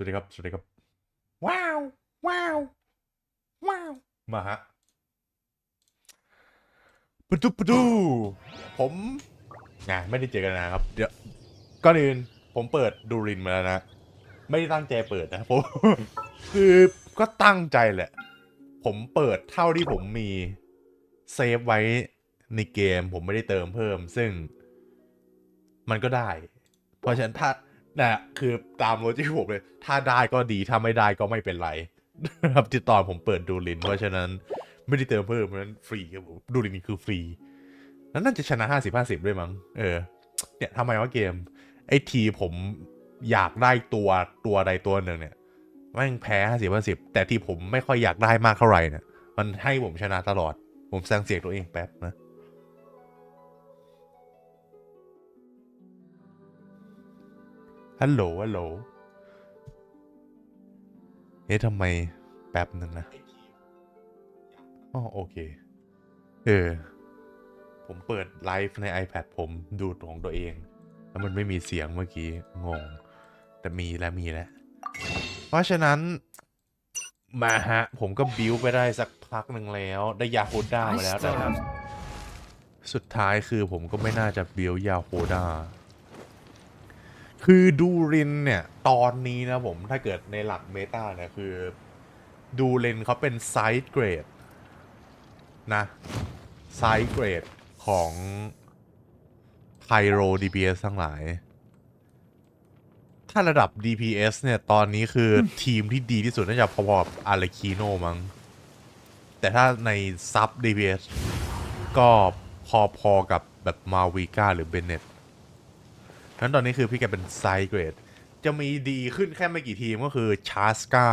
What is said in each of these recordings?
วัสดีครับสวัสดีครับว้าวว้าวว้าวมาฮะปะดูผมไม่ได้เจอกันนะครับเดี๋ยวก่อนอื่นผมเปิดดูรินมาแล้วนะไม่ได้ตั้งใจเปิดนะผม คือก็ตั้งใจแหละผมเปิดเท่าที่ผมมีเซฟไว้ในเกมผมไม่ได้เติมเพิ่มซึ่งมันก็ได้เพราะฉะนั้นถ้าคือตามโลจิกผมเลยถ้าได้ก็ดีถ้าไม่ได้ก็ไม่เป็นไรนะครับที่ตอนผมเปิดดูรินเพราะฉะนั้นไม่ได้เติมเพิ่มเพราะฉะนั้นฟรีครับผมดูรินคือฟรีแล้วน่าจะชนะ50-50ด้วยมั้งเนี่ยทำไมว่าเกมไอ้ทีผมอยากได้ตัวใดตัวหนึ่งเนี่ยแม่งแพ้50-50แต่ที่ผมไม่ค่อยอยากได้มากเท่าไหร่เนี่ยมันให้ผมชนะตลอดผมแซงเสียงตัวเองแป๊บนะฮัลโหลทำไมแป๊บหนึ่งนะอ๋อโอเคผมเปิดไลฟ์ใน iPad ผมดูของตัวเองแล้วมันไม่มีเสียงเมื่อกี้งงแต่มีแล้วเพราะฉะนั้นมาฮะผมก็บิวไปได้สักพักหนึ่งแล้วได้ยาโฮด้ามาแล้วนะครับสุดท้ายคือผมก็ไม่น่าจะบิวยาโฮด้าคือดูรินเนี่ยตอนนี้นะผมถ้าเกิดในหลักเมตาเนี่ยคือดูรินเขาเป็นไซด์เกรดนะไซด์เกรดของไพโร DPS ทั้งหลายถ้าระดับ DPS เนี่ยตอนนี้คือทีมที่ดีที่สุดน่าจะพอๆกับอาร์คิโนมั้งแต่ถ้าในซับ DPS ก็พอๆกับแบบมาวิก้าหรือเบนเน็ตนั้นตอนนี้คือพี่แกเป็นไซด์เกรดจะมีดีขึ้นแค่ไม่กี่ทีมก็คือชาสกา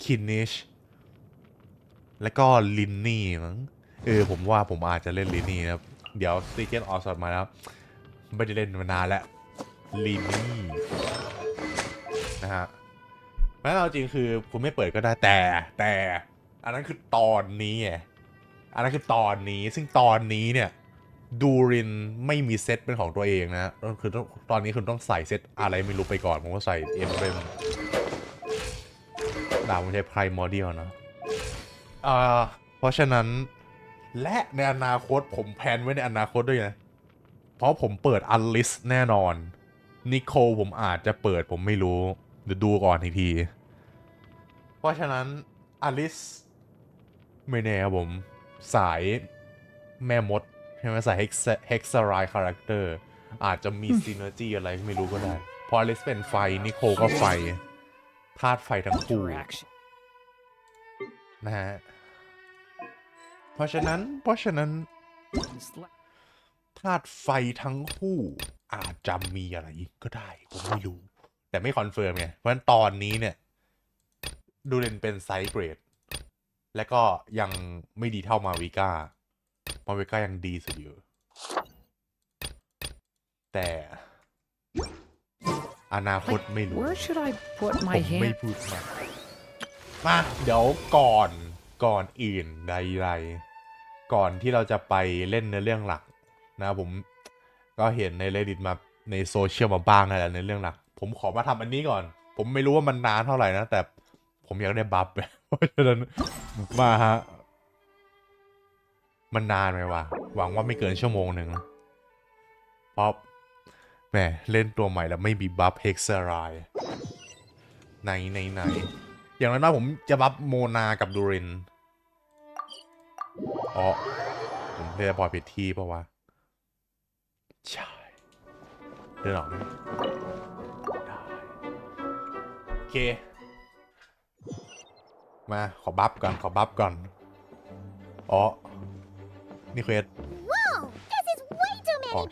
คินนิชแล้วก็ลินนี่มั้งผมว่าผมอาจจะเล่นลินนี่นะครับเดี๋ยวสตีเกนออสดมาแล้วไม่ได้เล่นมานานแล้วลินนี่นะฮะเพราะเราจริงคือคุณไม่เปิดก็ได้แต่อันนั้นคือตอนนี้อันนั้นคือตอนนี้ซึ่งตอนนี้เนี่ยดูรินไม่มีเซตเป็นของตัวเองนะคือตอนนี้คุณต้องใส่เซตอะไรไม่รู้ไปก่อนผมก็ใส่เอ็มเบรมดาวมันใช้ไพรมอเดียลนะเพราะฉะนั้นและในอนาคตผมแพลนไว้ในอนาคตด้วยนะเพราะผมเปิดอัลลิสแน่นอนนิโคลผมอาจจะเปิดผมไม่รู้เดี๋ยวดูก่อนอีกทีเพราะฉะนั้นอลิสไม่แน่ครับผมสายแม่มดใช่ไหมสายเฮกซารายคาแรคเตอร์อาจจะมีซีเนอร์จีอะไรไม่รู้ก็ได้พออลิสเป็นไฟนิโคลก็ไฟธาตุไฟทั้งคู่นะฮะเพราะฉะนั้นธาตุไฟทั้งคู่อาจจะมีอะไรก็ได้ผมไม่รู้แต่ไม่คอนเฟิร์มไงเพราะฉะนั้นตอนนี้เนี่ยดูเรนเป็นไซด์เกรดและก็ยังไม่ดีเท่ามาวิก้ายังดีสุดอยู่แต่อนาคตไม่รู้ผมไม่พูดมาเดี๋ยวก่อนอื่นใดๆก่อนที่เราจะไปเล่นในเรื่องหลักนะผมก็เห็นใน Reddit มาในโซเชียลมาบ้างแล้วในเรื่องหลักผมขอมาทำอันนี้ก่อนผมไม่รู้ว่ามันนานเท่าไหร่นะแต่ผมอยากได้บัฟเพราะฉะนั้นมาฮะมันนานไหมวะหวังว่าไม่เกินชั่วโมงหนึ่งนะเพราะแหมเล่นตัวใหม่แล้วไม่มีบัฟเฮกซ์ไรไหนอย่างนั้นผมจะบัฟโมนากับดูรินผมเล่นบอลผิดที่ปะวะใช่เดินออกได้โอเคมาขอบัฟก่อนนี่เควส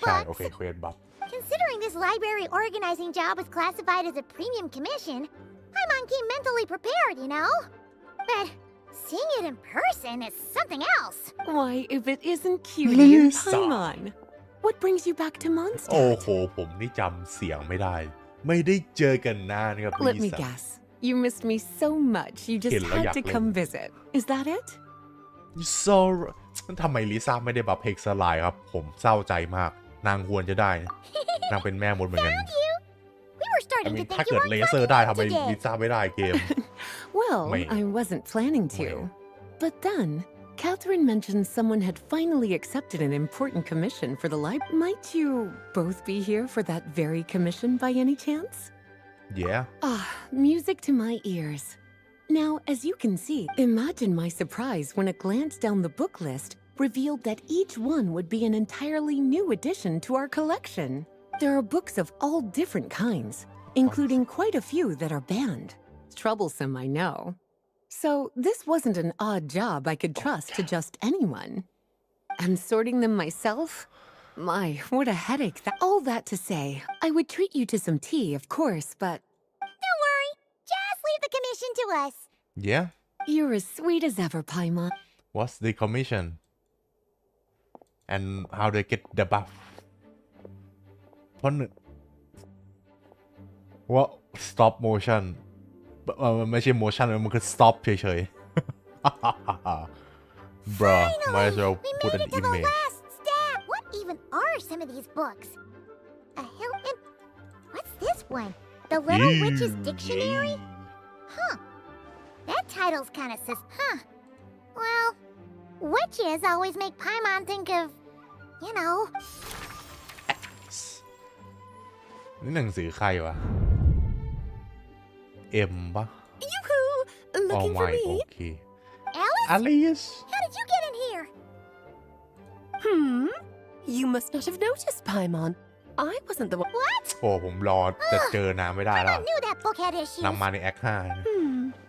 ใช่โอเคเควสบัฟ Considering this library organizing job is classified as a premium commission, I'm on key mentally prepared, you know? But seeing it in person is something else. Why, if it isn't Cutie and Paimon, what brings you back to Mondstadt? โอ้โหผมนี่จำเสียงไม่ได้เจอกันนานครับ Let me guess. You missed me so much, you just had to come visit. Is that it? So ทำไมลิซ่าไม่ได้บัฟเฮกซ์ไลน์ครับผมเศร้าใจมากนางควรจะได้นางเป็นแม่มดเหมือนกัน Found you! We were starting to ถ้า think you เกิด weren't เลเซอร์ได้ funny ทำไม today. ลิซ่าไม่ได้เกม Well, Wait. I wasn't planning to. But then, Catherine mentioned someone had finally accepted an important commission for the library. Might you both be here for that very commission by any chance? yeah Ah, music to my ears. Now, as you can see, imagine my surprise when a glance down the book list revealed that each one would be an entirely new addition to our collection. There are books of all different kinds, including quite a few that are banned. Troublesome, I know. So this wasn't an odd job I could trust to just anyone. And sorting them myself? My, what a headache. All that to say, I would treat you to some tea, of course, but Don't worry. Just leave the commission to us. yeah you're as sweet as ever, Paimon. what's the commission and how they get the buff เพราะว่า stop motion มันไม่ใช่ motion มันคือ stop เฉยๆ bruh might as well We put made an it to the image last step. What even are some of these books? A hill and what's this one? The Little Witch's Dictionary? Huh. That title's kind of huh. Well, witches always make Paimon think of, you know. นี่หนังสือใครวะ เอ็มปะ Yoo-hoo! อ๋อ Looking ไม่ for โอ me? เค Alice? อลิส How did you get in here? You must not have noticed, Paimon. I wasn't the one. What? โอ้ผมรอจะเจอนานไม่ได้แล้ว I knew that book had issues. นำมาในแอค5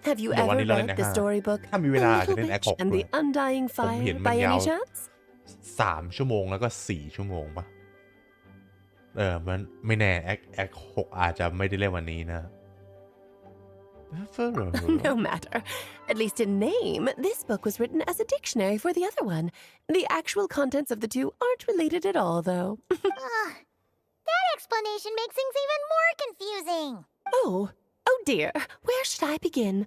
Have you The one ever you learn in read the Ekha. storybook, ถ้ามี The เวลาอาจจะ Little เล่นแอค Witch 6 and ด้ว the ย Undying ผมเห็น Fire มัน by ยาว any chance? 3 ชั่วโมงแล้วก็ 4 ชั่วโมงปะมันไม่แน่แอค6อาจจะไม่ได้เล่นวันนี้นะ No matter. At least in name, this book was written as a dictionary for the other one. The actual contents of the two aren't related at all, though. That explanation makes things even more confusing. Oh dear. Where should I begin?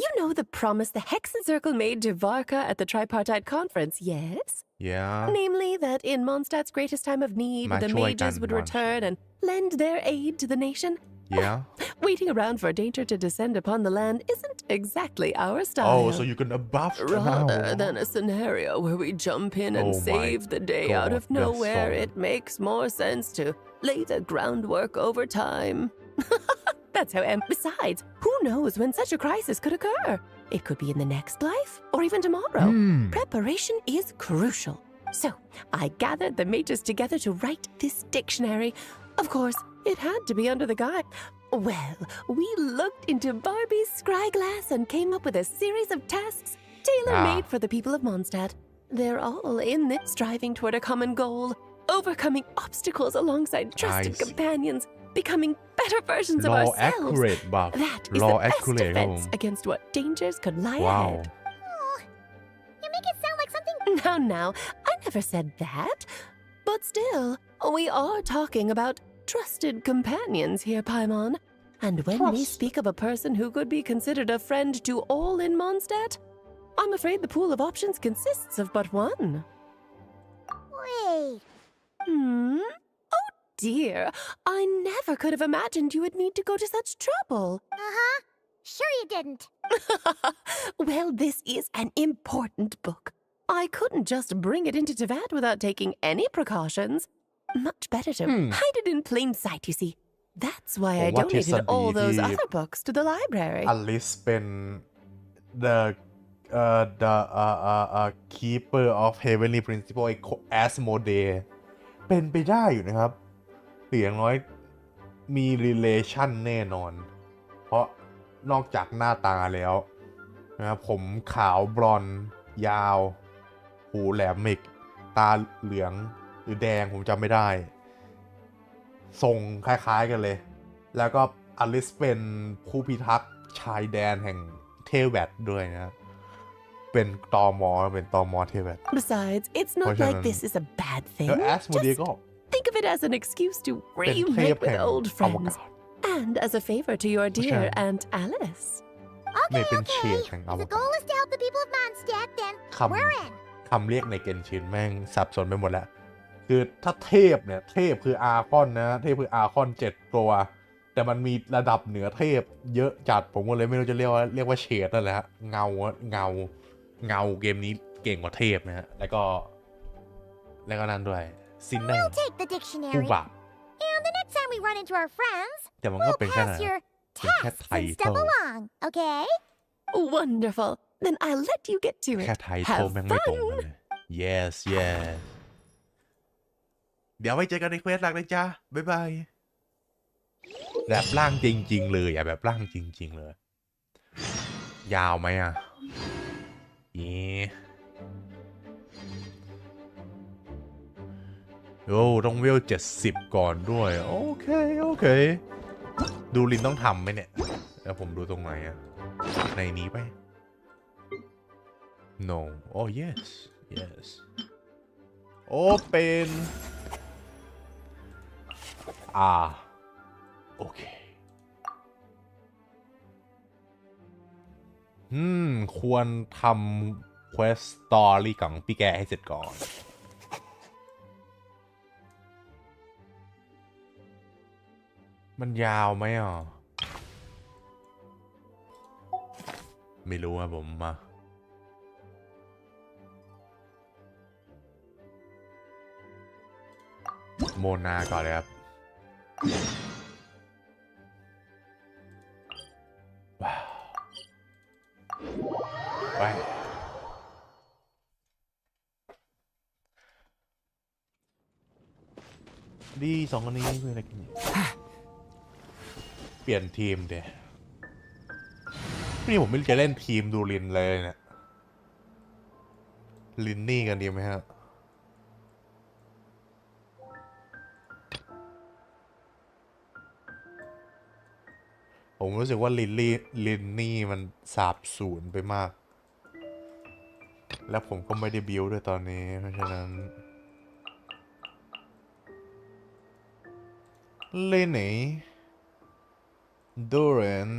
You know the promise the Hexen Circle made to Varka at the Tripartite Conference, yes? yeah Namely, that in Mondstadt's greatest time of need, the มาช่วยกัน mages would return and lend their aid to the nation. yeah Waiting around for danger to descend upon the land isn't exactly our style. oh so you're gonna buff Rather than a scenario where we jump in and Oh my save the day out God, of that's nowhere, so- it makes more sense to lay the groundwork over time. That's how. Besides, who knows when such a crisis could occur? It could be in the next life or even tomorrow. Preparation is crucial. So, I gathered the mages together to write this dictionary. Of course, it had to be under the guise. Well, we looked into Barbie's scryglass and came up with a series of tasks tailor-made for the people of Mondstadt. They're all in this, striving toward a common goal, overcoming obstacles alongside trusted Nice. companions, becoming better versions of law ourselves. accurate buff That is law the best accurate ครับผม defense against what dangers could lie wow ahead. Oh, you make it sound like something. Now, I never said that. But still, we are talking about trusted companions here, Paimon. And when we Trust. speak of a person who could be considered a friend to all in Mondstadt, I'm afraid the pool of options consists of but one. Wait. Oh dear, I never could have imagined you would need to go to such trouble. Uh-huh. Sure you didn't. Well, this is an important book. I couldn't just bring it into Teyvat without taking any precautions. Much better to hide it in plain sight, you see. That's why I ผมว่าทฤษ donated ฎี all those ที่ other books to the library. อลิสเป็น the keeper of heavenly principle ไอ้ Asmodee เป็นไปได้อยู่นะครับหรืออย่างน้อยมี relation แน่นอน เพราะนอกจากหน้าตาแล้วนะครับผมขาวบลอนด์ยาว หูแหลมมิก ตาเหลืองหรือแดงผมจำไม่ได้ ทรงคล้ายๆกันเลย แล้วก็อลิสเป็นผู้พิทักษ์ชายแดนแห่งเทเวตด้วยนะ เป็นตม.เทเวต Besides, it's not like this is a bad thing. แล้วแอสโมเดีย Just ก็ think of it as an excuse to เป็นเทพ reunite แห่ with ง old อว friends. กาศ And as a favor to your dear Aunt Alice. ไม่ Okay, เป็นเฉ okay. ดแห่งอ If ว the กาศ goal is to help the people of Mondstadt, then คำ we're in. คำเรียกในเกนชินแม่งสับสนไปหมดแล้ว คือถ้าเทพเนี่ยเทพคืออาร์คอนนะเทพคืออาร์คอน7 ตัวแต่มันมีระดับเหนือเทพเยอะจัดผมก็เลยไม่รู้จะเรียกว่าเฉดนั่นแหละฮะเงาเกมนี้เก่งกว่าเทพนะฮะแล้วก็นั่นด้วยซินได้ I'll take the ผู้ dictionary. บาป And the next time we run into our friends, แต่มันก็ we'll เป็นแค่ pass your เป็นแค่ tests ไท and เทิ step ล along, okay? Wonderful. Then I'll let you get to แค่ it. ไทเทิล Have แม่งไม่ตรงกัน fun. เลย yes เดี๋ยวไว้เจอกันในเควสหลักเลยจ้าบ๊ายบายแบบร่างจริงๆเลยแบบร่างจริงๆเลยยาวไหมอ่ะโอ้ต้องเวล70ก่อนด้วยโอเคดูลินต้องทำไหมเนี่ยแล้วผมดูตรงไหนอ่ะในนี้ไป no oh yes open โอเคควรทำ quest story ของพี่แกให้เสร็จก่อนมันยาวไหมอ่ะไม่รู้อะผมมาโมนาก่อนเลยครับว้าวไปดี2 อันนี้เพื่ออะไรกันเนี่ยเปลี่ยนทีมเดี๋ยวนี่ผมไม่รู้จะเล่นทีมดูลินเลยเนี่ยลินนี่กันดีไหมฮะผมรู้สึกว่าลินนี่มันสาบสูญไปมากแล้วผมก็ไม่ได้บิวด้วยตอนนี้เพราะฉะนั้นเล่นไหนดูเรน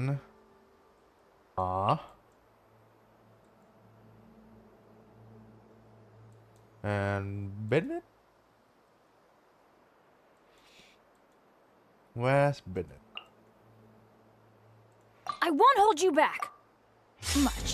and Bennett where's Bennett I won't hold you back. Much.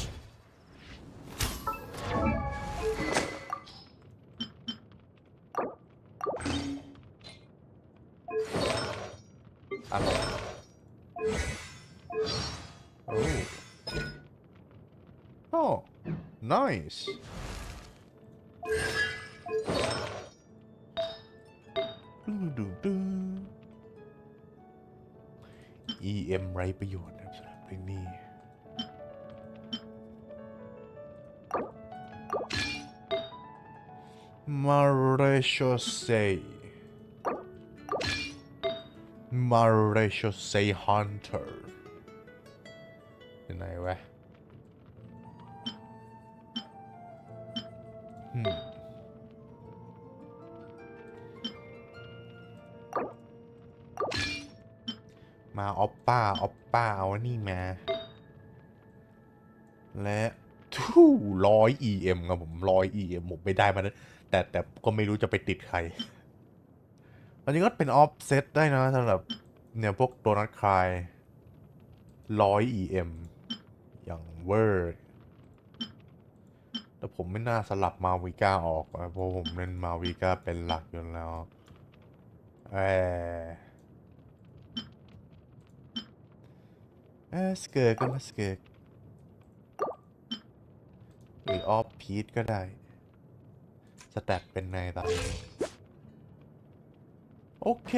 Oh, nice. EM ไร้ประโยชน์นะครับสำหรับเพลงนี้มาเรโชเซฮันเตอร์เป็นไงวะมาออปป้าเอานี่มาและ100 EM ครับผม100 EM ผมไม่ได้มาแต่ก็ไม่รู้จะไปติดใครอันนี้ก็เป็นออฟเซตได้นะสำหรับเนี่ยพวกตัวนัดคลาย100 EM อย่างเวอร์แต่ผมไม่น่าสลับมาวิก้าออกเพราะผมเล่นมาวิก้าเป็นหลักอยู่แล้วสเกิร์ก็มาสเกิร์หรือออฟพีทก็ได้สแตทเป็นไงตอนนี้โอเค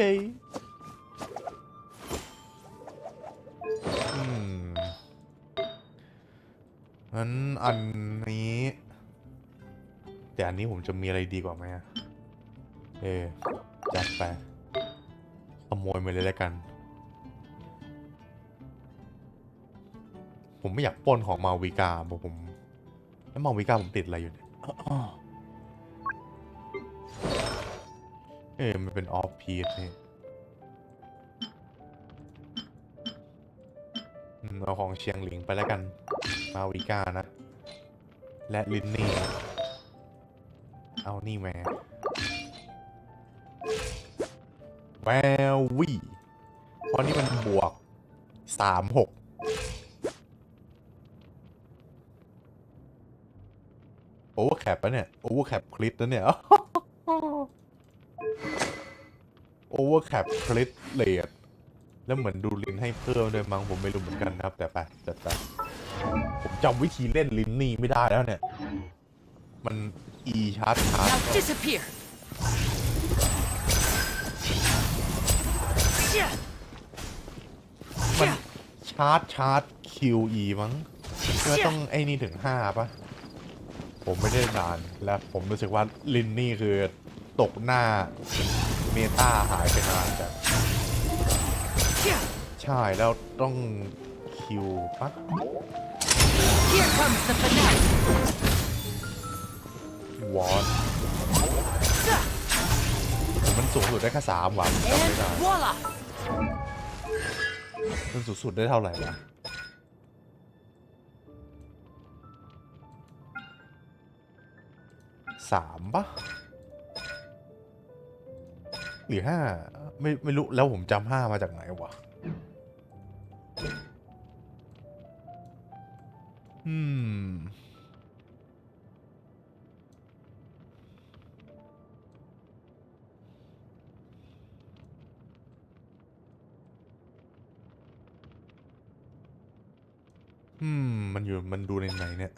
งั้นอันนี้แต่อันนี้ผมจะมีอะไรดีกว่าไหมจัดไปขโมยมาเลยแล้วกันผมไม่อยากปล้นของมาวิกาบอกผมแล้วมาวิกาผมติดอะไรอยู่เนี่ยมันเป็นออฟพีทนี่เอาของเชียงหลิงไปแล้วกันมาวิกานะและลินนี่เอานี่มา แวววี่เพราะนี่มันบวก36โอเวอร์แคปปะเนี่ยโอเวอร์แคปคลิปนะเนี่ยโอเวอร์แคปคลิปเลดแล้วเหมือนดูลินให้เพิ่มด้วยมั้งผมไม่รู้เหมือนกันนะครับแต่ไปจัดไปผมจำวิธีเล่นลินนี่ไม่ได้แล้วเนี่ยมัน E ชาร์จ Now disappear. มันชาร์จ QE มั้งก็ต้องไอ้นี่ถึง5ป่ะผมไม่ได้นานแล้วผมรู้สึกว่าลินนี่คือตกหน้าเมตาหายไปนานจังใช่แล้วต้องคิวป่ะ Here comes the finale. วอตมันสูงสุดได้แค่3 วันจำไม่ And ได้ voila. มันสูงสุดได้เท่าไหร่วะ3ป่ะหรือ5ไม่รู้แล้วผมจำ5มาจากไหนวะมันดูในไหนเนี่ย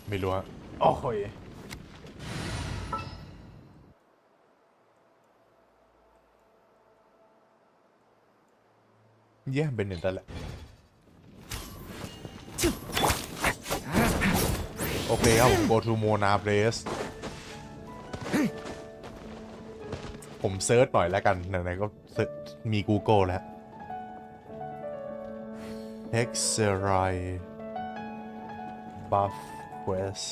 ไม่รู้อะโอ้ยแย่เป็นอย่างนั้นแหละโอเคครับผม go to Mona place ผมเซิร์ชหน่อยแล้วกันไหนๆก็มี Google แล้ว Hexerai Buff Quest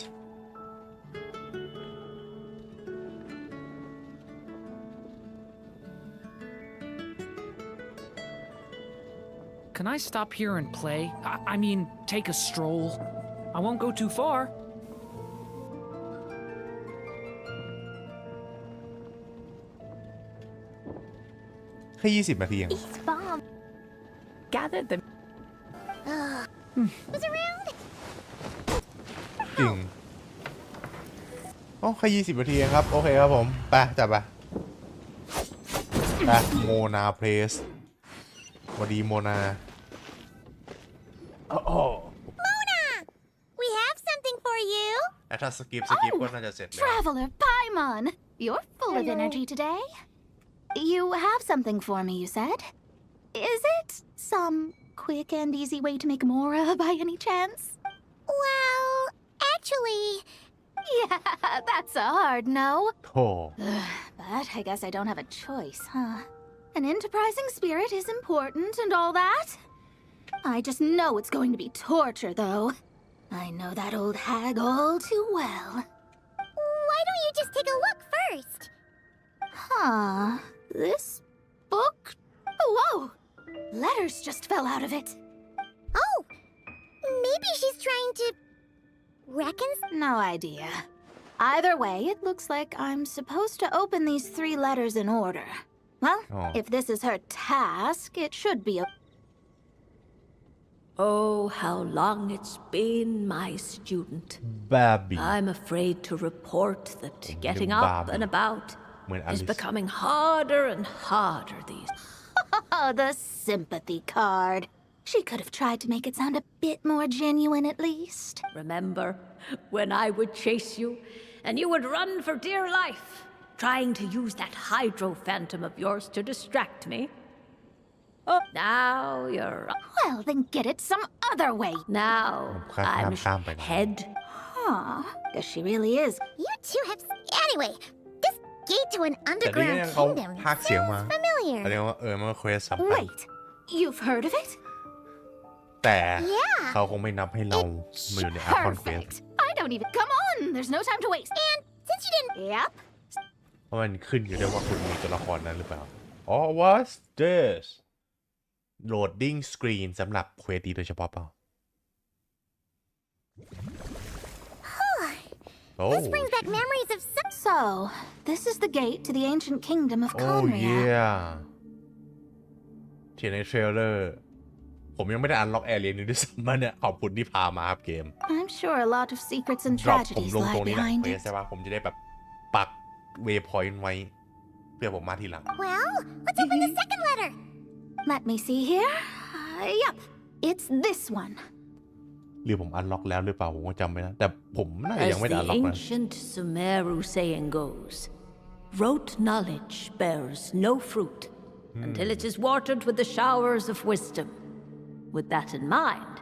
Can I stop here and play? I mean, take a stroll. I won't go too far. แค่20 นาทีเอง It's bomb. Gather them. Was around? จริงโอ้แค่20 นาทีเองครับ โอเคครับผม ไปจับไปโมนาเพลสสวัสดีโมนาMona! We have something for you. แต่ถ้าสกิปก็น่าจะเสร็จแล้ว Traveler Paimon, you're full of Hello. energy today. You have something for me, you said? Is it some quick and easy way to make Mora by any chance? Well, actually, Yeah, that's a hard no. โธ่ But I guess I don't have a choice, huh? An enterprising spirit is important and all that. I just know it's going to be torture, though. I know that old hag all too well. why don't you just take a look first? Huh. This book? Oh, whoa! Letters just fell out of it. Oh, maybe she's trying to reconcile. No idea. Either way, it looks like I'm supposed to open these 3 letters in order. Well, Oh. if this is her task, it should be Oh, how long it's been, my student. บาบี้ I'm afraid to report that getting Barbie. up and about เหมือน is Alice becoming harder and harder these. Oh, the sympathy card. She could have tried to make it sound a bit more genuine at least. Remember when I would chase you and you would run for dear life, trying to use that hydro phantom of yours to distract me? Oh, now you're Well, then get it some other way. now I'm Can't be. head. Huh. Guess she really is. You two have. Anyway, this gate to an แต่นี่ underground ยังเขา kingdom พากย์เสียงมา familiar. แสดงว่ามันเควสสำคัญ Wait, you've heard of it? แต่ Yeah. เขาคงไม่นับให้เรามาอยู่ในอาร์คอนเควส Perfect. I don't even. Come on, there's no time to waste. And since you didn't. Yep. เพราะมันขึ้นอยู่ด้วยว่าคุณมีตัวละครนั้นหรือเปล่า Oh what's this loading screen สำหรับเควสดีโดยเฉพาะเปล่า This brings back memories of some. So, this is the gate to the ancient kingdom of Oh Conria. yeah ที่ในเทรลเลอร์ผมยังไม่ได้อันล็อกแอเรียนี้ด้วยซ้ำเนี่ยขอบคุณที่พามาครับเกม I'm sure a lot of secrets and ดรอปผม tragedies ลงต lie รงนี้แหละ behind เควส it. ใช่ป่ะผมจะได้แบบปักเวย์พอยต์ไว้เพื่อผมมาทีหลัง Well, let's open the second letter. Let me see here. Yup, it's this one. หรือผมอันล็อกแล้วหรือเปล่าผมก็จำไม่ได้แต่ผมน่าจะ As ยังไม่ได้อัน the ล็อกนะ ancient Sumeru saying goes, rote knowledge bears no fruit until it is watered with the showers of wisdom. With that in mind,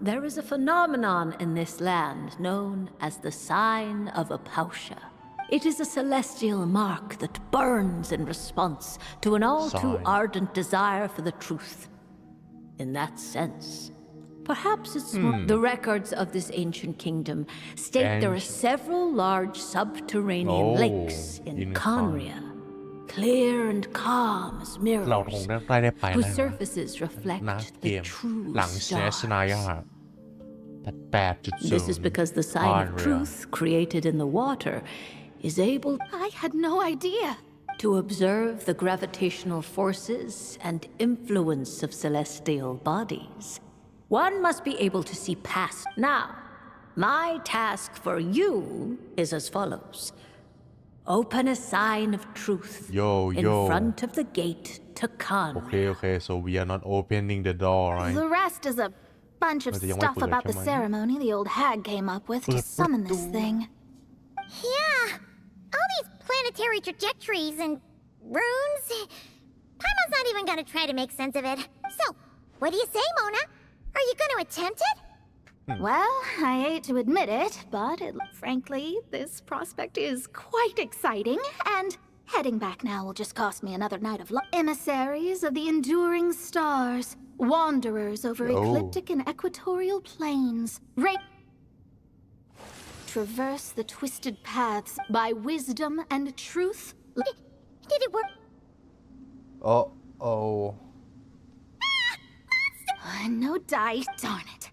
there is a phenomenon in this land known as the sign of Apausha. It is a celestial mark that burns in response to an all too Sign. ardent desire for the truth. In that sense, perhaps it's the records of this ancient kingdom state there are several large subterranean lakes in Conria, clear and calm as เราคง mirrors, ได้ไป whose แล้ว surfaces นะ reflect เก the ม true หลังเซสนายา stars. 8.0 This is because the sign of Conria. truth created in the water is able I had no idea. to observe the gravitational forces and influence of celestial bodies. One must be able to see past. Now, my task for you is as follows. Open a sign of truth in front of the gate to โอ Conria. เคโอเค so we are not opening the door right The rest is a bunch of Mas yung stuff may about the pulot siya, ceremony the old hag came up with to summon this thing. Yeah, all these planetary trajectories and runes. Paimon's not even gonna try to make sense of it. So, what do you say, Mona? Are you gonna attempt it? Well, I hate to admit it, but frankly, this prospect is quite exciting, and heading back now will just cost me another night of emissaries of the enduring stars, wanderers over ecliptic and equatorial plains, traverse the twisted paths by wisdom and truth. Did it work? โอ้โอ้ No die, darn it.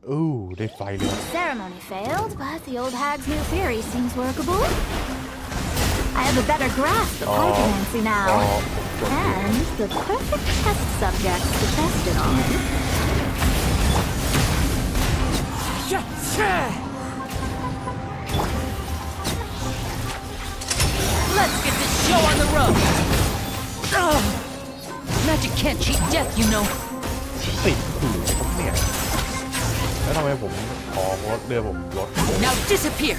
อู้ได้ไฟเลย Ceremony failed, but the old hag's new theory seems workable. I have a better grasp of pyromancy now, and the perfect test subjects to test it on. Let's get this show on the road. Ugh. Magic can't cheat death, you know. ติดหูผมเนี่ยแล้วทำไมผมขอรถเรือผมรถ Now disappear.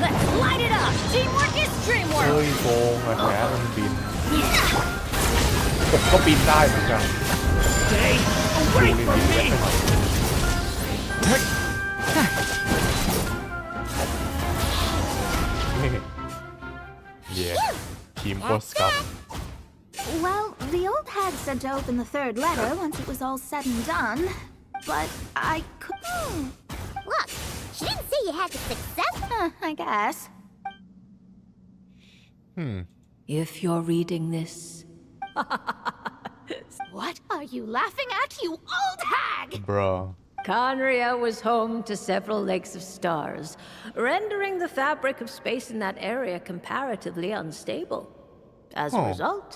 Let's light it up! Teamwork is เฮ้ dreamwork! ยโกงอะแขนมันบินผมก็บินได้เหมือนกัน Stay ดู away นี่ from บิน me. ได้ไหมเย้ทีมโคสกับ Well, the old hag said to open the third letter once it was all said and done, but I couldn't. Look, she didn't say you had to success. I guess. If you're reading this, What are you laughing at, you old hag? bro Conria was home to several lakes of stars, rendering the fabric of space in that area comparatively unstable. As a result,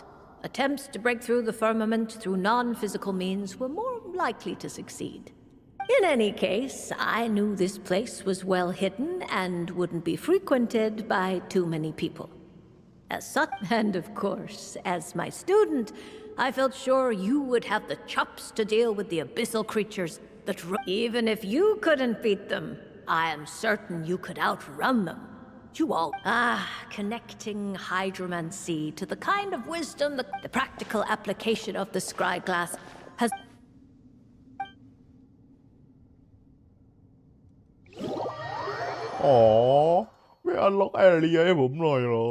attempts to break through the firmament through non-physical means were more likely to succeed. In any case, I knew this place was well hidden and wouldn't be frequented by too many people. As such, and of course, as my student, I felt sure you would have the chops to deal with the abyssal creatures that even if you couldn't beat them, I am certain you could outrun them. You all connecting hydromancy to the kind of wisdom that the practical application of the scry glass has. อ๋อไม่อันล็อกแอเรียให้ผมหน่อยเหรอ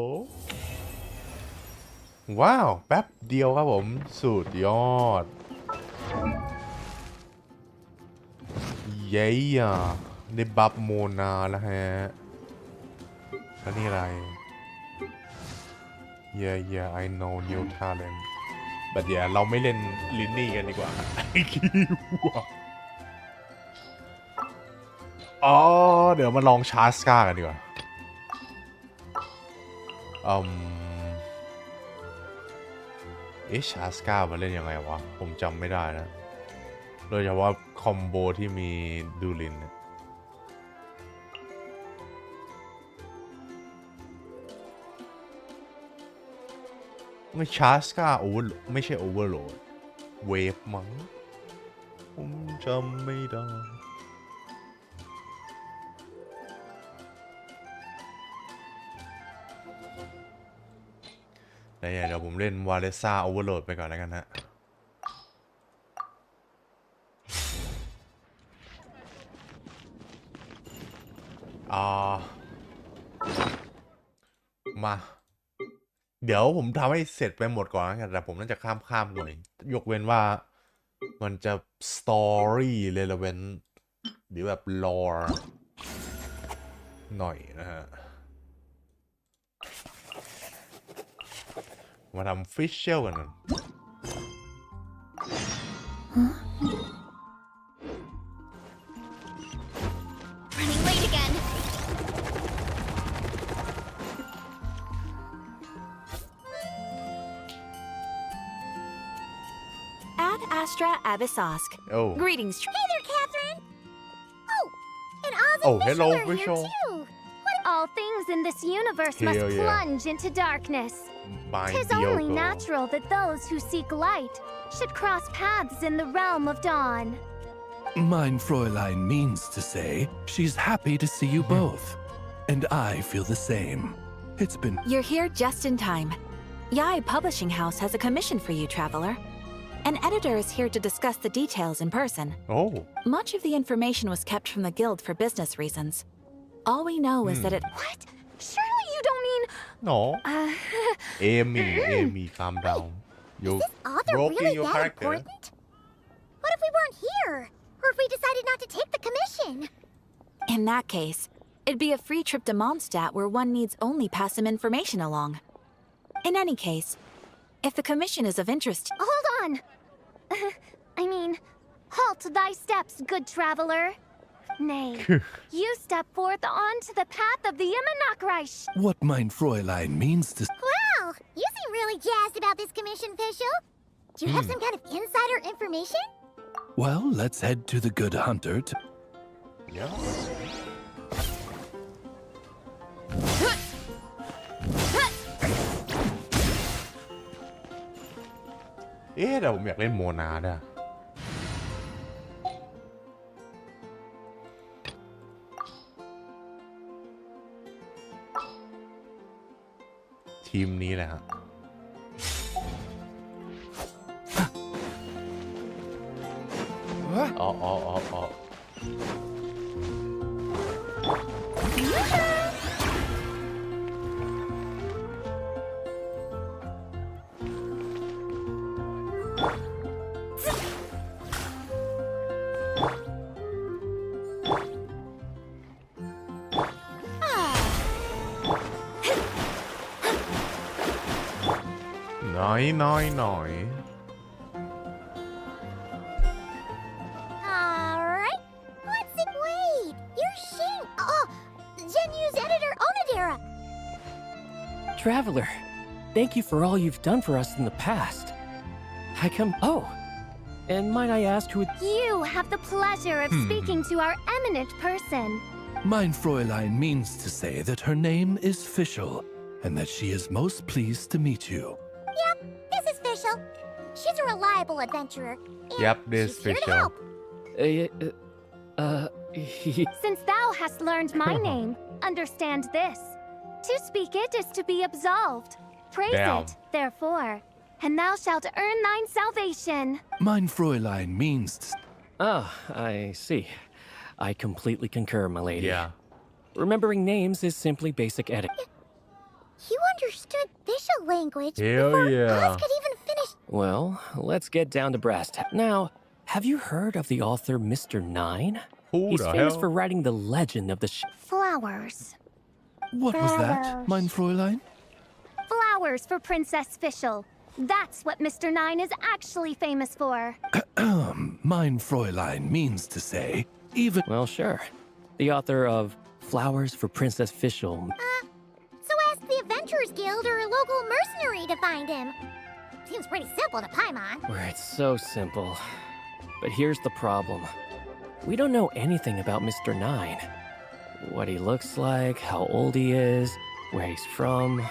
ว้าว แป๊บเดียวครับผม สุดยอด เย้อ่ะได้บัฟโมนาแล้วฮะแล้วนี่อะไร yeah I know new talent but yeah เราไม่เล่นลินนี่กันดีกว่าไอ้คิวอ๋อเดี๋ยวมาลองชาร์สกากันดีกว่าชาร์สกามาเล่นยังไงวะผมจำไม่ได้นะโดยเฉพาะคอมโบที่มีดูลินไม่ชาร์สกาไม่ใช่โอเวอร์โหลดเวฟมั้งผมจำไม่ได้เดี๋ยวผมเล่นวาเลซ่าโอเวอร์โหลดไปก่อนแล้วกันฮะมาเดี๋ยวผมทำให้เสร็จไปหมดก่อนนะแต่ผมน่าจะข้ามก่อนยกเว้นว่ามันจะ story relevant หรือแบบ lore หน่อยนะฮะมาทำ official กันนะ Running late again. Ad Astra Abyssosk. Oh. Greetings. Hey there, Catherine. Oh, and Oz Oh, and hello, Vishal are here Vishal. too. All things in this universe Hell must yeah. plunge into darkness. By Tis only natural that those who seek light should cross paths in the realm of dawn. Mein Fräulein means to say she's happy to see you both. And I feel the same. It's been... You're here just in time. Yai Publishing House has a commission for you, traveler. An editor is here to discuss the details in person. Oh. Much of the information was kept from the guild for business reasons. All we know is that it... What? Surely you don't mean... No. Amy, calm down. You Is this author broken really your that character. important? What if we weren't here? Or if we decided not to take the commission? In that case, it'd be a free trip to Mondstadt where one needs only pass some information along. In any case, if the commission is of interest... Hold on! Halt thy steps, good traveler. Nay, you step forth onto the path of the Nodkrai. What mein Fräulein means to... Wow, you seem really jazzed about this commission, Fischl. Do you have some kind of insider information? Well, let's head to the Good Hunter to... Yeah. แต่ผมอยากเล่นโมนาด้วยทีมนี้แหละฮะอ๋อน้อย Alright, let's see. Wait, you're Shing. Oh, Genu's editor, Onodera. Traveler, thank you for all you've done for us in the past. Oh, and might I ask who... You have the pleasure of speaking to our eminent person. Mein Fräulein means to say that her name is Fischl, and that she is most pleased to meet you. Yep, this is Fischl. She's a reliable adventurer. And Yep, this she's here to Fischl. help. Since thou hast learned my name, understand this. To speak it is to be absolved. Praise Damn. it, therefore, and thou shalt earn thine salvation. Mein Fräulein means... Ah, I see. I completely concur, my lady. Yeah. Remembering names is simply basic etiquette. You understood Fischl language Hell before yeah. Oz could even finish. Well, let's get down to brass tacks. Now, have you heard of the author Mr. Nine? Who He's the famous hell? for writing the legend of the Flowers. What was that, mein Fräulein? flowers for Princess Fischl. That's what Mr. Nine is actually famous for. Mein Fräulein means to say, even. Well, sure. The author of Flowers for Princess Fischl. So ask the Adventurers Guild or a local mercenary to find him. Seems pretty simple to Paimon. Where it's so simple. But here's the problem. We don't know anything about Mr. Nine. What he looks like, how old he is, where he's from.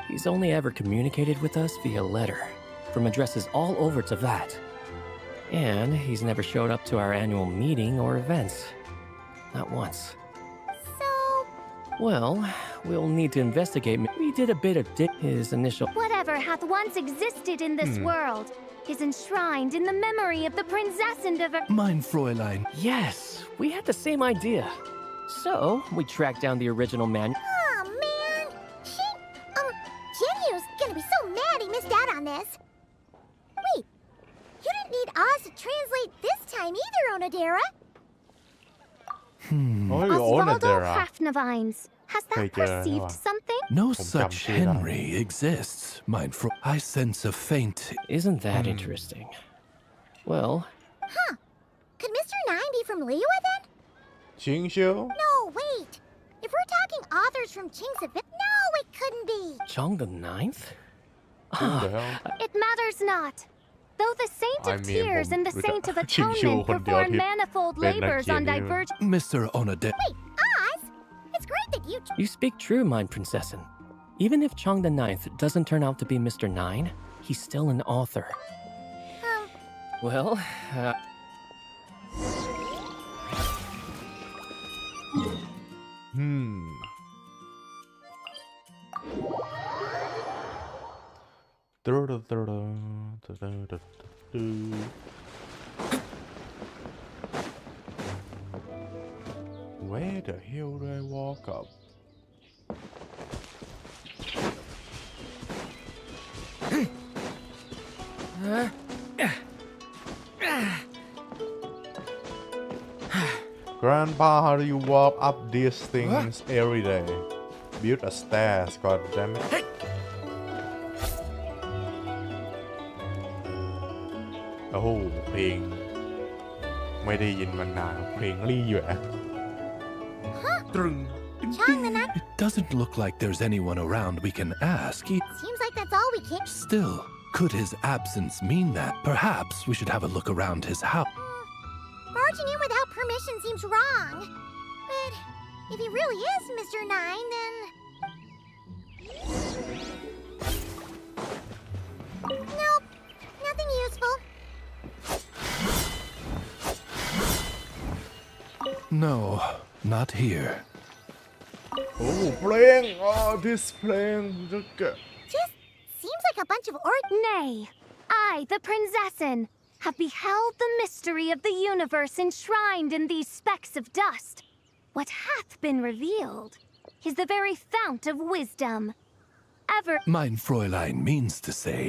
He's only ever communicated with us via letter, from addresses all over Teyvat. And he's never showed up to our annual meeting or events. Not once. So, Well, we'll need to investigate. We did a bit of his initial. whatever hath once existed in this world is enshrined in the memory of the princess and of her. Mein Fräulein. Yes, we had the same idea. So, we tracked down the original manual. Oh man, Jinyu's gonna be so mad he missed out on this. Wait, you didn't need Oz to translate this time either, Onodera. โอ้ยโอ้เนี่ยเด Osvaldo รา Hafnavines. Has that Hey, perceived Jera. something? Noผม such จำชื่อได้ Henry exists, mein Fräulein. I sense a faint. Isn't that interesting? Well, Could Mr. Nine be from Liyue then? ชิงเชียว No, wait. If we're talking authors from Qing's event, no, it couldn't be. Chong the Ninth? Who the hell It matters not. Though the Saint of I mean, Tears and the with Saint of the Chingshu Atonementคนเดียว perform ที่ manifold เป็นนัก labors เขียน on นี่ divergent. Mr. Onode. Wait, Oz? It's great that you. You speak true, mein Prinzessin. Even if Chong the Ninth doesn't turn out to be Mr. Nine, he's still an author. Well, Where the hell do I walk up? Grandpa, how do you walk up these things every day? Build a stairs, god damn it. โอ้โหเพลงไม่ได้ยินมานานเพลงรีอยู่อะตรึง Chong the Ninth. It doesn't look like there's anyone around we can ask. Seems like that's all we can. Still, could his absence mean that? Perhaps we should have a look around his house. Barging in without permission seems wrong. But if he really is Mr. Nine, then. Nope, nothing useful. No, not here. โอ้เพลงthis เพลงจะเกิด Just seems like a bunch of Nay, I, the Prinzessin, have beheld the mystery of the universe enshrined in these specks of dust. What hath been revealed is the very fount of wisdom. Ever. Mein Fräulein means to say.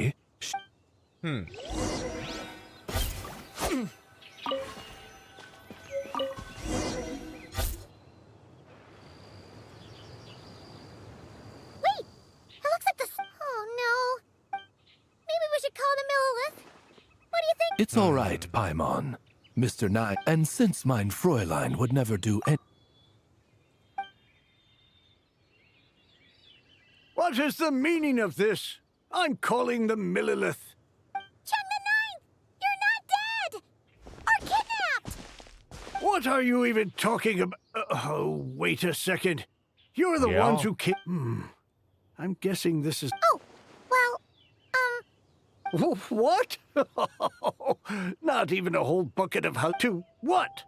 Wait! It looks like the. Oh no. Maybe we should call the Millilith? What do you think? It's all right, Paimon. Mr. Nine. And since mein Fräulein would never do any. What is the meaning of this? I'm calling the Millilith. Chung the Ninth! You're not dead! Or kidnapped! What are you even talking about? Oh, wait a second. You're the Yeah. ones who I'm guessing this is. Oh, well, What? Not even a whole bucket of how to what?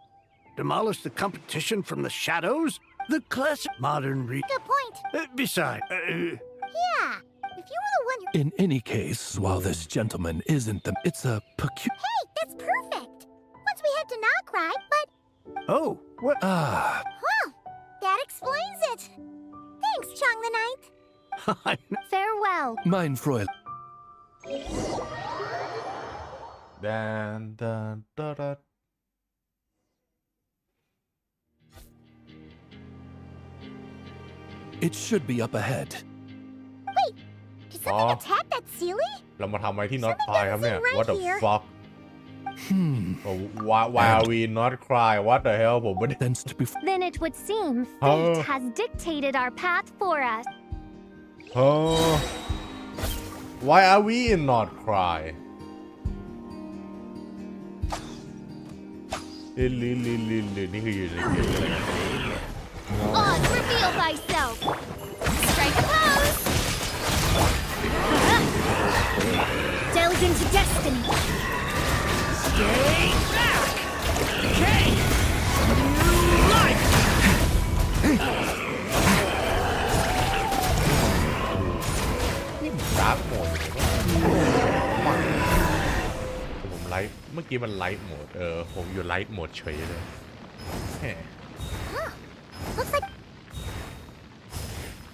Demolish the competition from the shadows? The classic modern good point. Besides, Yeah, if you were the one who. In any case, while this gentleman isn't the. It's a peculiar. Hey, that's perfect! Once we head to Nodkrai, but. oh, what? Ah, Well, that explains it. Thanks, Chung the Ninth. Farewell. mein Fräulein. Dan. It should be up ahead. Does Something attacked that Sealy? เรามาทำอะไรที่ Nodkrai ครับเนี่ย Something What the right here. fuck Why are we Nodkrai What the hell ผมไม่ได้ Sensed before. Then it would seem fate has dictated our path for us. Why are we in Nodkrai นี่คืออยู่ในเกมอะไรกัน Oz, reveal thyself. Strike a pose. Delve into destiny. Stay back! Okay! New life! นี่มันดาร์กโหมดผมไลท์เมื่อกี้มันไลท์โหมดผมอยู่ไลท์โหมดเฉยเลยแหม Looks like.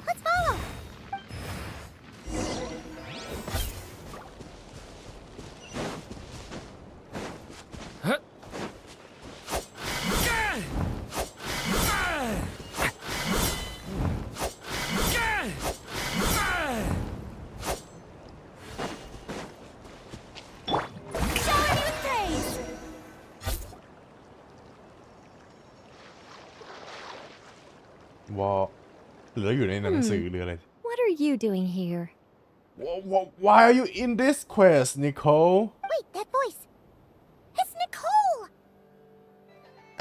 Let's follow. Show a new face. ว่าหรืออยู่ในหนังสือหรืออะไร What are you doing here? Why are you in this quest Nicole Wait, that voice. It's Nicole.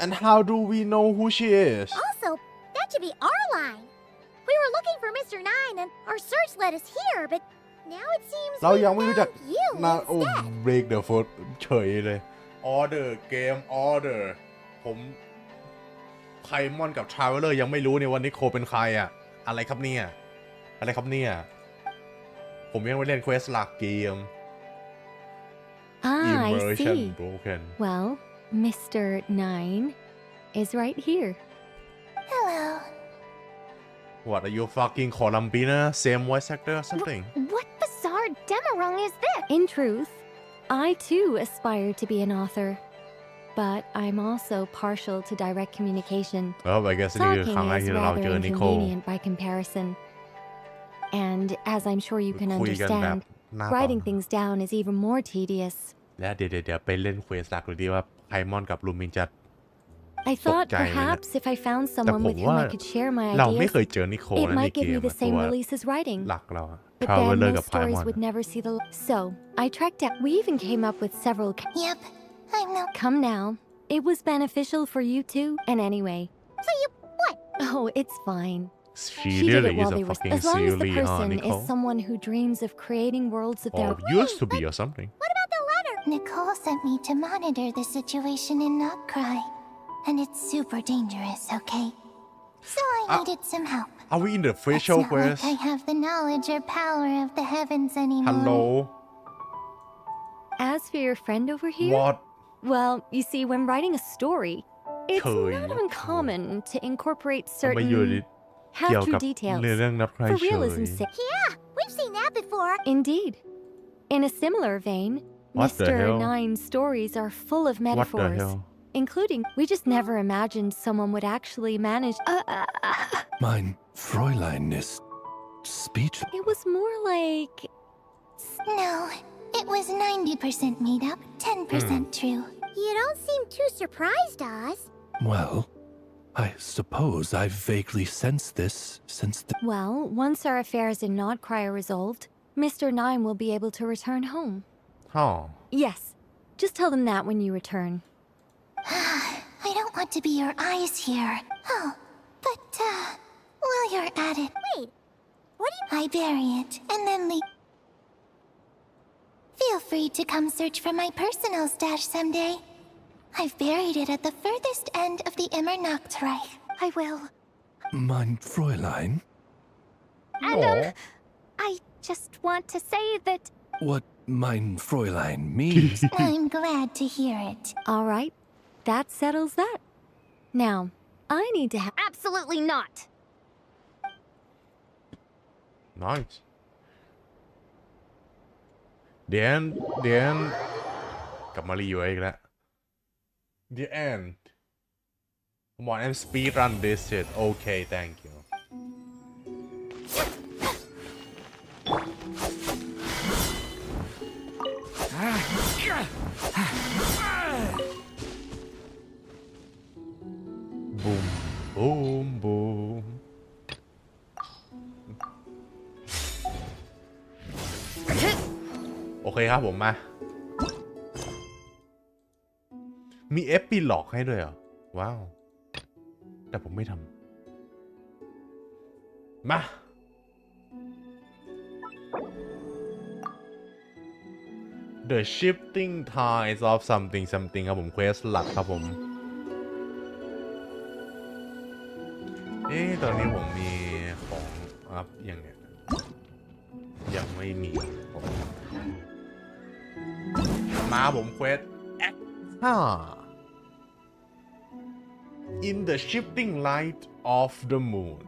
and how do we know who she is Also, that should be our line. We were looking for Mr. Nine, and our search led us here, but now it seems เรา we ยังไม่รู้จัก found you นะโอ้ instead. break the foot เฉยเลย order game order ผมไพมอนกับ Traveler ยังไม่รู้เนี่ยวันนี้โคเป็นใครอะอะไรครับเนี่ยผมยังไม่เล่นเควสหลักเกม Ah, I Immersion see. broken Well, Mr. Nine is right here. Hello. What are you fucking Columbina same voice actor or something What bizarre demarung is this? In truth, I too aspire to be an author. But I'm also partial to direct communication. I guess นี่คือ Talking ครั้งแรก is ที่เรา rather เจอนิโคล inconvenient by comparison. And as I'm sure you can คุยกันแบบ understand, หน้าเปล่า writing things down is even more tedious. และเดี๋ยวไปเล่นเควสหลักดูดีว่าไพมอนกับลูมินจะ I thought Tokjai เลยนะ perhaps if I found แต่ someone ผ with ม whom ว่า I could share my เราไม่ ideas, เคยเจอนิโคล it นะใน might เก give me ม the ตั same ว release as writing. หลักเราอะ But then Traveler those กับไพม stories อน would never see the So, I tracked down. We even came up with several. Yep, I'm no. Come now. It was beneficial for you too. And anyway. So you what? Oh, it's fine. She She did really it is while a they were. fucking As long as the silly person is Nicole someone who dreams of creating worlds of their or own. used to be or something What about the letter? Nicole sent me to monitor the situation in Nodkrai. And it's super dangerous, okay? So I needed some help. Are we in the It's facial not quest like I have the knowledge or power of the heavens anymore. Hello As for your friend over here, What well, you see, when writing a story, it's Trời not đất uncommon to incorporate ทำไมอยู่ certain เกี่ยว half-true กับ details เรื่องนับใคร for เฉย realism's sake. Yeah, we've seen that before. Indeed. In a similar vein, What the Mr. hell? Nine's stories are full of What the metaphors, hell including we just never imagined someone would actually manage. Mein Fräulein is speech. It was more like No, it was 90% made up, 10% true. You don't seem too surprised, Oz. Well, I suppose I've vaguely sensed this since the. well, once our affairs in Nodkrai are resolved, Mr. Nine will be able to return home. Oh Yes, just tell them that when you return. I don't want to be your eyes here. Oh, but, while you're at it, Wait, what do you? I bury it and then leave. Feel free to come search for my personal stash someday. I've buried it at the furthest end of the Immer Noctrai. I will. Mein Fräulein? And I just want to say that What mein Fräulein means. I'm glad to hear it. All right, that settles that. Now, I need to have. absolutely not. Nice The end กลับมารีวิวอีกแล้ว The end Come on and speed run this shit Okay thank you โอเคครับผมมามีเอพิล็อกให้ด้วยเหรอว้าวแต่ผมไม่ทำมา The shifting tides of something something ครับผมเควสหลักครับผมตอนนี้ผมมีของอัพยังไงยังไม่มีมาผมเควส act 5 In the shifting light of the moon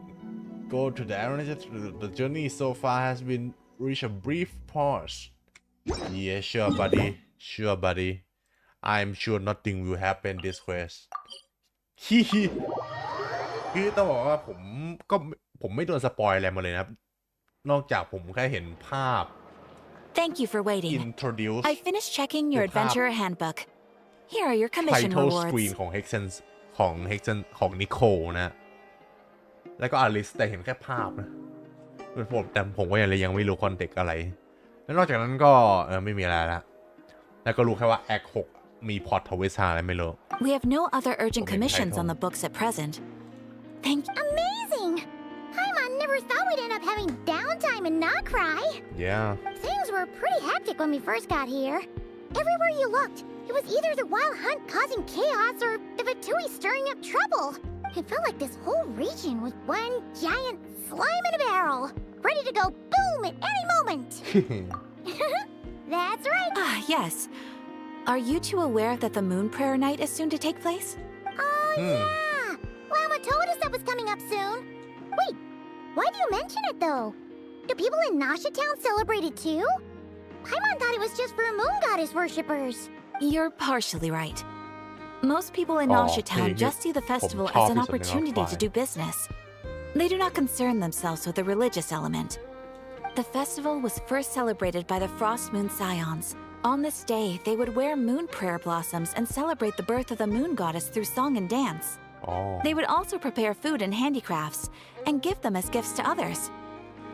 go to the area. The journey so far has been reached a brief pause. Yeah, sure buddy. I'm sure nothing will happen this quest. คือต้องบอกว่าผมไม่โดนสปอยอะไรมาเลยนะครับนอกจากผมแค่เห็นภาพ Thank you for waiting. Introduce I finished checking your adventurer handbook. Here are your commission title rewards. screen ของ Hexen ของนิโคนะแล้วก็อลิสแต่เห็นแค่ภาพนะแต่ผมก็ยังไม่รู้คอนเทกต์อะไรแล้วนอกจากนั้นก็ไม่มีอะไรละแล้วก็รู้แค่ว่า act 6มีพอร์ตทวิสอะไรไม่รู้ We have no other urgent commissions on the books at present. Thank you. Amazing! Paimon never thought we'd end up having downtime in Nodkrai. Yeah. Things were pretty hectic when we first got here. Everywhere you looked, it was either the wild hunt causing chaos or the Vatui stirring up trouble. It felt like this whole region was one giant slime in a barrel, ready to go boom at any moment. That's right. Yes. Are you two aware that the moon prayer night is soon to take place? Oh, yeah. Lama told us that was coming up soon. Wait, why do you mention it, though? Do people in Nasha Town celebrate it, too? Paimon thought it was just for moon goddess worshippers. You're partially right. Most people in Nasha Town just see the festival as an opportunity to do business. They do not concern themselves with the religious element. The festival was first celebrated by the Frost Moon Scions. On this day, they would wear moon prayer blossoms and celebrate the birth of the moon goddess through song and dance. They would also prepare food and handicrafts and give them as gifts to others.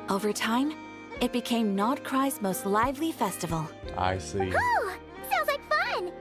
Over time, it became Nodkrai's most lively festival. I see. Oh, sounds like fun.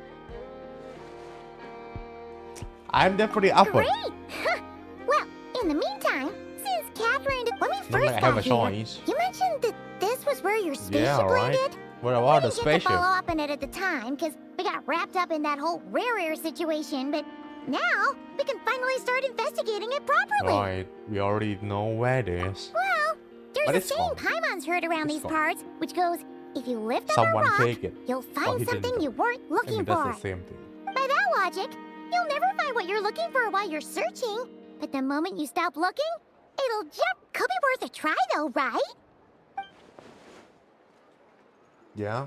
I'm definitely up for it. Great. Well, in the meantime, since Catherine, when we first got here, you mentioned that this was where your spaceship landed. What about the spaceship? spaceship? We didn't get to follow up on it at the time because we got wrapped up in that whole rare situation, but now we can finally start investigating it properly. Right, we already know where it is. Well, there's a saying Paimon's heard around these parts, which goes, if you lift up a rock, you'll find something you weren't looking for. That's the same thing. By that logic, you'll never find what you're looking for while you're searching, but the moment you stop looking, it'll could be worth a try though, right? Yeah.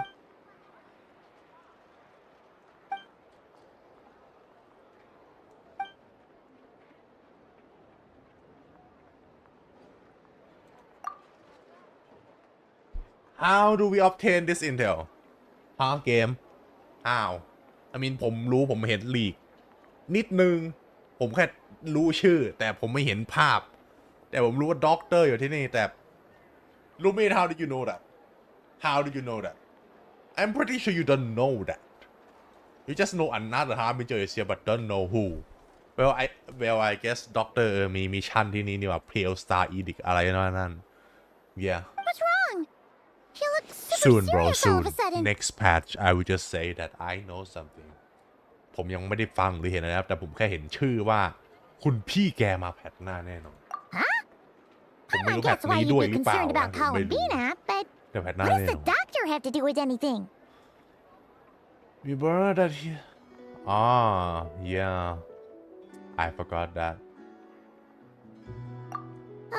How do we obtain this intel? Game? How? I mean ผมเห็นลีกนิดนึงผมแค่รู้ชื่อแต่ผมไม่เห็นภาพแต่ผมรู้ว่าด็อกเตอร์อยู่ที่นี่แต่รู้ไม่ How did you know that? How did you know that? I'm pretty sure you don't know that. You just know another harbinger is here but don't know who. Well, I guess Doctor มีมิชชั่นที่นี่นี่ว่า Pale Star Edict อะไรนั่น Yeah. What's wrong? He looks super Soon, bro. serious all Soon. of a sudden. Next patch, I will just say that I know something. ผมยังไม่ได้ฟังหรือเห็นนะครับแต่ผมแค่เห็นชื่อว่าคุณพี่แกมาแพทหน้าแน่นอน Huh? ผมไม่ I รู้แพท guess why นี้ you'd ด้วย be หรือเปล่า concerned about ผมไม่รู้ Columbina, but แต่แพทหน้า what แน่ does น the อน doctor have to do with anything? We were that here. Yeah. I forgot that.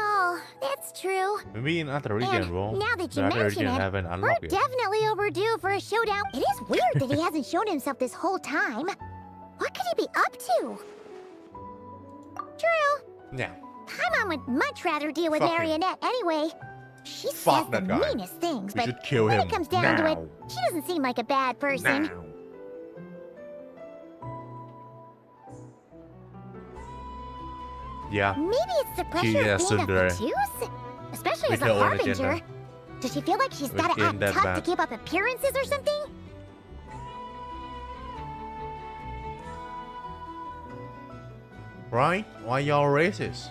Oh, that's true. Maybe in other region, And bro. now that you The other mention region it, haven't we're unlocked yet. definitely overdue for a showdown. It is weird that he hasn't shown himself this whole time. What could he be up to? True. Yeah. Paimon would much rather deal with Fuck him. Marionette anyway. She Fuck says the that guy. meanest things, We but should kill when him it comes down to it, now. she doesn't seem like a bad person. Now. Yeah. Maybe it's the pressure of being a Sundara. Vatus? Especially With as her a own harbinger. agenda. Does she feel like she's gotta act tough to keep up appearances or something? Right? Why y'all racist?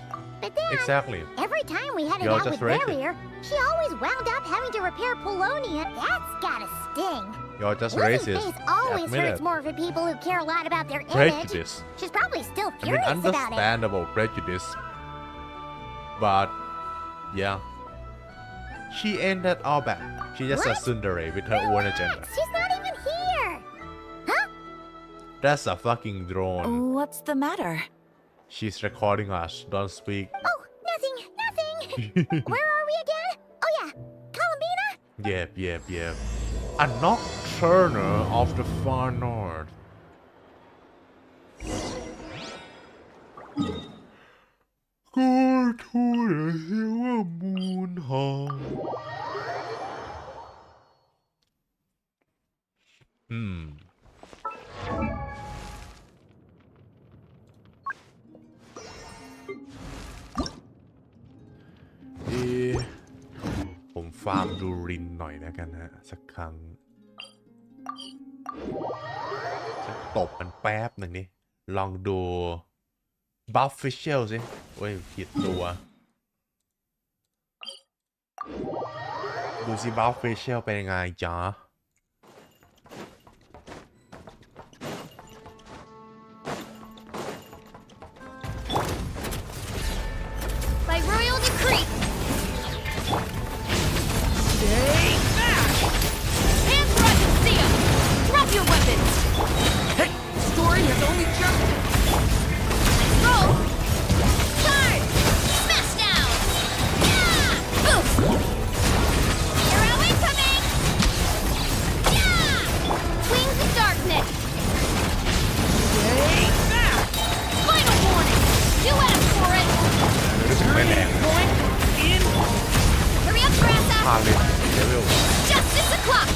But then, Exactly. every time we headed Y'all out with just racist. Barrier, she always wound up having to repair Polonia. That's gotta sting. You're just Losing racist. face always Admit hurts it. more for people who care a lot about their image. Prejudice. She's probably still I mean, furious about it. understandable prejudice. But, yeah. She ain't that all bad. She's just a What? tsundere with her own agenda. Relax, she's not even here. Huh? That's a fucking drone. What's the matter? She's recording us. Don't speak. Oh, nothing. Where are we again? Oh yeah, Columbina? Yep. A nocturner of the far north. ก็ทูลเสียว่ามูลหองผมฟาร์มดูรินหน่อยแล้วกันฮะสักครั้งจะตบมันแป๊บหนึ่งนี่ลองดูบัฟฟิเชียลสิเว้ยผิดตัวดูสิบัฟฟิเชียลเป็นยังไงจ๊ะ By royal decree. Stay back! Hands where I can see 'em! Drop your weapons! Hey, story has only just... Roll. Charge. Smash down. Yeah. Oof. Hero incoming. Yeah. Wings of darkness. Stay back! Final warning. You asked for it. Turning point in... Hurry up, Grassa. พาเลยเลเวล Justice o'clock.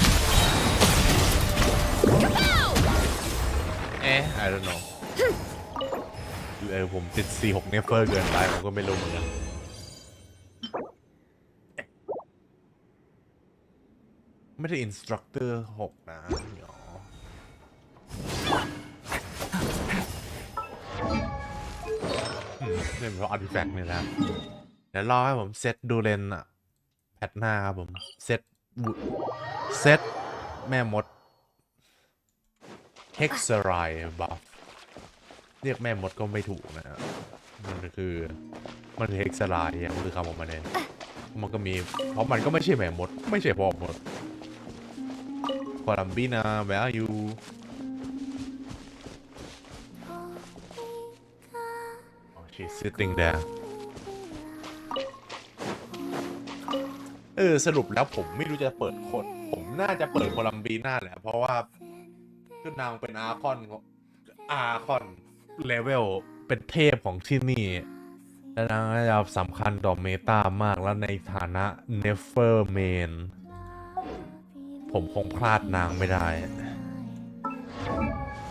Kapow. I don't know ผมติด C6 เนฟเฟอร์เกินไปผมก็ไม่รู้เหมือนกันไม่ได้อินสตรัคเตอร์6นะเนาะนี่เป็นเพราะอาร์ติแฟกต์นี่แหละเดี๋ยวรอให้ผมเซตดูเลนอะแพทหน้าครับผมเซตแม่มดเฮกซ์ไรบัฟเรียกแม่มดก็ไม่ถูกนะมันคือเฮกซ์ไรมันคือคำของมันเองมันก็มีเพราะมันก็ไม่ใช่แม่มดไม่ใช่พ่อมดโคลัมบีนาแวร์ยูshe's sitting there สรุปแล้วผมไม่รู้จะเปิดคนผมน่าจะเปิดโคลัมบีนาแหละเพราะว่าคือนางเป็นอาคอนเลเวลเป็นเทพของที่นี่และนางน่าจะสำคัญต่อเมตามากแล้วในฐานะเนฟเฟอร์เมนผมคงพลาดนางไม่ได้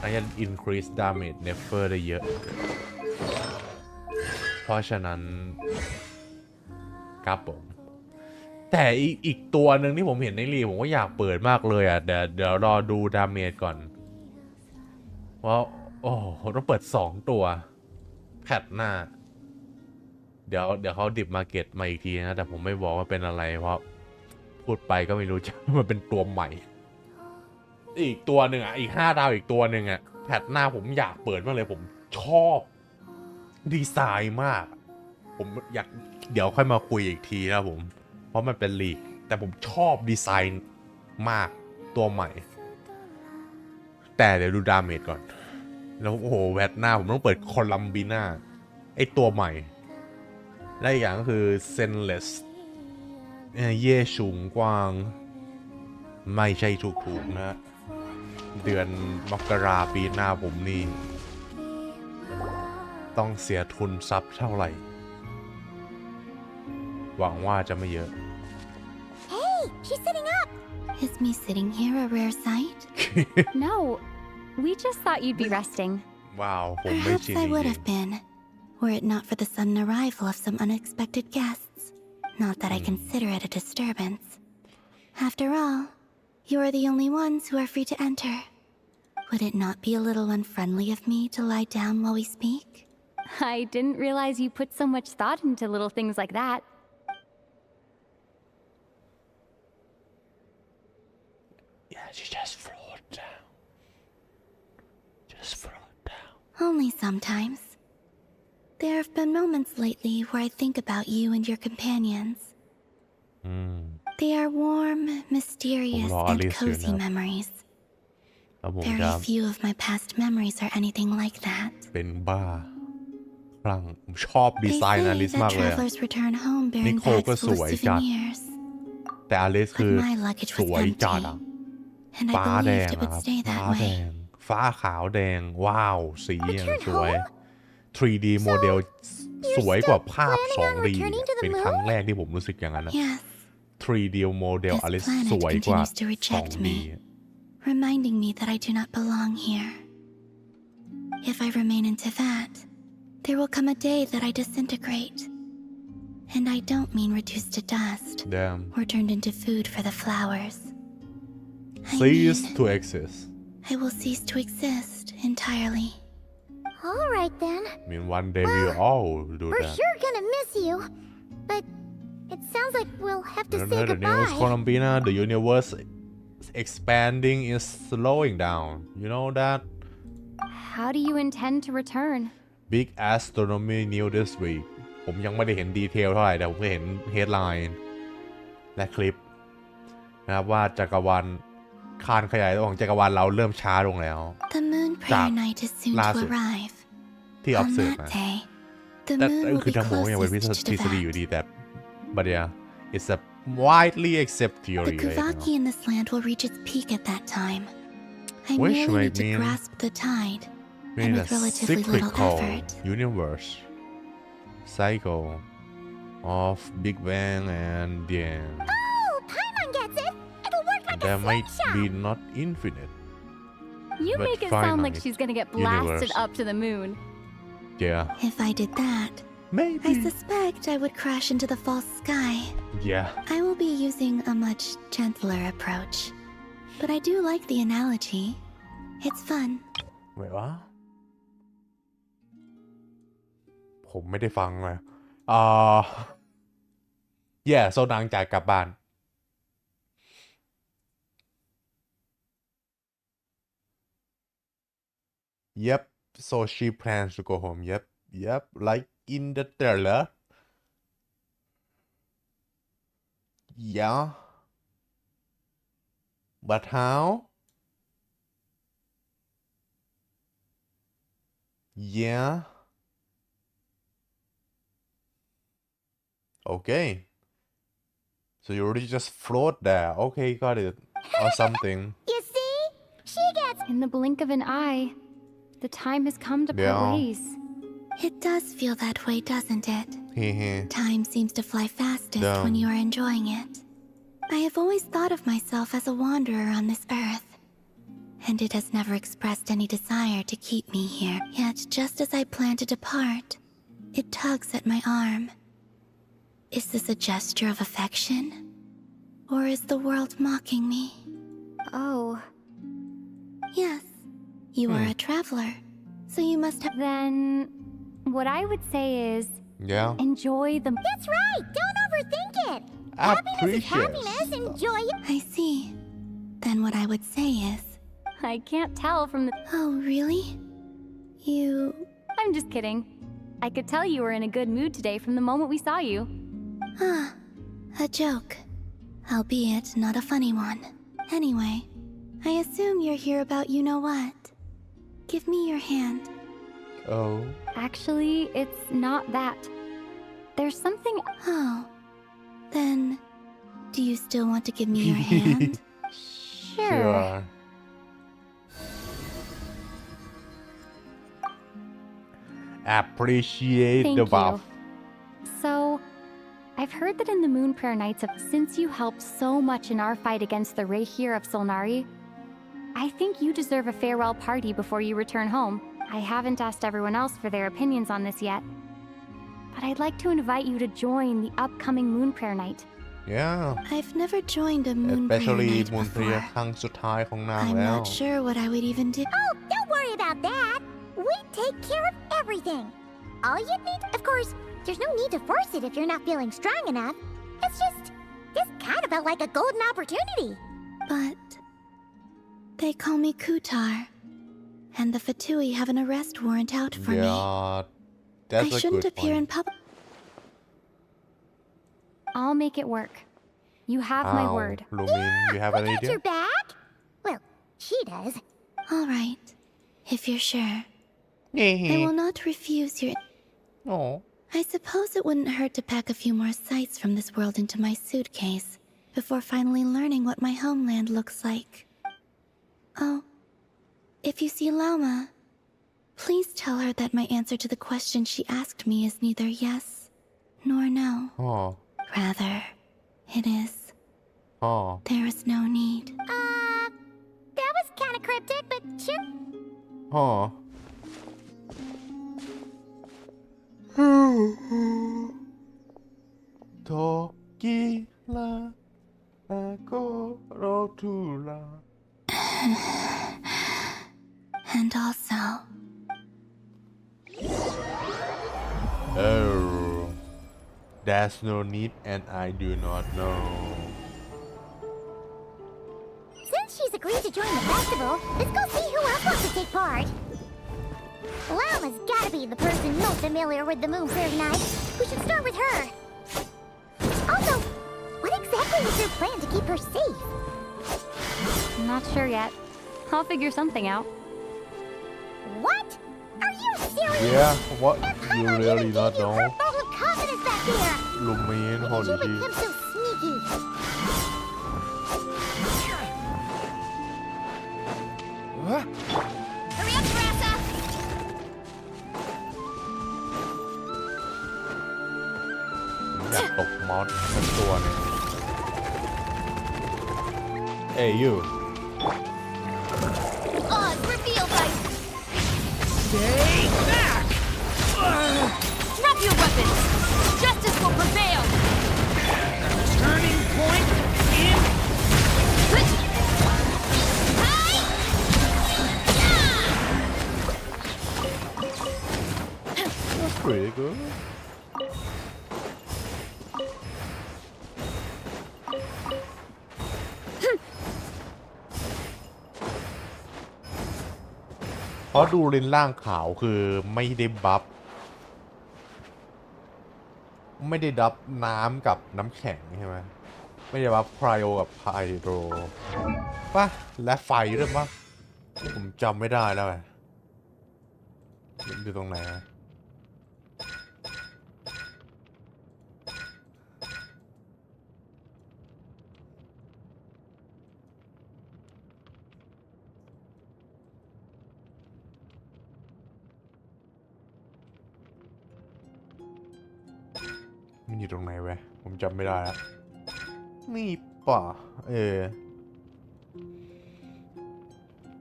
นางจะ increase damage never ได้เยอะเพราะฉะนั้นครับผมแต่อีกตัวหนึ่งที่ผมเห็นในรีผมก็อยากเปิดมากเลยอ่ะเดี๋ยวรอดูดาเมจก่อนว่าโอ้ต้องเปิด2ตัวแพทหน้าเดี๋ยวเขาดิบมาเก็ตมาอีกทีนะแต่ผมไม่บอกว่าเป็นอะไรเพราะพูดไปก็ไม่รู้จะมันเป็นตัวใหม่อีกตัวหนึ่งอ่ะอีก5 ดาวอีกตัวหนึ่งอ่ะแพทหน้าผมอยากเปิดมากเลยผมชอบดีไซน์มากผมอยากเดี๋ยวค่อยมาคุยอีกทีนะผมเพราะมันเป็นลีกแต่ผมชอบดีไซน์มากตัวใหม่แต่เดี๋ยวดูดาเมจก่อนแล้วโอ้โหแวตหน้าผมต้องเปิดโคลัมบีนาไอตัวใหม่และอีกอย่างก็คือเซนเลสเย่ชุงกวางไม่ใช่ถูกนะเดือนมกราปีหน้าผมนี่ต้องเสียทุนซับเท่าไหร่หวังว่าจะไม่เยอะ Hey, she's sitting up. Is me sitting here a rare sight? No, we just thought you'd be resting. ว้าวผมไม่ Perhaps ชิน I จ would ริง have been, were it not for the sudden arrival of some unexpected guests. Not that I consider it a disturbance. After all, you are the only ones who are free to enter. Would it not be a little unfriendly of me to lie down while we speak? I didn't realize you put so much thought into little things like that. Yeah, she just float down. Just float down. Only sometimes. There have been moments lately where I think about you and your companions. They are warm, mysterious, and cozy memories. Very few of my past memories are anything like that. เป็นบ้าคลั่งชอบดีไซน์อลิสมากเลยอะนิโคก็สวยจัดแต่อลิสคือสวยจัดอะฟ้าแดงนะครับฟ้าแดงฟ้าขาวแดงว้าวสีอย่างสวย 3D โมเดลสวยกว่าภาพ 2D เป็นครั้งแรกที่ผมรู้สึกอย่างนั้นนะ 3D โมเดลอลิสสวยกว่า 2D reminding me that I do not belong here. If I remain into that, there will come a day that I disintegrate. And I don't mean reduced to dust or turned into food for the flowers. Cease to exist. I will cease to exist entirely. All right then. I mean, one day we'll all do We're that. sure gonna miss you, but it sounds like we'll have to say The news, goodbye. Columbina, the universe expanding is slowing down. You know that? How do you intend to return? Big astronomy news this week. ผมยังไม่ได้เห็นดีเทลเท่าไหร่แต่ผมก็เห็น headline และคลิปนะครับว่าจักรวาลคานขยายตัวของจักรวาลเราเริ่มช้าลงแล้ว The moon prayer night is soon to arrive. ที่ On observe that มา day, the แต่ moon will คือ be ทั้งหมดยังเป็น closest ทฤ to ษฎี that. อยู่ดีแต่บัดเดีย it's a widely accepted The theory เลยนะ Kuvaki in this land will reach its peak at that time. I Which merely might need to mean- grasp the tide, and in a with relatively little cyclical effort. universe cycle of Big Bang and the end. Oh, Paimon gets it. It'll work like There a might slingshot. be not infinite. You But make it sound like finite she's gonna get blasted universe. up to the moon. Yeah. If I did that, Maybe. I suspect I would crash into the false sky. Yeah. I will be using a much gentler approach. But I do like the analogy. It's fun. เว้ยวะผมไม่ได้ฟังเลยโซดังจ่ายกลับบ้าน Yep, so she plans to go home. Yep, like in the trailer. Yeah. But how? Yeah. Okay. So you already just float there. Okay, got it. Or something. You see? She gets. In the blink of an eye, the time has come to part Yeah. ways. It does feel that way, doesn't it? Hehe. Time seems to fly fastest Yeah. when you are enjoying it. I have always thought of myself as a wanderer on this earth, and it has never expressed any desire to keep me here. Yet, just as I plan to depart, it tugs at my arm. Is this a gesture of affection? Or is the world mocking me? Oh. Yes, you are a traveler, so you must have. Then, what I would say is, Yeah. enjoy the. That's right. Don't overthink it. Happiness is happiness. Enjoy it. I see. Then what I would say is. I can't tell from the. Oh, really? You. I'm just kidding. I could tell you were in a good mood today from the moment we saw you. Ah, a joke. Albeit not a funny one. Anyway, I assume you're here about you know what. Give me your hand. Oh. Actually, it's not that. There's something. Oh. Then, do you still want to give me your hand? Sure. Appreciate Thank the you. buff. So, I've heard that in the Moon Prayer Nights, since you helped so much in our fight against the Reihir of Solnari, I think you deserve a farewell party before you return home. I haven't asked everyone else for their opinions on this yet, but I'd like to invite you to join the upcoming Moon Prayer Night. yeah I've never joined a moon prayer especially night มูลเพลีย before. ครั้งสุดท้ายของนาง I'm แล้ว not sure what I would even do. Oh, don't worry about that. We take care of everything. All you need, of course, there's no need to force it if you're not feeling strong enough. It's just kind of felt like a golden opportunity. But they call me Kutar, and the Fatui have an arrest warrant out for me. yeah that's I a shouldn't good appear in point public. I'll make it work. You have my word. Lumin you have an Got idea your back? Well, she does. All right, if you're sure. I will not refuse your... oh I suppose it wouldn't hurt to pack a few more sights from this world into my suitcase before finally learning what my homeland looks like. Oh, if you see Lauma, please tell her that my answer to the question she asked me is neither yes nor no. oh Rather, it is. oh There is no need. That was kind of cryptic, but sure. oh โทกิลาอาโกโรทูลา And also, oh there's no need and I do not know Since she's agreed to join the festival, let's go see who else wants to take part. Lama's gotta be the person most familiar with the Moon Prayer Night. We should start with her. Also, what exactly is your plan to keep her safe? I'm not sure yet. I'll figure something out. What? Are you serious? yeah what I'm you not really even not giving know her vote of confidence back there. Lumin What did holy you shit become so sneaky? Hurry up, Grassa! ผมอยากตกมอสสักตัวหนึง Hey you Oz, reveal by... Stay back! Drop your weapons! Justice will prevail! Turning point in... that's pretty good เพราะดูเลนล่างขาวคือไม่ได้บัฟน้ำกับน้ำแข็งใช่ไหมไม่ได้บัฟไพรโอกับไพโรป่ะและไฟด้วยป่ะผมจำไม่ได้แล้วไงอยู่ตรงไหนอะมันอยู่ตรงไหนเว้ยผมจำไม่ได้แล้วนี่ป่ะ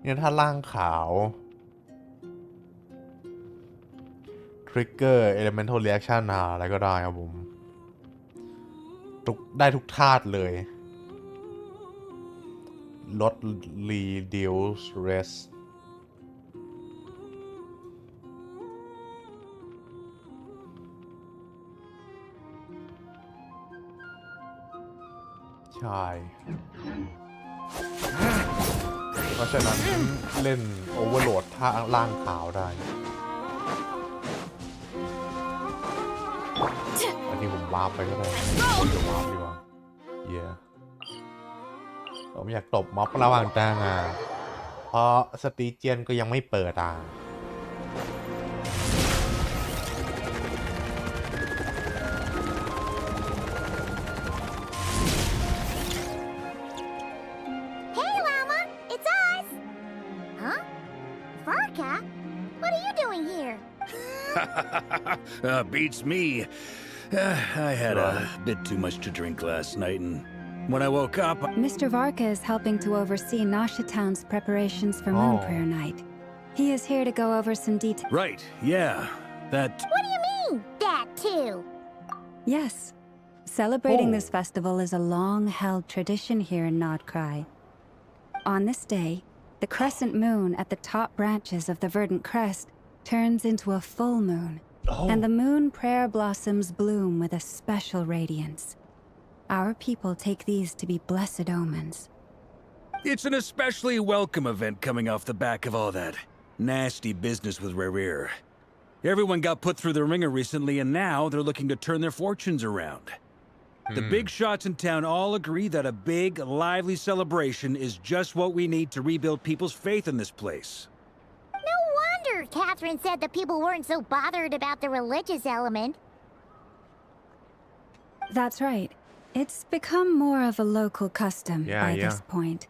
เนี่ยถ้าล่างขาว trigger elemental reaction อะไรก็ได้ครับผมได้ทุกธาตุเลยลด reduce rest ใช่ เพราะฉะนั้นเล่นโอเวอร์โหลดท่าล่างขาวได้อันนี้ผมวาร์ปไปก็ได้เดี๋ยววาร์ปดีกว่าเย้ผมอยากตบม็อบระหว่างทางเพราะสตีเจียนก็ยังไม่เปิดHey, Llama! It's us! Huh? Varka? What are you doing here? Beats me. I had a bit too much to drink last night, and when I woke up... Mr. Varka is helping to oversee Nasha Town's preparations for Moon Prayer Night. He is here to go over some details. Right, yeah. That... What do you mean, that too? Yes. Celebrating Oh. this festival is a long-held tradition here in Nodkrai. On this day, the crescent moon at the top branches of the verdant crest turns into a full moon, and the moon prayer blossoms bloom with a special radiance. Our people take these to be blessed omens. It's an especially welcome event coming off the back of all that nasty business with Rare. Everyone got put through the ringer recently, and now they're looking to turn their fortunes around. The big shots in town all agree that a big, lively celebration is just what we need to rebuild people's faith in this place. No wonder Catherine said that people weren't so bothered about the religious element. That's right. It's become more of a local custom Yeah, by yeah. this point.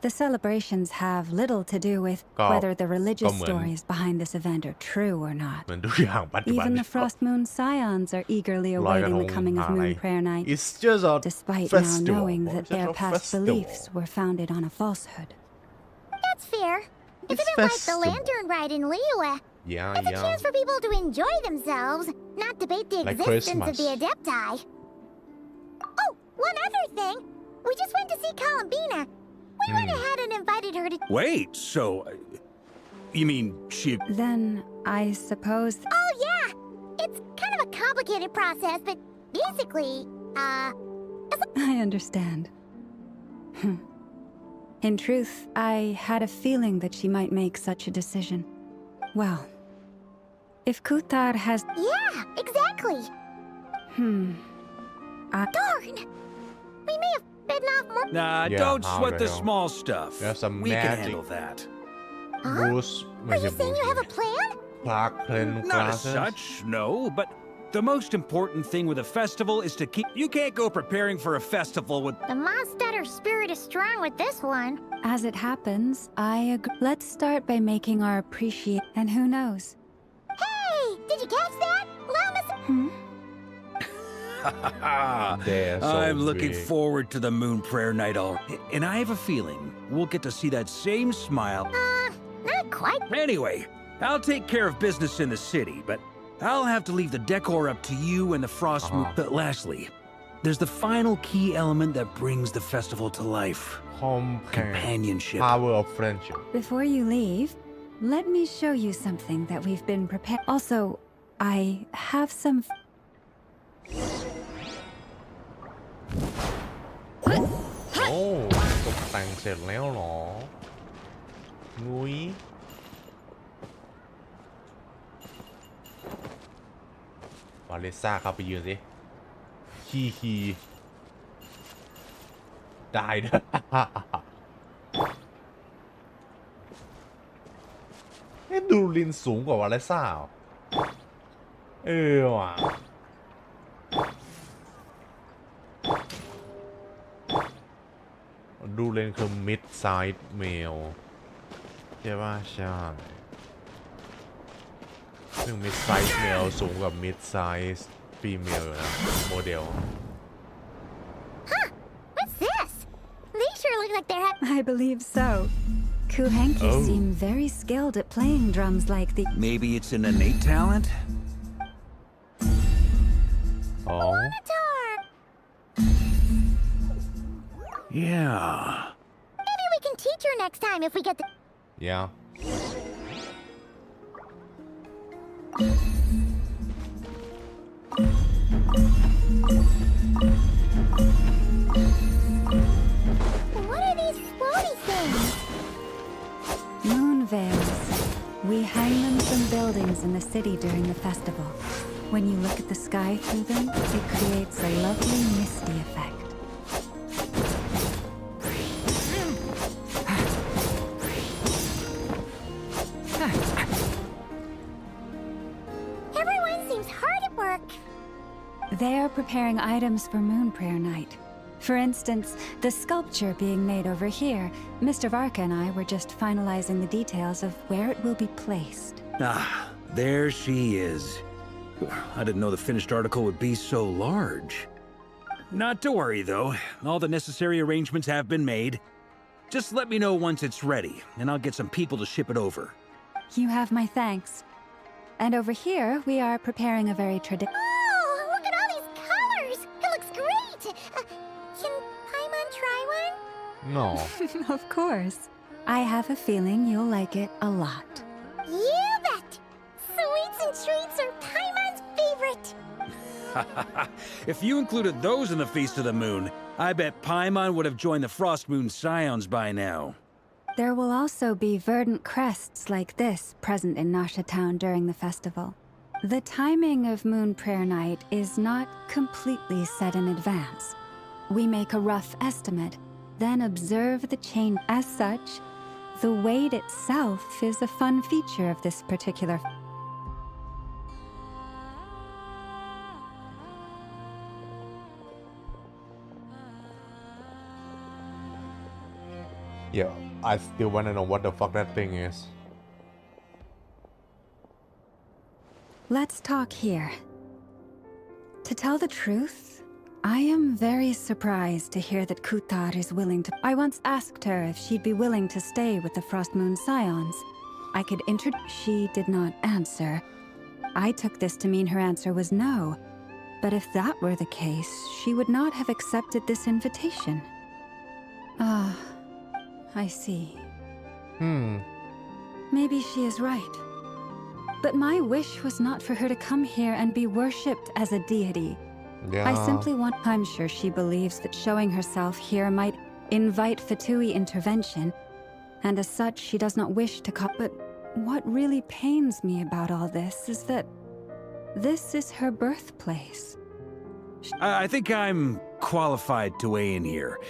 The celebrations have little to do with ก็ whether the religious ก็เหมือน stories behind this event are true or not. เหมือนทุกอย่างปัจจุบัน Even the Frost Moon Scions are eagerly ลอยกระ awaiting ท the ง coming of อะไร Moon Prayer Night, It's just a despite festival now knowing that It's just their a past festival. beliefs were founded on a falsehood. That's fair. It's It's a bit like the festival. lantern ride in Liyue. Yeah, It's a chance for people to enjoy themselves, not debate the Like existence of Christmas. the Adepti. Oh, one other thing. We just went to see Columbina. We went ahead and invited her to... Wait, so... You mean she... Then I suppose. Oh, yeah. It's kind of a complicated process, but basically, I understand. In truth, I had a feeling that she might make such a decision. Well, if Kutar has. Yeah, exactly. Darn. We may have bitten off more... Nah, Yeah, don't sweat the how small stuff. There's some We can magic. handle that. Bruce Are you saying you have a plan? Clark Kent Not as glasses such, no, but the most important thing with a festival is to keep... You can't go preparing for a festival with... The Monstetter spirit is strong with this one. As it happens, I agree. Let's start by making our appreciate. And who knows? Hey, did you catch that? Loudness... They're so I'm looking big. forward to the Moon Prayer Night all... And I have a feeling we'll get to see that same smile... Not quite. Anyway, I'll take care of business in the city, but I'll have to leave the decor up to you and the Frost Moon. But lastly, there's the final key element that brings the festival to life. Companionship. Power of friendship Before you leave, let me show you something that we've been prepared. Also, I have some. โอ้ตกแต่งเสร็จแล้วเหรอ งุ้ยวาเลซ่าเข้าไปยืนสิฮีได้ด้วย นี่ดูลินสูงกว่าวาเลซ่าเหรอว่ะดูเลนคือ mid size male ใช่ป่ะใช่ซึ่ง mid size male สูงกว่า mid size female อยู่นะโมเดล What's this? These sure look like they're I believe so. Kuhenki Oh. seem very skilled at playing drums like the. Maybe it's an innate talent? Oh. Yeah. Maybe we can teach her next time if we get the... Yeah. What are these floaty things? Moon veils. We hang them from buildings in the city during the festival. When you look at the sky through them, it creates a lovely misty effect. Everyone seems hard at work. They are preparing items for Moon Prayer Night. For instance, the sculpture being made over here, Mr. Varka and I were just finalizing the details of where it will be placed. Ah, there she is. I didn't know the finished article would be so large. Not to worry, though. All the necessary arrangements have been made. Just let me know once it's ready, and I'll get some people to ship it over. You have my thanks. And over here, we are preparing a very traditional. Oh, look at all these colors! It looks great! No. Of course. I have a feeling you'll like it a lot. You bet! Sweets and treats are Paimon's favorite. If you included those in the Feast of the Moon, I bet Paimon would have joined the Frost Moon Scions by now. There will also be verdant crests like this present in Nasha Town during the festival. The timing of Moon Prayer Night is not completely set in advance. We make a rough estimate, then observe the change. As such, the wait itself is a fun feature of this particular. Yeah, I still wanna know what the fuck that thing is. Let's talk here. To tell the truth, I am very surprised to hear that Kutar is willing to. I once asked her if she'd be willing to stay with the Frost Moon Scions. I could introduce. She did not answer. I took this to mean her answer was no. But if that were the case, she would not have accepted this invitation. Ah, I see. Maybe she is right. But my wish was not for her to come here and be worshipped as a deity. Yeah. I simply want. I'm sure she believes that showing herself here might invite Fatui intervention, and as such, she does not wish to come. But what really pains me about all this is that this is her birthplace. I think I'm qualified to weigh in here.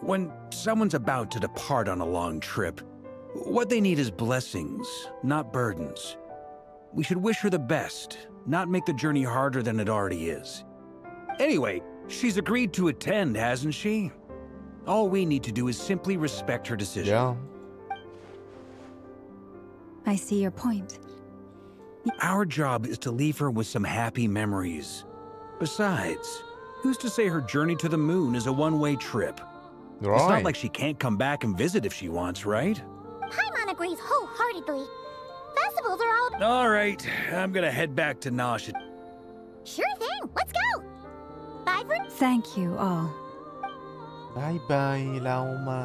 When someone's about to depart on a long trip, what they need is blessings, not burdens. We should wish her the best, not make the journey harder than it already is. Anyway, she's agreed to attend, hasn't she? All we need to do is simply respect her decision. Yeah. I see your point. Our job is to leave her with some happy memories. Besides, who's to say her journey to the moon is a one-way trip? Right. It's not like she can't come back and visit if she wants, right? Paimon agrees wholeheartedly. Festivals are all. All right, I'm gonna head back to Nasha. Sure thing. Let's go. Bye for. Thank you all. Bye bye เรามา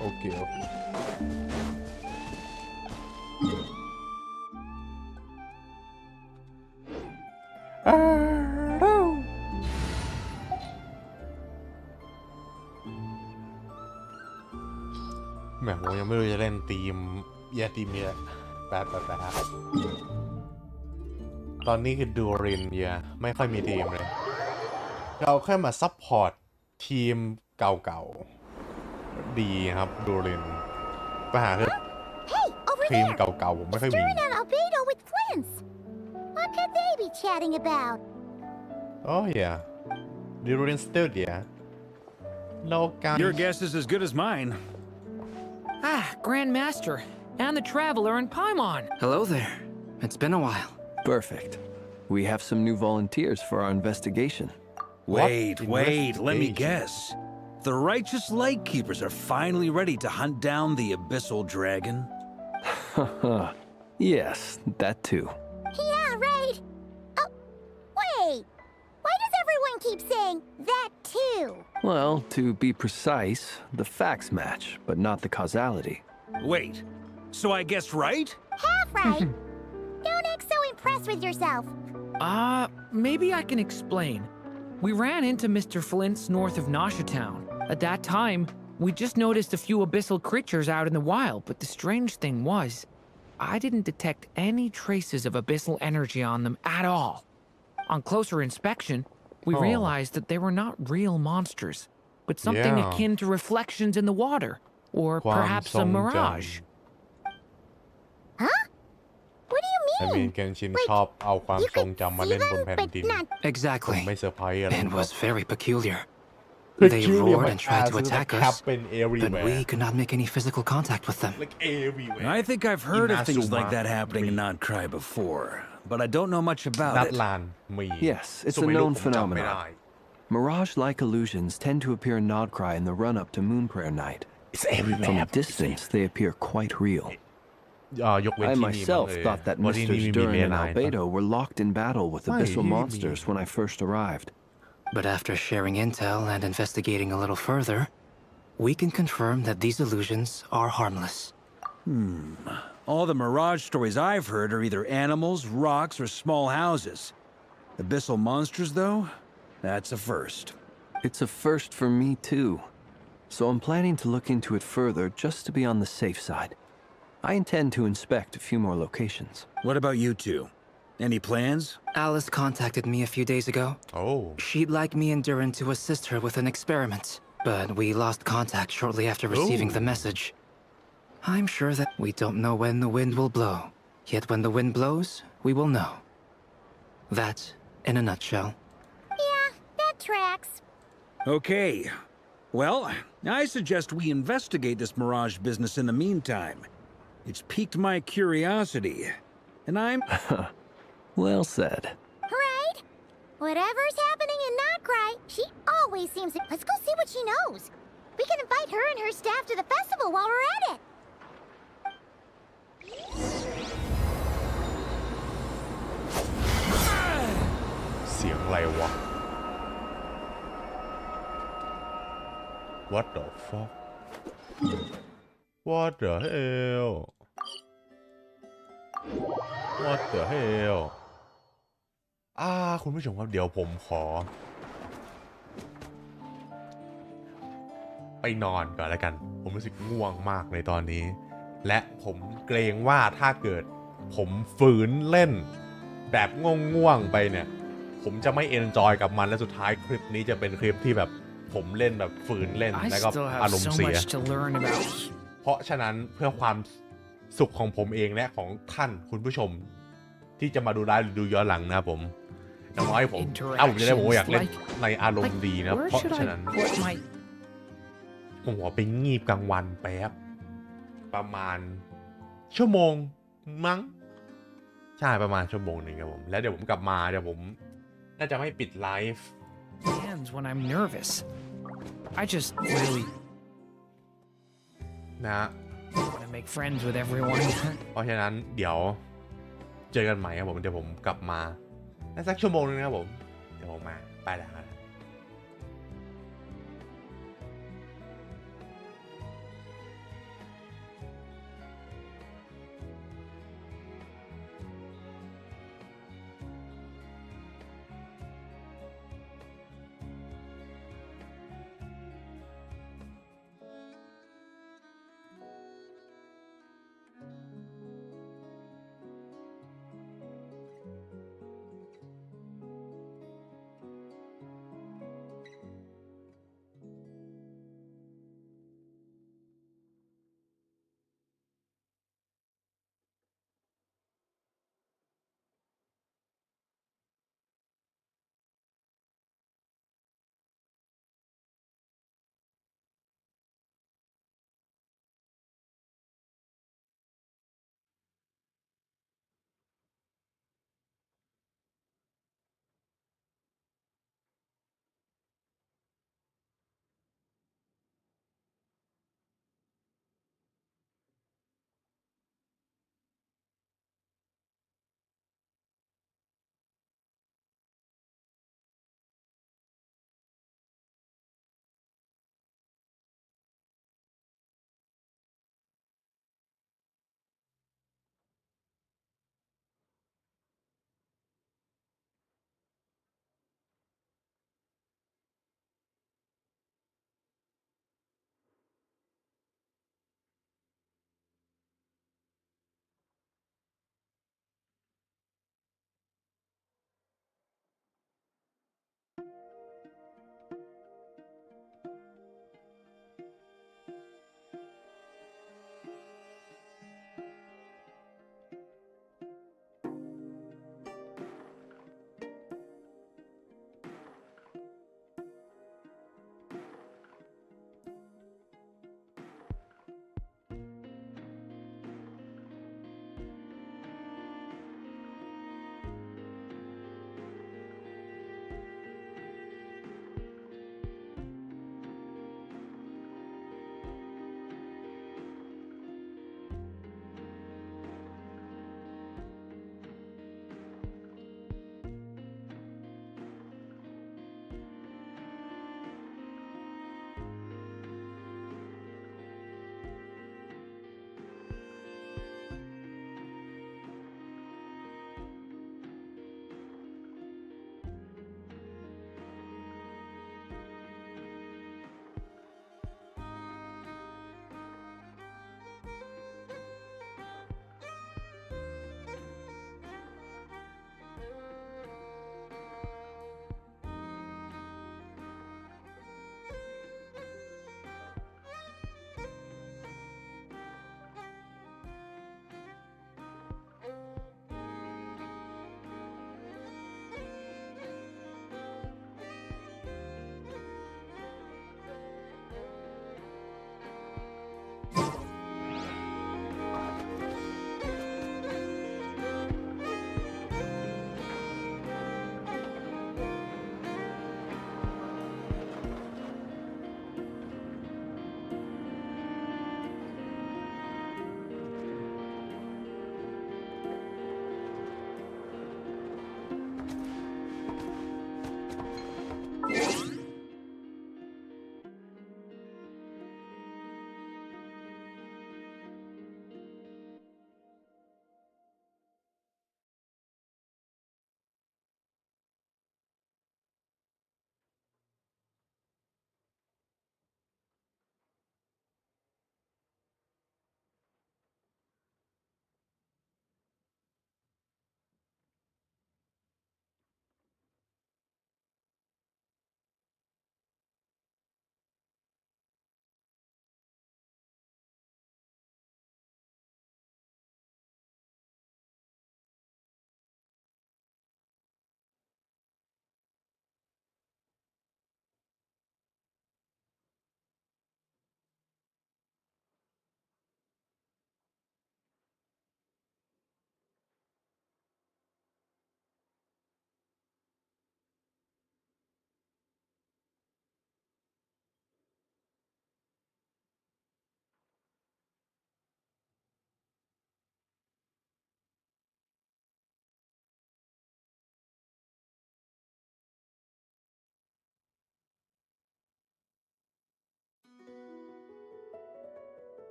Okay. แหมผมยังไม่รู้จะเล่นทีมทีมนี้แป๊บตอนนี้คือดูรินไม่ค่อยมีทีมเลยเราแค่มาซัพพอร์ตทีมเก่าๆดีครับดูรินปัญหาคือทีมเก่าๆผมไม่ค่อยมี What could they be chatting about? Oh yeah, Durin Studio. No guys. Your guess is as good as mine. Ah, Grandmaster, and the Traveler and Paimon. Hello there. It's been a while. Perfect. We have some new volunteers for our investigation. Wait, let me guess. The righteous Lightkeepers are finally ready to hunt down the Abyssal Dragon? Yes, that too. Yeah, right. Oh, wait. Why does everyone keep saying that too? Well, to be precise, the facts match, but not the causality. Wait, so I guessed right? Half right. Don't act so impressed with yourself. Maybe I can explain. We ran into Mr. Flint's north of Nasha Town. At that time, we just noticed a few abyssal creatures out in the wild, but the strange thing was, I didn't detect any traces of abyssal energy on them at all. On closer inspection, we Oh. realized that they were not real monsters, but something Yeah. akin to reflections in the water, or ความ perhaps ทร a งจ mirage. Huh? What do you ำ I mean? mean เกนชินชอบเอาความ You ทรง could จำมา see เล่นบน them, แผ่น but ดิน not. ผม Exactly. ไม่เซอร์ไพรส์อะไร And was very peculiar. Peculiar They roared but and tried to as attack the us, captain but everywhere. we could not make any physical contact with them. like everywhere I think I've heard of things Inazuma like that happening in Nodkrai before, but I don't know much นั about ด it. ลานมี Yes, it's ส่วน a ไม่รู้ known ผมจำไม่ได้ phenomenon. Mirage-like illusions tend to appear in Nodkrai in the run-up to Moon Prayer Night. It's everywhere From a distance, they appear quite real. ยกเว้น I ที่นี่มั้ง myself เลย thought that เพราะที่นี่ Misters มี Dern เม and นาย Albedo were locked in battle with abyssal Hey, monsters when I first arrived. But after sharing intel and investigating a little further, we can confirm that these illusions are harmless. All the Mirage stories I've heard are either animals, rocks, or small houses. Abyssal monsters, though? That's a first. It's a first for me, too. So I'm planning to look into it further just to be on the safe side. I intend to inspect a few more locations. What about you two? Any plans? Alice contacted me a few days ago. Oh. She'd like me and Duran to assist her with an experiment, but we lost contact shortly after receiving the message. I'm sure that we don't know when the wind will blow, yet when the wind blows, we will know. That's in a nutshell. Yeah, that tracks. Okay. Well, I suggest we investigate this Mirage business in the meantime. It's piqued my curiosity, and I'm... Well said. Right? Whatever's happening in Nodkrai, she always seems to. Let's go see what she knows. We can invite her and her staff to the festival while we're at it. เสียงอะไรวะ What the fuck What the hell What the hell คุณผู้ชมครับเดี๋ยวผมขอ ไปนอนก่อนแล้วกัน ผมรู้สึกง่วงมากในตอนนี้ และผมเกรงว่าถ้าเกิดผมฝืนเล่น แบบง่วงๆไปเนี่ย ผมจะไม่เอนจอยกับมันและสุดท้ายคลิปนี้จะเป็นคลิปที่แบบผมเล่นแบบฝืนเล่น I แล้วก็ still อา have รมณ์ so เสีย much to learn about. เพราะฉะนั้นเพื่อความสุขของผมเองและของท่านคุณผู้ชม ที่จะมาดูไลฟ์หรือดูย้อนหลังนะผมอย่างน้อยผมผมจะได้บอกว่าอยากเล่นในอารมณ์ดีนะ เพราะฉะนั้นผมขอไปงีบกลางวันแป๊บประมาณชั่วโมงมั้งใช่ประมาณชั่วโมงหนึ่งครับผมแล้วเดี๋ยวผมกลับมาเดี๋ยวผมน่าจะไม่ปิดไลฟ์ Hands when I'm nervous. I just really นะ want to make friends with everyone. เพราะฉะนั้นเดี๋ยวเจอกันใหม่ครับผมเดี๋ยวผมกลับมาสักชั่วโมงนึงนะครับผมเดี๋ยวผมมาไปแล้วครับ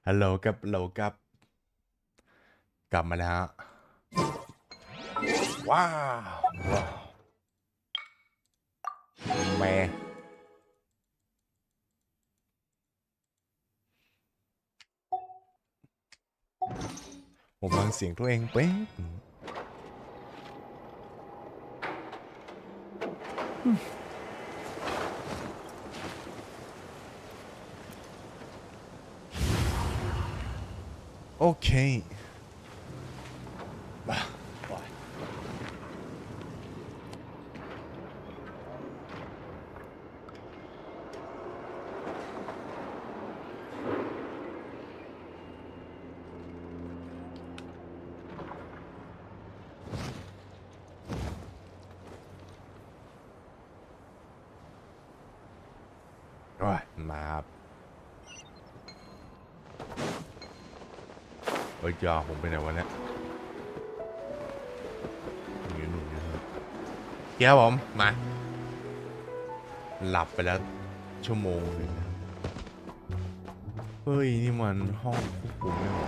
ฮัลโหลกับกลับมาแล้ว ว้าวแม่ผมฟังเสียงตัวเองเป๊ะโอเคมาครับเฮ้ยจ่าผมไปไหนวะเนี่ยอยู่นู่นนะครับเดี๋ยวผมมาหลับไปแล้วชั่วโมงนึงเฮ้ยนี่มันห้องควบคุมไม่หรอ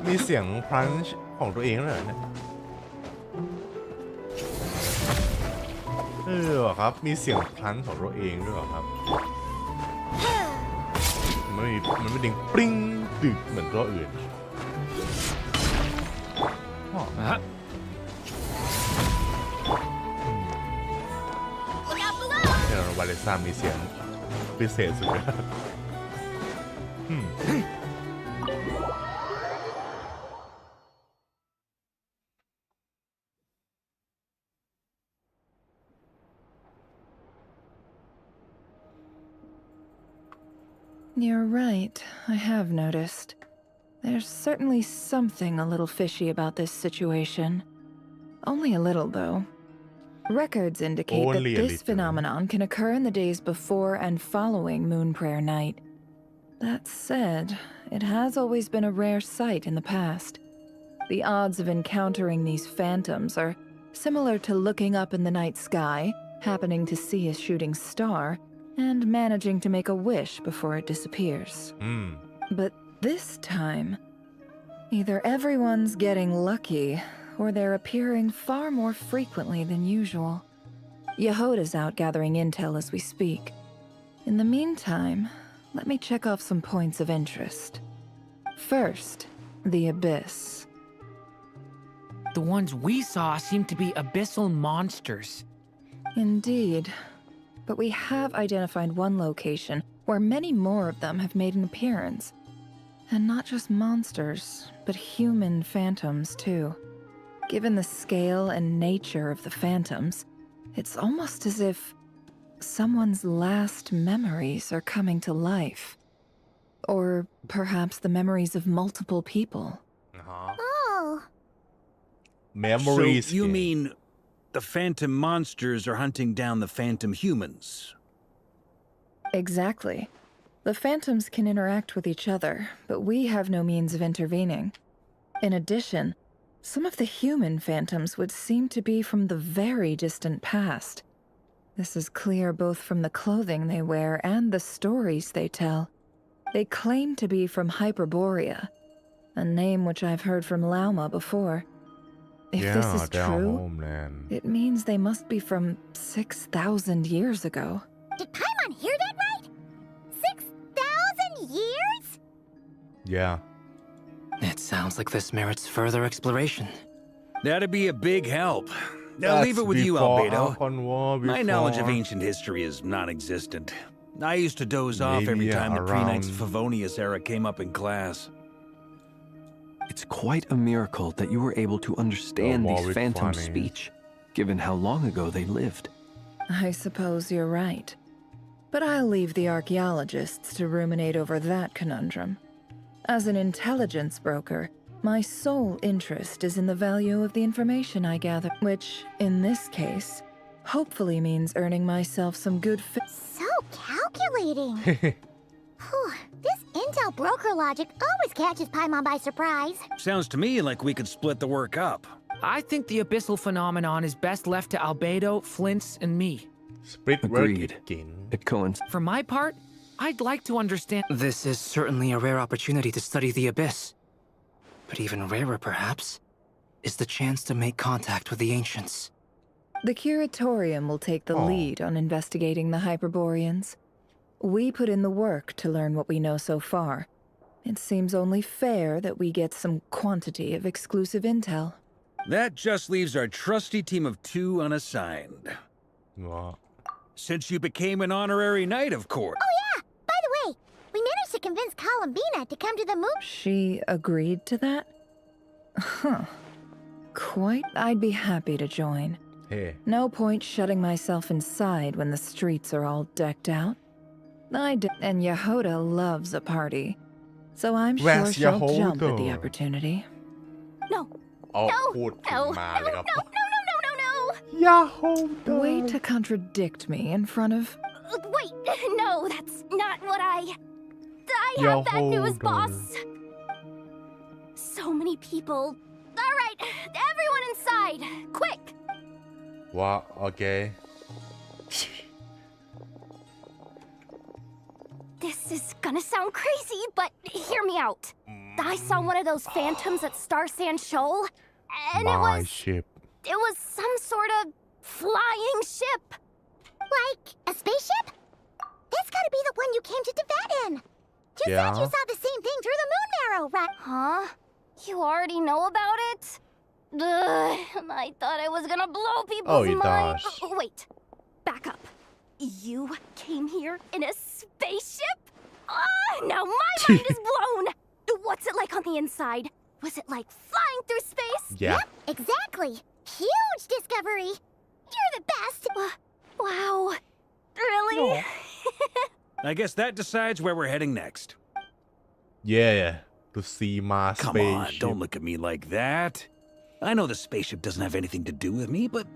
มีเสียงพลันช์ของตัวเองด้วยเนี่ยครับ มีเสียงพลันช์ของตัวเองด้วยครับมันไม่ดิ่งปริ้งดึกเหมือนตัวอื่นเนี่ยเราวาเลซ่ามีเสียงพิเศษสุดยอดYou're right, I have noticed. There's certainly something a little fishy about this situation. Only a little, though. Records indicate that this phenomenon can occur in the days before and following Moon Prayer Night. That said, it has always been a rare sight in the past. The odds of encountering these phantoms are similar to looking up in the night sky, happening to see a shooting star, and managing to make a wish before it disappears. But this time, either everyone's getting lucky, or they're appearing far more frequently than usual. Yehoda's out gathering intel as we speak. In the meantime, let me check off some points of interest. First, the Abyss. The ones we saw seem to be abyssal monsters. Indeed. But we have identified one location where many more of them have made an appearance. And not just monsters, but human phantoms too. Given the scale and nature of the phantoms, it's almost as if someone's last memories are coming to life. Or perhaps the memories of multiple people. Oh. Memories. So you mean the phantom monsters are hunting down the phantom humans? Exactly. The phantoms can interact with each other, but we have no means of intervening. In addition, some of the human phantoms would seem to be from the very distant past. This is clear both from the clothing they wear and the stories they tell. They claim to be from Hyperborea, a name which I've heard from Lauma before. If this is true, it means they must be from 6,000 years ago. Did Paimon hear that right? 6,000 years? Yeah. It sounds like this merits further exploration. That'd be a big help. I'll leave it with you, Albedo. My knowledge of ancient history is non-existent. I used to doze off every time the pre-Knights of Favonius era came up in class. It's quite a miracle that you were able to understand these phantom speech, given how long ago they lived. I suppose you're right. But I'll leave the archaeologists to ruminate over that conundrum. As an intelligence broker, my sole interest is in the value of the information I gather, which, in this case, hopefully means earning myself some good So calculating! Whew, this intel broker logic always catches Paimon by surprise. Sounds to me like we could split the work up. I think the abyssal phenomenon is best left to Albedo, Flints, and me. Split Agreed. It coincides. For my part, I'd like to understand. This is certainly a rare opportunity to study the abyss. But even rarer, perhaps, is the chance to make contact with the ancients. The Curatorium will take the lead on investigating the Hyperboreans. We put in the work to learn what we know so far. It seems only fair that we get some quantity of exclusive intel. That just leaves our trusty team of 2 unassigned. What? Since you became an honorary knight, of course. Oh yeah! By the way, we managed to convince Columbina to come to the moon. She agreed to that? Huh. Quite. I'd be happy to join. Hey. No point shutting myself inside when the streets are all decked out. And Yehoda loves a party. So I'm sure Where's she'll jump at Yehoda? the opportunity. No. เอาพูดถึงมาเลยครับ No. Yehoda. Way to contradict me in front of... Wait, no, that's not what I have bad news, boss. So many people. All right, everyone inside, quick. ว่าโอเค This is gonna sound crazy, but hear me out. I saw one of those phantoms at Star Sand Shoal, and My ship. it was some sort of flying ship. Like a spaceship? That's gotta be the one you came to Tibet in. You said you saw the same thing through the moon marrow, right? Huh? You already know about it? Ugh, I thought I was gonna blow people's minds. gosh. Oh, wait. Back up. You came here in a spaceship? Now my mind is blown. What's it like on the inside? Was it like flying through space? Yeah. Yep, exactly. Huge discovery. You're the best. Wow. Really? I guess that decides where we're heading next. Yeah. To see my Come spaceship. on, don't look at me like that. I know the spaceship doesn't have anything to do with me, but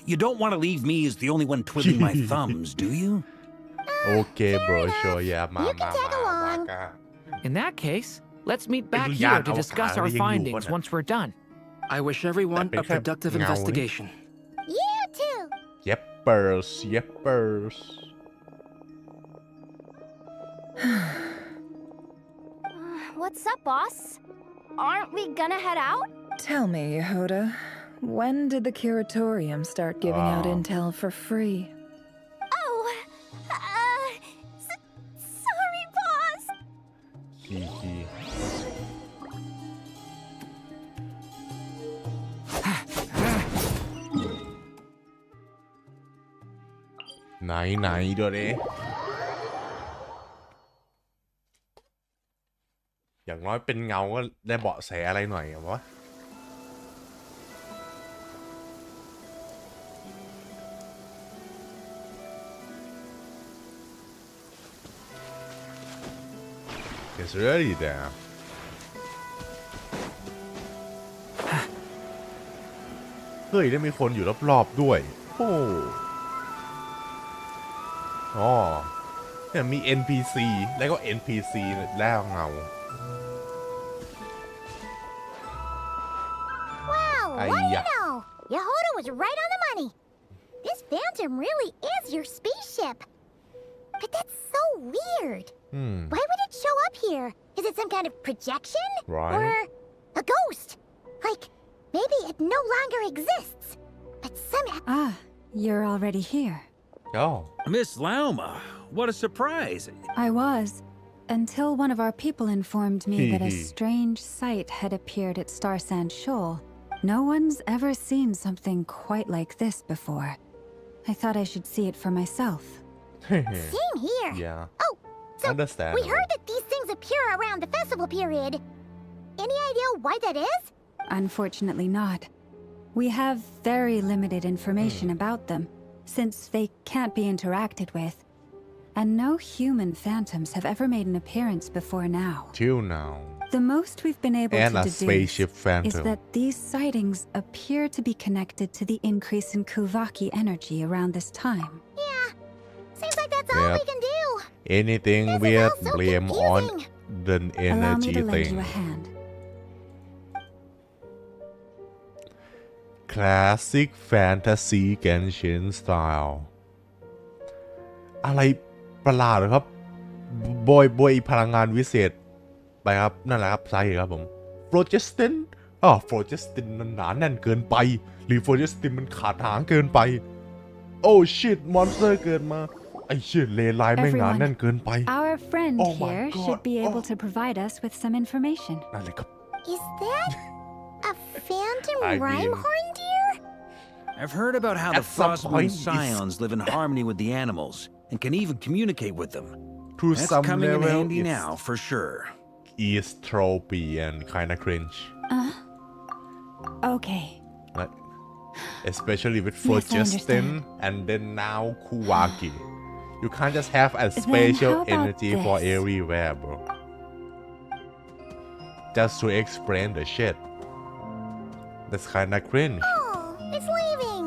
you don't want to leave me as the only one twiddling my thumbs, do you? Okay, bro. Sure. Yeah. You can tag along. In that case, let's meet back Itu here yan, to discuss our awak kali yang findings yun, once we're done. I wish everyone a Tapi kan productive ngawi. investigation. You too. Yeppers. What's up, boss? Aren't we gonna head out? Tell me, Yehoda, when did the Curatorium start giving out intel for free? Oh, sorry, boss. Hee. ไหนเดี๋ยวนี้อย่างน้อยเป็นเงาก็ได้เบาะแสอะไรหน่อยอะวะ It's ready there. เฮ้ยได้มีคนอยู่รอบๆด้วยโอ้เนี่ยมี NPC แล้วก็ NPC แล้วเงา Wow, what do you know? Yehoda was right on the money. This phantom really is your spaceship. But that's so weird. Why would it show up here? Is it some kind of projection? Right. Or a ghost? Like, maybe it no longer exists. But somehow... Ah, you're already here. Oh. Miss Lauma, what a surprise. I was, until one of our people informed me that a strange sight had appeared at Star Sand Shoal. No one's ever seen something quite like this before. I thought I should see it for myself. Same here. Yeah. Oh, so Understand. we heard that these things appear around the festival period. Any idea why that is? Unfortunately not. We have very limited information about them, since they can't be interacted with. And no human phantoms have ever made an appearance before now. Till now. The most we've been able And to a deduce spaceship phantom. is that these sightings appear to be connected to the increase in Kuvaki energy around this time. Yeah, seems like that's all we can do. Anything This is weird, all so blame on confusing. the Allow me energy to lend thing. you a hand. classic fantasy Genshin style อะไรประหลาดเหรอครับบอยพลังงานวิเศษไปครับนั่นแหละครับสาเหตุครับผมโฟรเจสตินโฟรเจสตินมันหนาแน่นเกินไปหรือโฟรเจสตินมันขาดหางเกินไปโอ้ชิตมอนสเตอร์เกินมาไอ้เชี่ยเลไลน์ไม่หนาแน่นเกินไป Our friend Oh my here God. should be able to provide us with some information. นั่นเลยครับ Is that a phantom I mean- rhyme-horn deer? I've heard about how the At some Frostmoon point, it's- scions live in harmony with the animals and can even communicate with them. To That's some coming in level, handy it's- now, for sure. is tropey and kinda cringe Okay. like especially with Yes, I Phlogiston understand. and then now Kuwaki you can't just have a special how about energy for this? everywhere bro just to explain the shit that's kinda cringe Oh, it's leaving.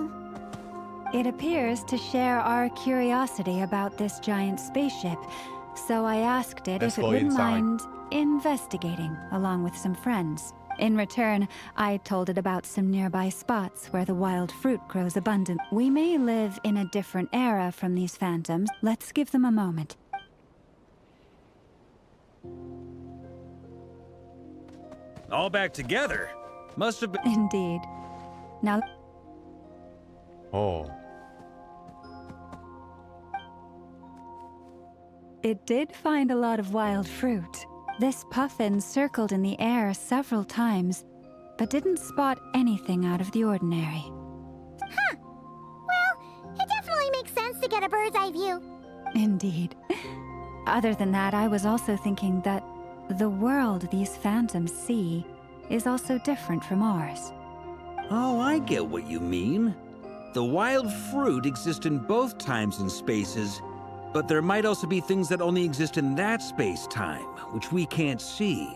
It appears to share our curiosity about this giant spaceship, so I asked it Let's if it go wouldn't inside. mind investigating along with some friends. In return, I told it about some nearby spots where the wild fruit grows abundant. We may live in a different era from these phantoms. Let's give them a moment. All back together? Must have been. Indeed. Now, oh it did find a lot of wild fruit. This puffin circled in the air several times, but didn't spot anything out of the ordinary. Huh. Well, it definitely makes sense to get a bird's eye view. Indeed. Other than that, I was also thinking that the world these phantoms see is also different from ours. Oh, I get what you mean. The wild fruit exists in both times and spaces, but there might also be things that only exist in that space-time, which we can't see.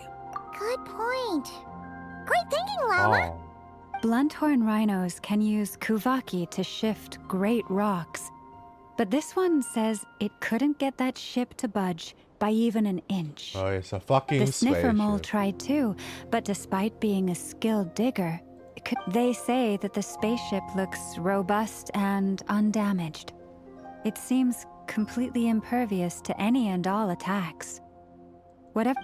Good point. Great thinking, Llama. oh Blunthorn rhinos can use kuvaki to shift great rocks, but this one says it couldn't get that ship to budge by even an inch. oh it's a fucking The sniffer mole spaceship tried too, but despite being a skilled digger, they say that the spaceship looks robust and undamaged. It seems completely impervious to any and all attacks. Whatever.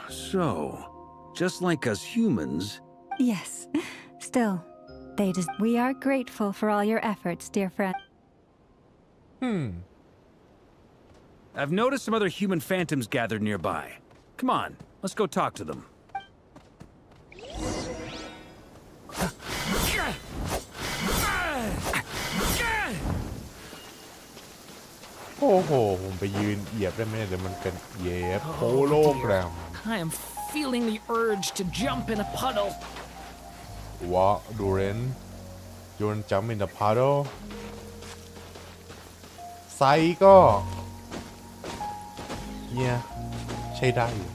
So, just like us humans. Yes. Still, we are grateful for all your efforts, dear friend. I've noticed some other human phantoms gathered nearby. Come on, let's go talk to them. โอ้โหผมไปยืนเหยียบได้ไหมเดี๋ยวมันเป็นเย็บโฮโลแกรม I am feeling the urge to jump in a puddle. What Duran you want jump in the puddle ไซส์ก็เนี่ยใช้ได้อยู่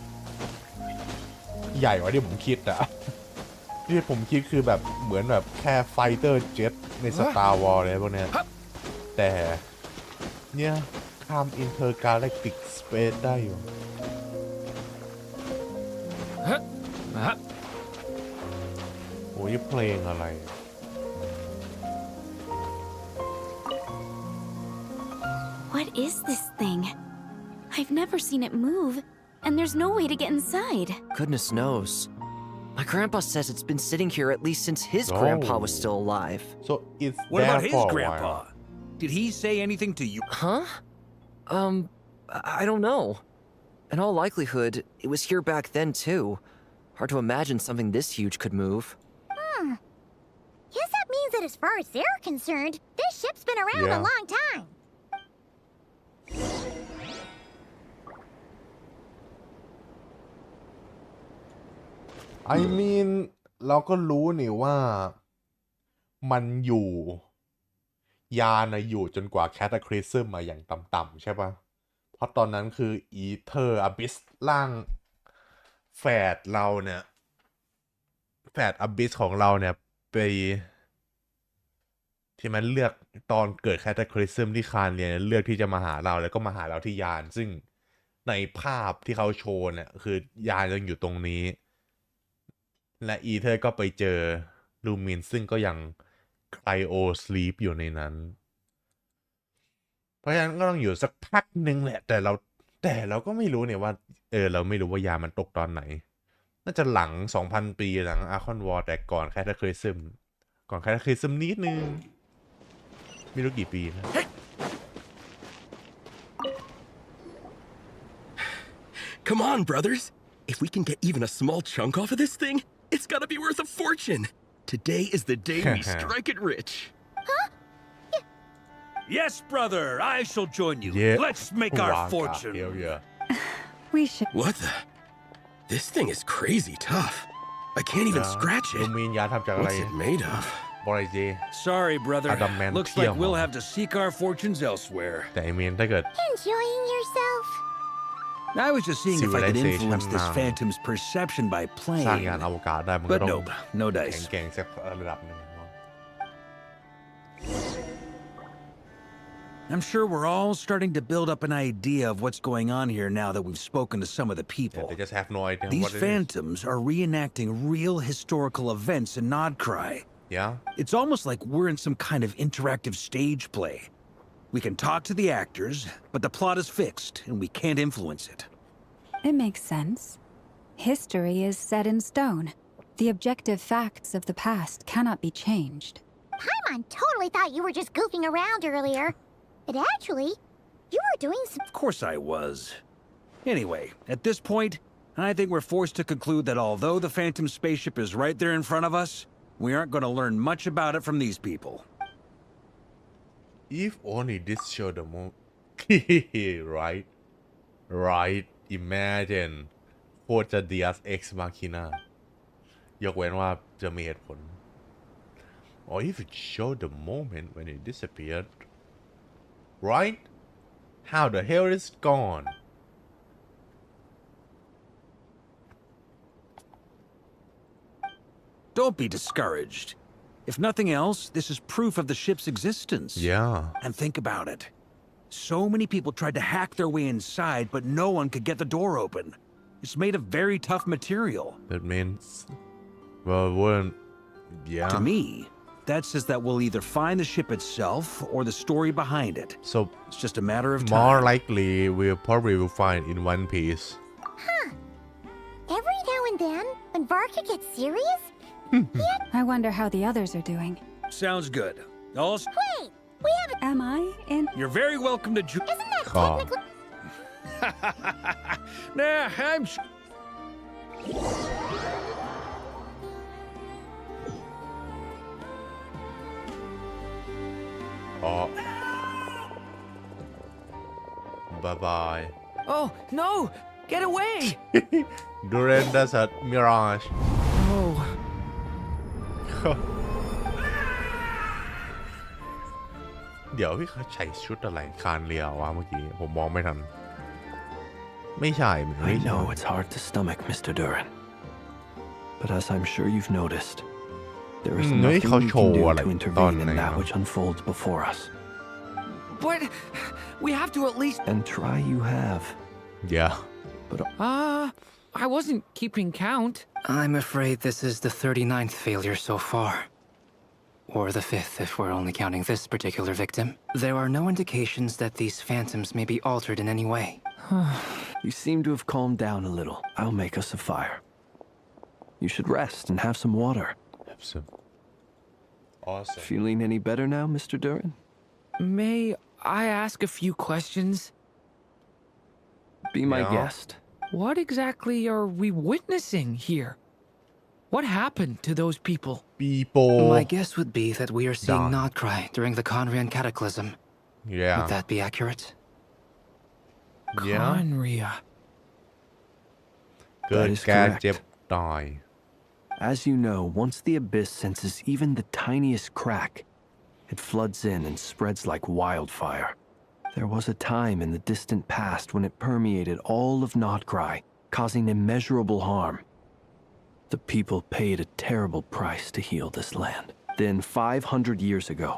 ใหญ่กว่าที่ผมคิดอะที่ผมคิดคือแบบเหมือนแบบแค่ไฟเตอร์เจ็ตใน Star Wars อะไรพวกเนี้ยแต่เนี่ยข้าม Intergalactic Space ได้อยู่โอ้ยเพลงอะไร What is this thing? I've never seen it move, and there's no way to get inside. Goodness knows. My grandpa says it's been sitting here at least since his grandpa was still alive. So it's What there about his for a grandpa? while. Did he say anything to you? Huh? I don't know. In all likelihood, it was here back then too. Hard to imagine something this huge could move. Guess that means that as far as they're concerned, this ship's been around Yeah. a long time. I mean เราก็รู้นี่ว่ามันอยู่ยานนะอยู่จนกว่าแคตาคริซึมมาอย่างต่ำๆใช่ปะเพราะตอนนั้นคืออีเธอร์อบิสร่างแฝดเราเนี่ยแฝดอบิสของเราเนี่ยไปที่มันเลือกตอนเกิดแคตาคริซึมที่คานเรียนเลือกที่จะมาหาเราแล้วก็มาหาเราที่ยานซึ่งในภาพที่เขาโชว์เนี่ยคือยานยังอยู่ตรงนี้และอีเธอร์ก็ไปเจอ ลูมินซึ่งก็ยังไคลโอสลีปอยู่ในนั้นเพราะฉะนั้นก็ต้องอยู่สักพักหนึ่งแหละแต่เราก็ไม่รู้เนี่ยว่าเราไม่รู้ว่ายามันตกตอนไหนน่าจะหลัง 2,000 ปีหลังอาร์คอนวอร์แต่ก่อนแคทคริซึมนิดนึงไม่รู้กี่ปีนะ Come on, brothers. If we can get even a small chunk off of this thing, it's gotta be worth a fortune. Today is the day we strike it rich. Yes, brother, I shall join you. Yeah. Let's make our fortune. Hell yeah. We should. What the? This thing is crazy tough. I can't even scratch ลู it. มินยาทำจากอะไร What's it made of? บอยเจ Sorry, brother. Adamant Looks like we'll เทียม have to seek our fortunes elsewhere. แต่ไอเมนถ้าเกิด Enjoying yourself? I was just seeing if I could influence this Civilization phantom's perception by สร้าง playing. ยานอวกาศได้มันก็ But ต้อง no แข็ง dice. แกร่งสักระดับหนึง I'm sure we're all starting to build up an idea of what's going on here now that we've spoken to some of the people. They just have no idea These what it is. phantoms are reenacting real historical events in Nodkrai. Yeah. It's almost like we're in some kind of interactive stage play. We can talk to the actors, but the plot is fixed and we can't influence it. It makes sense. History is set in stone. The objective facts of the past cannot be changed. Paimon totally thought you were just goofing around earlier. But actually, you were doing some. Of course I was. Anyway, at this point, I think we're forced to conclude that although the Phantom spaceship is right there in front of us, we aren't going to learn much about it from these people. If only this showed the more right imagine โคตรจะ Deus Ex Machina ยกเว้นว่าจะมีเหตุผล or if it showed the moment when it disappeared right how the hell is it gone Don't be discouraged. If nothing else, this is proof of the ship's existence. Yeah. And think about it. So many people tried to hack their way inside, but no one could get the door open. It's made of very tough material. That means well wouldn't yeah To me, that says that we'll either find the ship itself or the story behind it. So it's just a matter of time. More likely we'll probably will find in One Piece. Huh. Every now and then, when Varka gets serious, I wonder how the others are doing. Sounds good. Wait, we haven't. Am I in? You're very welcome to join. Isn't that technically? Nah, I'm. Oh. Bye bye. Oh, no! Get away! Duran does a mirage. Oh. เดี๋ยวพี่เขาใส่ชุดอะไรคานเรียววะเมื่อกี้ผมมองไม่ทันไม่ใช่ I know it's hard to stomach, Mr. Duran. But as I'm sure you've noticed, there is nothing we can do to intervene in that which unfolds before us. But we have to at least. And try you have. Yeah. But I wasn't keeping count. I'm afraid this is the 39th failure so far. Or the 5th if we're only counting this particular victim. There are no indications that these phantoms may be altered in any way. You seem to have calmed down a little. I'll make us a fire. You should rest and have some water. Have some. Awesome. Feeling any better now, Mr. Duran? May I ask a few questions? Be my guest. What exactly are we witnessing here? What happened to those people? My guess would be that we are seeing Nodkrai during the Conrian Cataclysm. Yeah. Would that be accurate? Conria. เกิดการเจ็บตาย As you know, once the abyss senses even the tiniest crack, it floods in and spreads like wildfire. There was a time in the distant past when it permeated all of Nodkrai, causing immeasurable harm. The people paid a terrible price to heal this land. Then 500 years ago,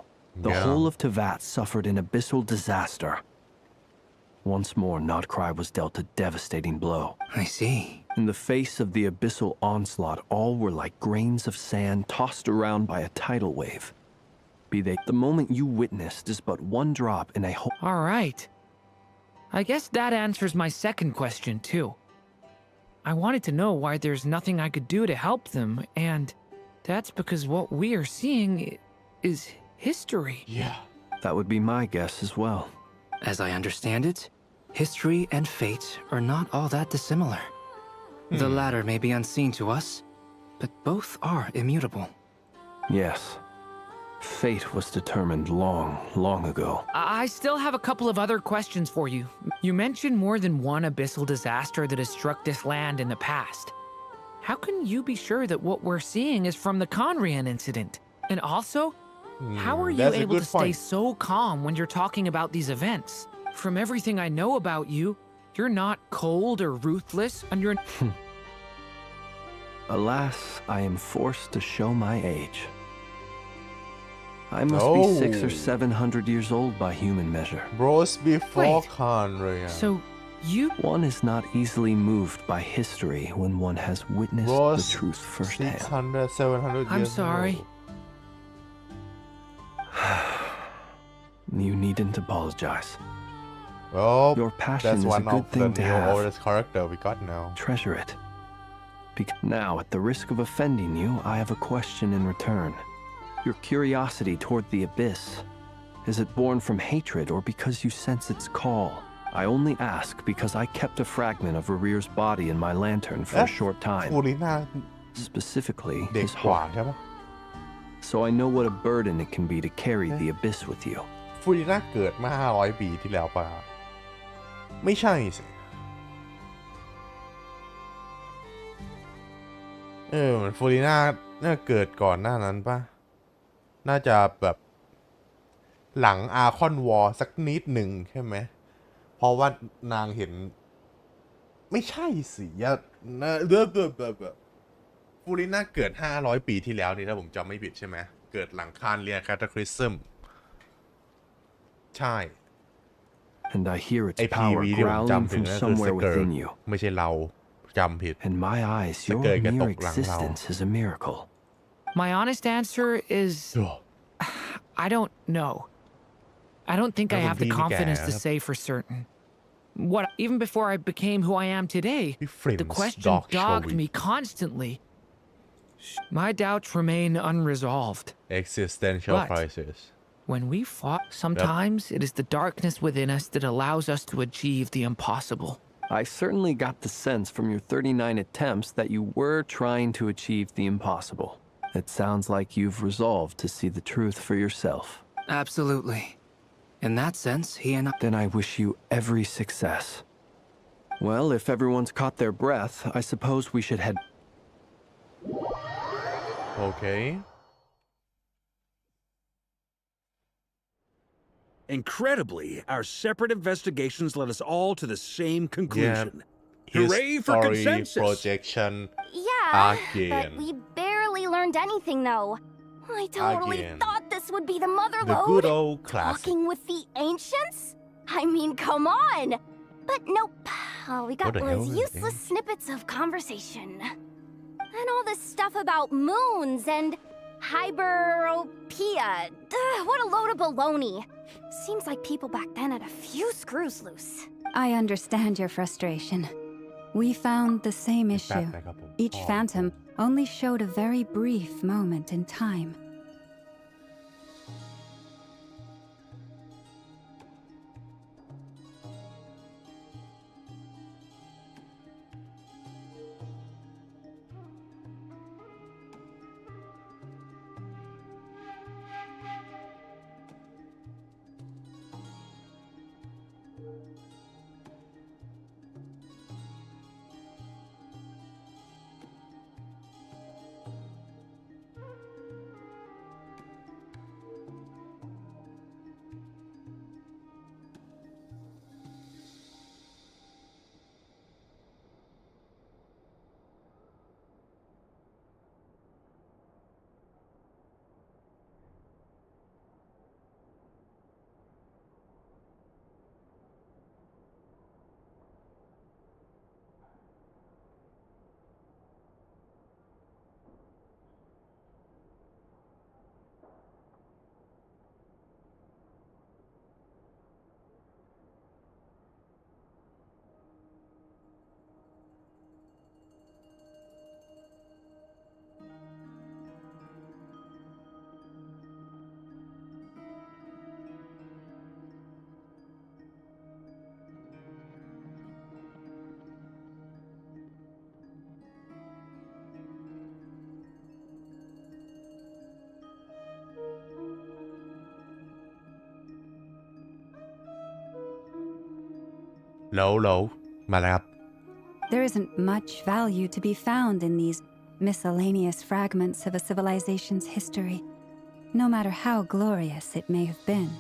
the whole of Teyvat suffered an abyssal disaster. Once more, Nodkrai was dealt a devastating blow. I see. In the face of the abyssal onslaught, all were like grains of sand tossed around by a tidal wave. Be they, the moment you witnessed is but one drop in a whole... All right. I guess that answers my second question, too. I wanted to know why there's nothing I could do to help them, and that's because what we are seeing is history. Yeah. That would be my guess as well. As I understand it, history and fate are not all that dissimilar. The latter may be unseen to us, but both are immutable. Yes. Fate was determined long, long ago. I still have a couple of other questions for you. You mentioned more than one abyssal disaster that has struck this land in the past. How can you be sure that what we're seeing is from the Conrian incident? And also, how are you able to stay so calm when you're talking about these events? From everything I know about you, you're not cold or ruthless, and you're... Alas, I am forced to show my age. I must be 600 or 700 years old by human measure. Bros before Conrian. So, you... One is not easily moved by history when one has witnessed the truth firsthand. 600, 700 I'm sorry. You needn't apologize. Well, your passion that's is one a good of the thing to new have. oldest character we got now. Treasure it. Now, at the risk of offending you, I have a question in return. Your curiosity toward the abyss, is it born from hatred or because you sense its call? I only ask because I kept a fragment of Rarir's body in my lantern for a short time. Specifically, his heart. So I know what a burden it can be to carry the abyss with you. ฟูริน่าเกิดมา500 ปีที่แล้วป่ะไม่ใช่สิเหมือนฟูริน่าเกิดก่อนหน้านั้นป่ะน่าจะแบบหลังอาร์คอนวอร์สักนิดหนึ่งใช่ไหมเพราะว่านางเห็นไม่ใช่สิฟูริน่าเกิด500 ปีที่แล้วนี่ถ้าผมจำไม่ผิดใช่ไหมเกิดหลังคานเรียแคทาคริซึมใช่ And I hear its power growling from somewhere within you. ไม่ใช่เราจำผิด In my eyes, your mere existence is a miracle. My honest answer is... I don't know. I don't think I have the confidence to say for certain. Even before I became who I am today, the question dogged me constantly. My doubts remain unresolved. Existential crisis. When we fought, sometimes it is the darkness within us that allows us to achieve the impossible. I certainly got the sense from your 39 attempts that you were trying to achieve the impossible. It sounds like you've resolved to see the truth for yourself. Absolutely. In that sense, he and I... Then I wish you every success. Well, if everyone's caught their breath, I suppose we should head... Okay. Incredibly, our separate investigations led us all to the same conclusion. Yeah. Hooray for consensus! Projection. Yeah, again. But we barely learned anything, though. I totally thought this would be the mother the lode. Good old classic. Talking with the ancients? I mean, come on! But nope. All we got was useless snippets of conversation. And all this stuff about moons and hyperopia. What a load of baloney. Seems like people back then had a few screws loose. I understand your frustration. We found the same issue. Each phantom only showed a very brief moment in time. แล้วมาแล้วครับ There isn't much value to be found in these miscellaneous fragments of a civilization's history, no matter how glorious it may have been.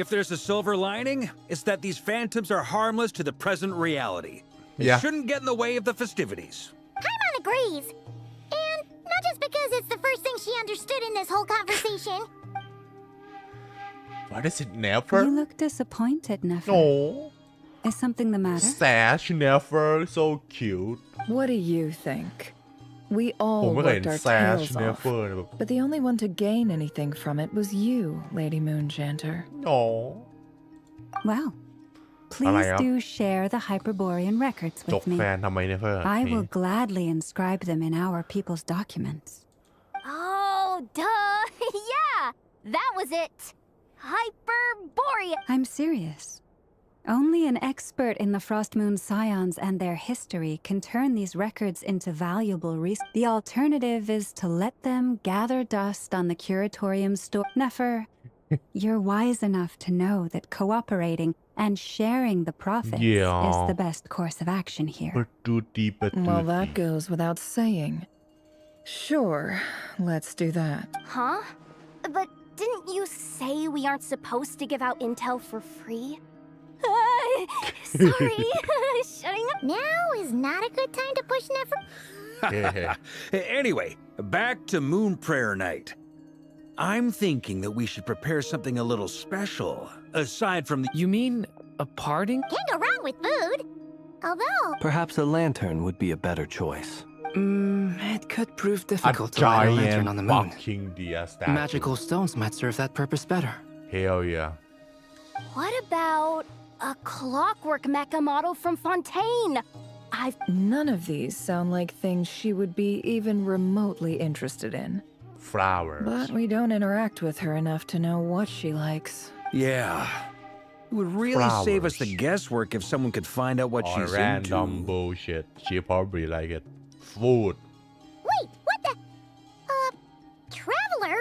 If there's a silver lining, it's that these phantoms are harmless to the present reality. They shouldn't get in the way of the festivities. Paimon agrees. And not just because it's the first thing she understood in this whole conversation. What is it, Never? You look disappointed, Nefer. No. Is something the matter? Sash, Never, so cute. What do you think? We all ผมไม่เคย worked เห็น our Sash tails off, Never แบบ but the only one to gain anything from it was you, Lady Moonjanter. Oh. Well, please do share the Hyperborean records จ with ก me. แฟนทำไม Never I will gladly inscribe them in our people's documents. Oh, duh. Yeah, that was it. Hyperborea. I'm serious. Only an expert in the Frost Moon Scions and their history can turn these records into valuable resources. The alternative is to let them gather dust on the Curatorium store. Nefer, you're wise enough to know that cooperating and sharing the profits is the best course of action here. Well, that goes without saying. Sure, let's do that. Huh? But didn't you say we aren't supposed to give out intel for free? Sorry. Shutting up. Now is not a good time to push Nefer. Anyway, back to Moon Prayer Night. I'm thinking that we should prepare something a little special, aside from the... You mean a parting? Can't go wrong with food. Although... Perhaps a lantern would be a better choice. It could prove difficult to light a lantern on the moon. Magical stones might serve that purpose better. Hell yeah. What about a clockwork mecha model from Fontaine? None of these sound like things she would be even remotely interested in. Flowers. But we don't interact with her enough to know what she likes. Yeah. It would really save us the guesswork if someone could find out what she's random into. bullshit. She probably like it. Food. Wait, what the... Traveler?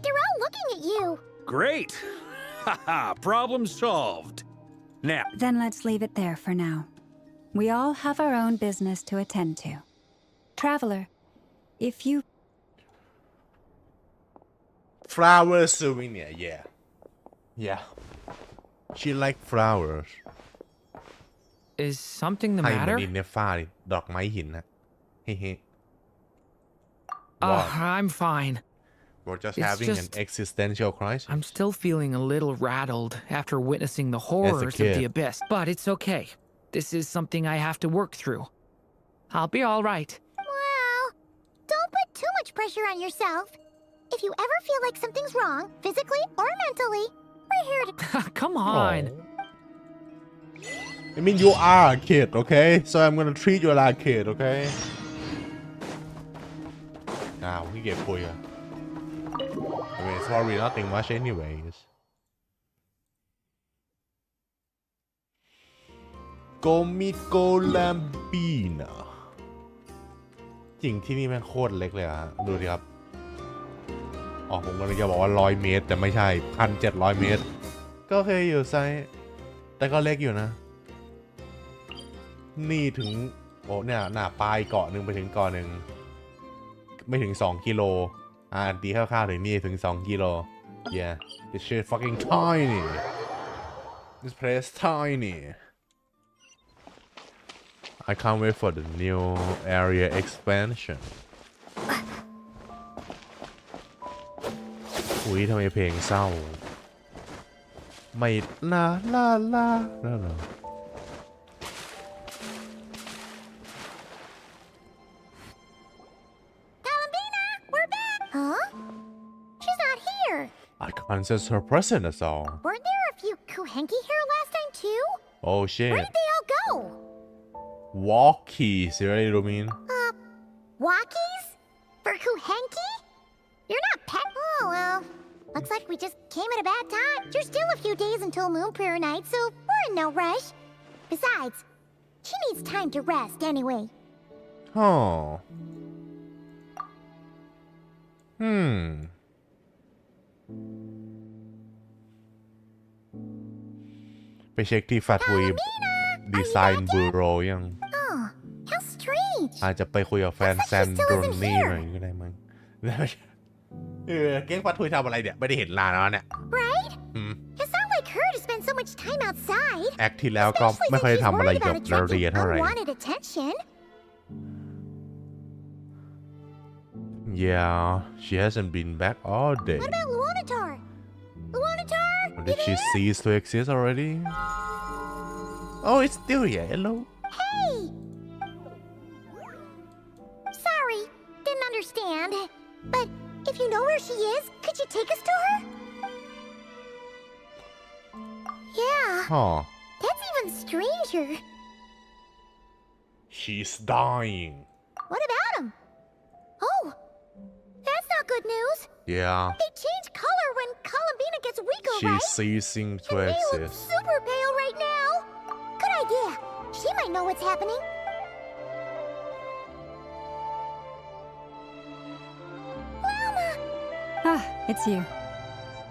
They're all looking at you. Great. Haha, problem solved. Now... Then let's leave it there for now. We all have our own business to attend to. Traveler, if you... Flower souvenir, yeah. Yeah. She like flowers. Is something the ให้เหมือน matter? อินเนฟ้าดิดอกไม้หินนะเฮ้ I'm fine. We're just It's having an existential crisis. I'm still feeling a little rattled after witnessing the horrors of the abyss, but it's okay. This is something I have to work through. I'll be all right. Well, don't put too much pressure on yourself. If you ever feel like something's wrong, physically or mentally, we're here to... Come on. I mean, you are a kid, okay? So I'm gonna treat you like a kid, okay? Now, we get for you. I mean, it's probably nothing much anyways. Gomigo Lambina จริงที่นี่แม่งโคตรเล็กเลยอะดูดิครับอ๋อผมกำลังจะบอกว่า100 เมตรแต่ไม่ใช่ 1,700 เมตรก็โอเคอยู่ไซส์แต่ก็เล็กอยู่นะนี่ถึงโอ้เนี่ยหน้าปลายเกาะหนึ่งไปถึงเกาะหนึ่งไม่ถึง2 กิโลตีคร่าวๆถึงนี่ถึง2 กิโล yeah this shit fucking tiny this place tiny I can't wait for the new area expansion อุ้ยทำไมเพลงเศร้าไม่ลาแล้วเหรอI can't sense her presence at all. Weren't there a few Kuhenki here last time too? Oh shit. Where did they all go? Walkies, you really do mean? Walkies? For Kuhenki? You're not pet. Oh well. Looks like we just came at a bad time. There's still a few days until Moon Prayer Night, so we're in no rush. Besides, she needs time to rest anyway. Oh. ไปเช็คที่แฟตวีบ ดีไซน์บูโรยัง Oh, how strange. อาจจะไปคุยกับแฟนแซนโดรนี่หน่อยก็ได้มั้งเก้งปลาทุยทำอะไรเนี่ยไม่ได้เห็นนานแล้วเนี่ย Right? It's not like her to spend so much time outside. แอคที่แล้วก็ไม่ค่อยได้ทำอะไรกับเราเรียนเท่าไหร่ Unwanted attention. Yeah she hasn't been back all day What about Luanatar? Luanatar? Did she cease to exist already? Oh it's still here hello Hey! Sorry, didn't understand. But if you know where she is, could you take us to her? Yeah. Huh. That's even stranger. She's dying What about him? Oh, that's not good news. Yeah They change color when Columbina gets weaker, she's right? ceasing to They look exist super pale right now. Good idea. She might know what's happening. Lama! Ah, it's you.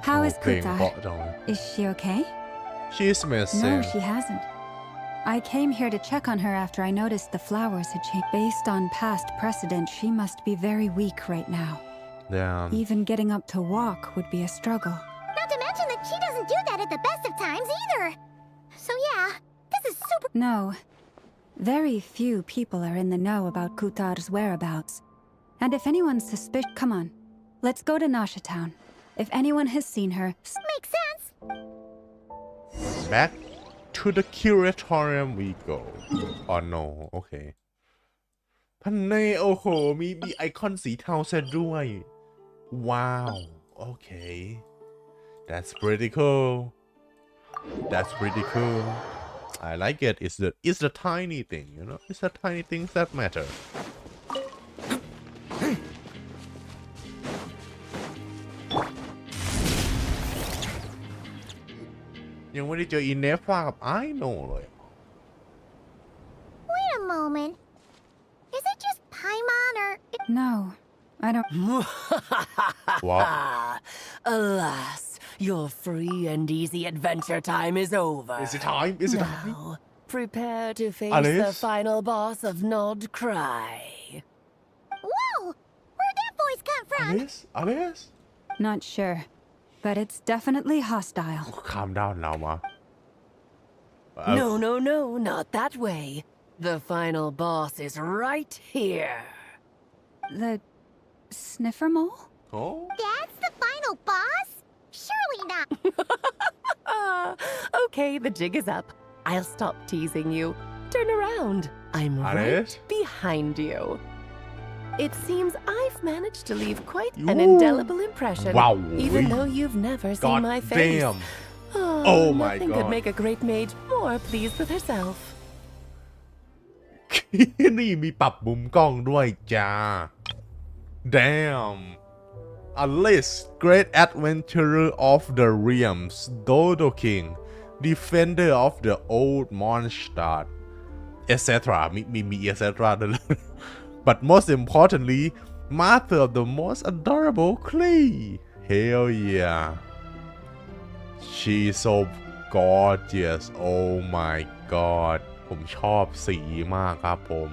How is เพลง Kuta? เพราะจัง Is she okay? She's missing No, she hasn't. I came here to check on her after I noticed the flowers had changed. Based on past precedent, she must be very weak right now. Damn Even getting up to walk would be a struggle. Not to mention that she doesn't do that at the best of times either. So yeah, this is super. No. Very few people are in the know about Kutar's whereabouts. And if anyone's suspicious, come on. Let's go to Nasha Town. If anyone has seen her, Makes sense. Back to the curatorium we go oh no โอเคพันเน่โอ้โหมีไอคอนสีเทาซะด้วยว้าวโอเค that's pretty cool that's pretty cool I like it it's the tiny thing you know it's the tiny things that matterยังไม่ได้เจออินเนฟฟ้ากับไอโน่เลย Wait a moment. Is it just Paimon or? no, I don't. What? Alas, your free and easy adventure time is over. Is it time? Is it now, time? Prepare to face Alice? the final boss of Nodkrai. Whoa! Where'd that voice come from? Alice? Not sure. But it's definitely hostile. Calm down now, Ma. No, not that way. The final boss is right here. The sniffer mole? Oh? That's the final boss? Surely not. Okay, the jig is up. I'll stop teasing you. Turn around. I'm right behind you. It seems I've managed to leave quite an indelible impression. Wow. Even though you've never seen my face. Damn. Oh my nothing God. could make a great mage more pleased with herself. นี่มีปรับมุมกล้องด้วยจ้า Damn Alice Great Adventurer of the Realms Dodo King Defender of the Old Mondstadt etc มี etc ด้วย But most importantly Master of the most adorable clay Hell yeah She's so gorgeous Oh my god ผมชอบสีมากครับผม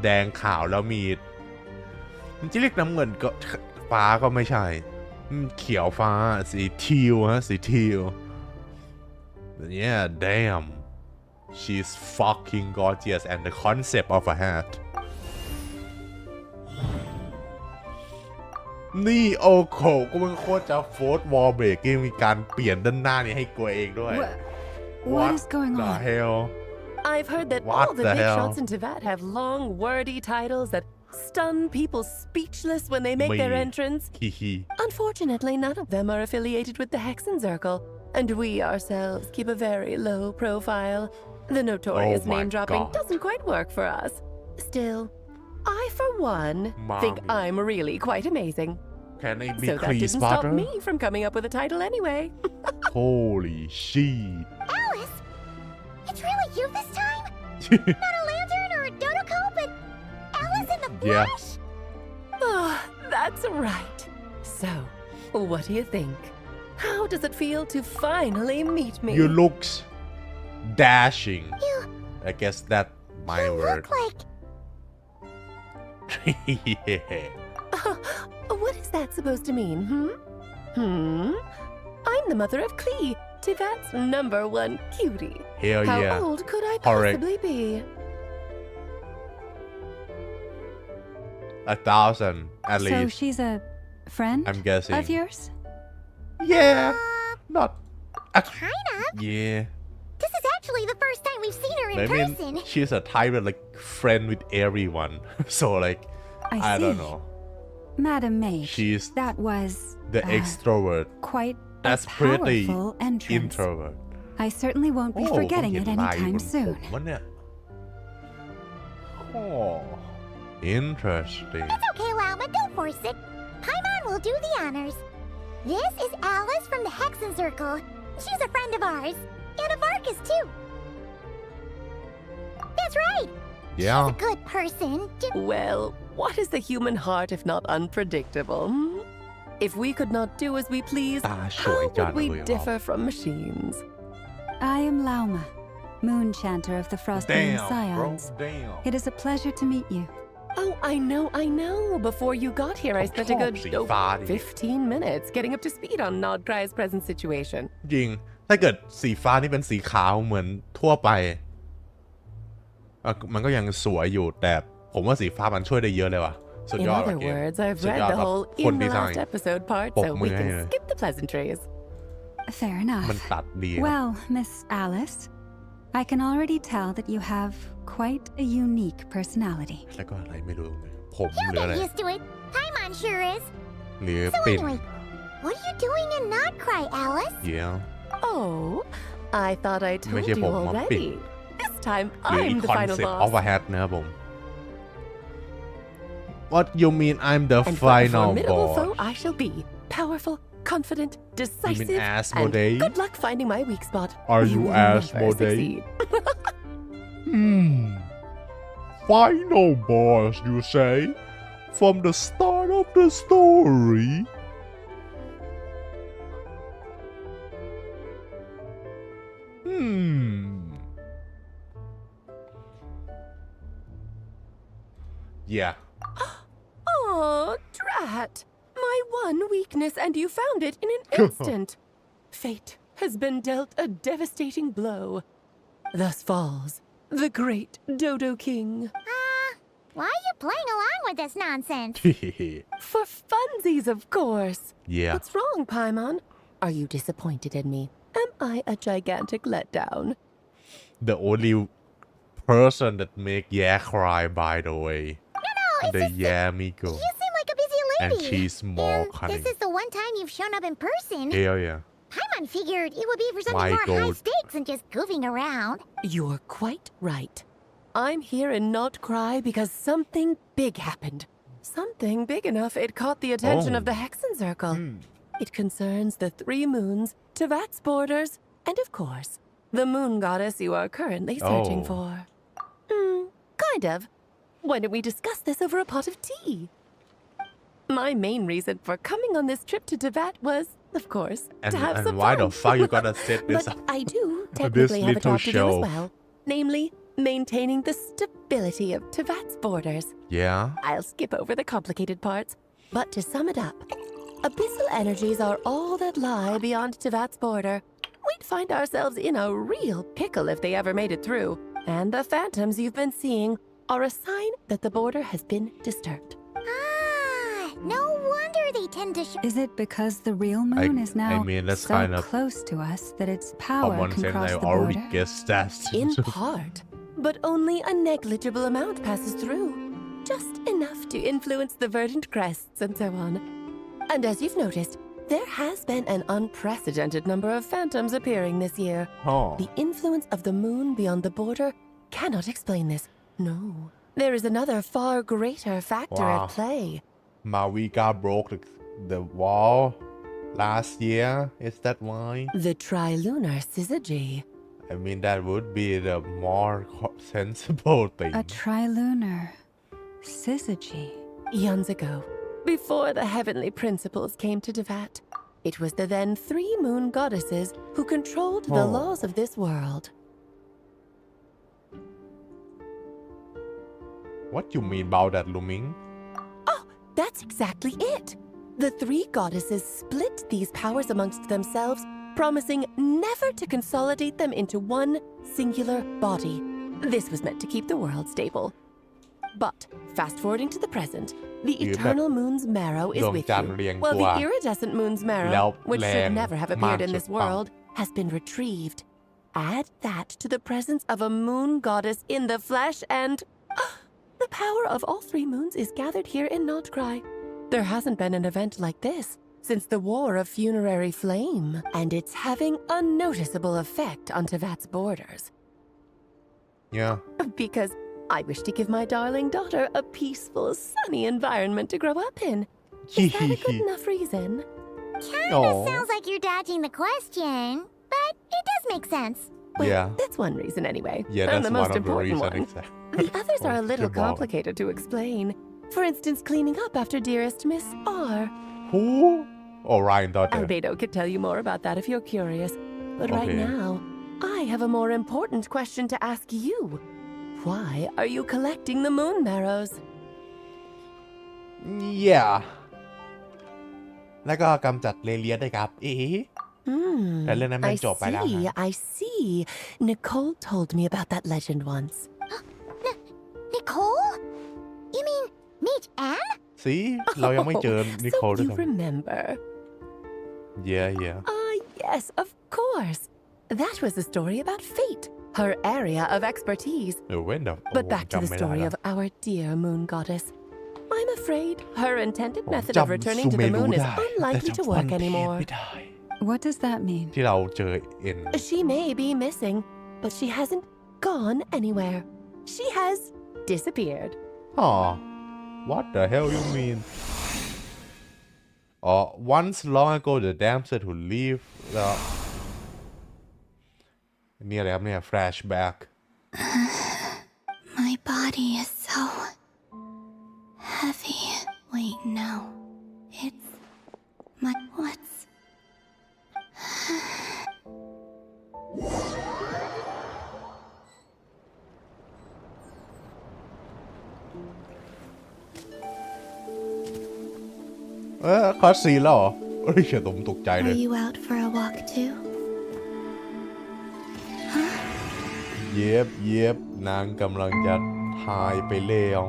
แดงขาวแล้วมีมันจะเรียกน้ำเงินก็ฟ้าก็ไม่ใช่เขียวฟ้าสีทิวฮะสีทิว Yeah damn she's fucking gorgeous and the concept of a hat นี่โอ้โหก็มันโคตรจะโฟร์วอลเบรกมีการเปลี่ยนด้านหน้านี้ให้ตัวเองด้วย What is going the on? hell I've heard that What all the the big hell? shots in Teyvat have long, wordy titles that stun people speechless when they make their Me. entrance. Hee Unfortunately, none of them are affiliated with the Hexen Circle, and we ourselves keep a very low profile. The notorious Oh my name-dropping God. doesn't quite work for us. Still, I, for one, think Mommy. I'm really quite amazing. Can I be So that please didn't stop butter? me from coming up with a title anyway. Holy shit Alice? It's really you this time? Not a lantern or a dodo but Alice in the Yeah. flesh? Oh, that's right. So, what do you think? How does it feel to finally meet me? You looks dashing You I guess that my word Look like yeah. What is that supposed to mean, I'm the mother of Klee, Tivat's #1 cutie. Hell How yeah. old could I Correct. possibly be? 1,000 at So least. she's a friend I'm guessing. of yours? Yeah, not a kind of. Yeah. This is actually the first time we've seen her in I mean, person. she's a type of like friend with everyone. So like, I don't see. know. Madam Mage, She's that was the extrovert. quite That's a pretty powerful entrance. introvert. I certainly won't be forgetting it เห็นลาย anytime บน soon. ผมวะเนี่ย Oh, interesting. It's okay, Lalma, don't force it. Paimon will do the honors. This is Alice from the Hexen Circle. She's a friend of ours. And of Orcus, too. That's right. Yeah. She's a good person. Well, what is the human heart if not unpredictable? If we could not do as we please, ตาสวย how จัง would we เลยครับ differ from machines? I am Lauma, Moon Chanter of the Frostmoon Damn, Scions. bro, damn. It is a pleasure to meet you. Oh, I know. Before you got here, I spent a good สีฟ้าดิ 15 minutes getting up to speed on Nodkrai's present situation. จริง ถ้าเกิดสีฟ้านี่เป็นสีขาวเหมือนทั่วไปมันก็ยังสวยอยู่แต่ผมว่าสีฟ้ามันช่วยได้เยอะเลยว่ะสุด In ยอด other ว่ะเกม words, I've สุด read ยอด the แบบ whole คน in ดี the ไซ last น์ episode part, ปรบ so มื we อให้ can เลย skip the pleasantries. Fair enough. มันตัดดีครับ Well, Miss Alice, I can already tell that you have quite a unique personality. แล้วก็อะไรไม่รู้ผม You'll หรืออะไร get used to it. Paimon sure is. หรือ So ปิ่น anyway, what are you doing in Nodkrai, Alice? yeah Oh, I thought I ไม่ told ใช่ you ผมมาปิ่น already. This time หรือ I'm the final concept boss. of a hat นะครับผม What you mean I'm the And what a final formidable boss foe I shall be. Powerful, confident, decisive, and Asmodee? good luck finding my weak spot. Are you will never Asmodee? succeed. Final boss you say from the start of the story yeah Oh, drat! My one weakness, and you found it in an instant. Fate has been dealt a devastating blow. Thus falls the great Dodo King. Why are you playing along with this nonsense? For funsies, of course. Yeah. What's wrong, Paimon? Are you disappointed in me? Am I a gigantic letdown? The only person that make Yeah cry, by the way. No, the Yeah Miko. You seem like a busy And lady. she's more cunning. This is the one time you've shown up in person. Hell yeah. Paimon figured it would be for something My more high God. stakes than just goofing around. You're quite right. I'm here in Nodkrai because something big happened. Something big enough it caught the attention of the Hexen Circle. It concerns the 3 moons, Tivat's borders, and of course, the moon goddess you are currently searching for. Kind of. Why don't we discuss this over a pot of tea? My main reason for coming on this trip to Tivat was, of course, to have some why fun. the fuck you gotta set this But up? I do This technically have a little job to do show. as well. Namely, maintaining the stability of Tivat's borders. Yeah. I'll skip over the complicated parts. But to sum it up, abyssal energies are all that lie beyond Tivat's border. We'd find ourselves in a real pickle if they ever made it through. And the phantoms you've been seeing are a sign that the border has been disturbed. No wonder they tend to Is it because the real moon is now mean, that's so kind of close to us that its From power one can sense, cross I the already border? guessed that. In part, but only a negligible amount passes through. Just enough to influence the verdant crests and so on. And as you've noticed, there has been an unprecedented number of phantoms appearing this year. Oh. The influence of the moon beyond the border cannot explain this. No. There is another far greater factor Wow. at play. Mavica broke the wall last year. Is that why? The trilunar syzygy. I mean, that would be the more sensible thing. A trilunar syzygy. Eons ago, before the heavenly principles came to Tivat, it was the then 3 moon goddesses who controlled the Oh. laws of this world. What you mean about that, Luming? Oh, that's exactly it. The three goddesses split these powers amongst themselves, promising never to consolidate them into one singular body. This was meant to keep the world stable. But, fast-forwarding to the present, the eternal moon's marrow is with you, while the iridescent moon's marrow, which should never have appeared in this world, has been retrieved. Add that to the presence of a moon goddess in the flesh and... the power of all three moons is gathered here in Nodkrai. There hasn't been an event like this since the War of Funerary Flame, and it's having a noticeable effect on Teyvat's borders. Yeah. Because I wish to give my darling daughter a peaceful, sunny environment to grow up in. Is that a good enough reason? Kinda sounds like you're dodging the question, but it does make sense. Well, yeah. That's one reason anyway. Yeah, that's and the most one of the important reasons. one. Exactly. The others are a little complicated to explain. For instance, cleaning up after dearest Miss R. Who? Oh, Ryan daughter. Albedo could tell you more about that if you're curious. But right now, I have a more important question to ask you. Why are you collecting the moon marrows? Yeah. แล้วก็กำจัดเรเลียสด้วยครับแต่เรื่องนั้นมันจบไปแล้ว I see. Nicole told me about that legend once. Nicole? You mean meet Anne? See? เรายังไม่เจอ Nicole ด้วย So you remember? Yeah. Yes, of course. That was a story about fate, her area of expertise. But back to the story of our dear moon goddess. I'm afraid her intended method of returning to the moon is unlikely to work anymore. What does that mean? ที่เราเจอ She may be missing, but she hasn't gone anywhere. She has disappeared. What the hell you mean? Once long ago the damsel who leave the นี่อะไรครับเนี่ย flashback. My body is so heavy. Wait, no. It's my what'sคอสซีแล้วเหรอเฉยผมตกใจเลย Are you out for a walk too? เย็บนางกำลังจะหายไปแล้ว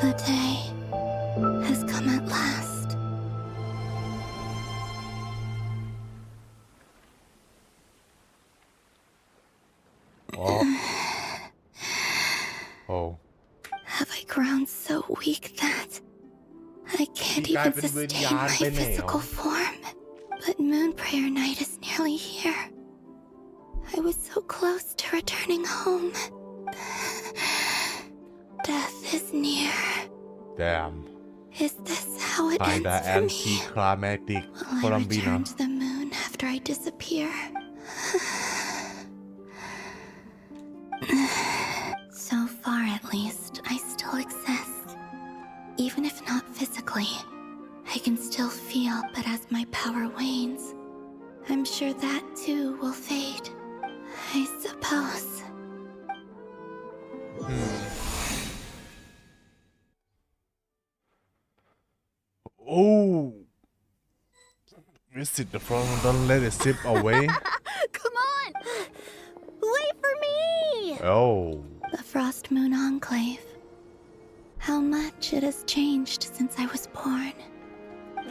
The day has come at last. Oh. Have I grown so weak that I can't even sustain my physical form? But Moon Prayer Night is nearly here. I was so close to returning home. Death is near. Damn. Is this how it ends for me? Anticlimactic. Will I return to the moon after I disappear? So far, at least, I still exist. Even if not physically, I can still feel, but as my power wanes, I'm sure that too will fade. I suppose. Oh. Visit the front, don't let it slip away. Come on! Wait for me! Oh. The Frost Moon Enclave. How much it has changed since I was born.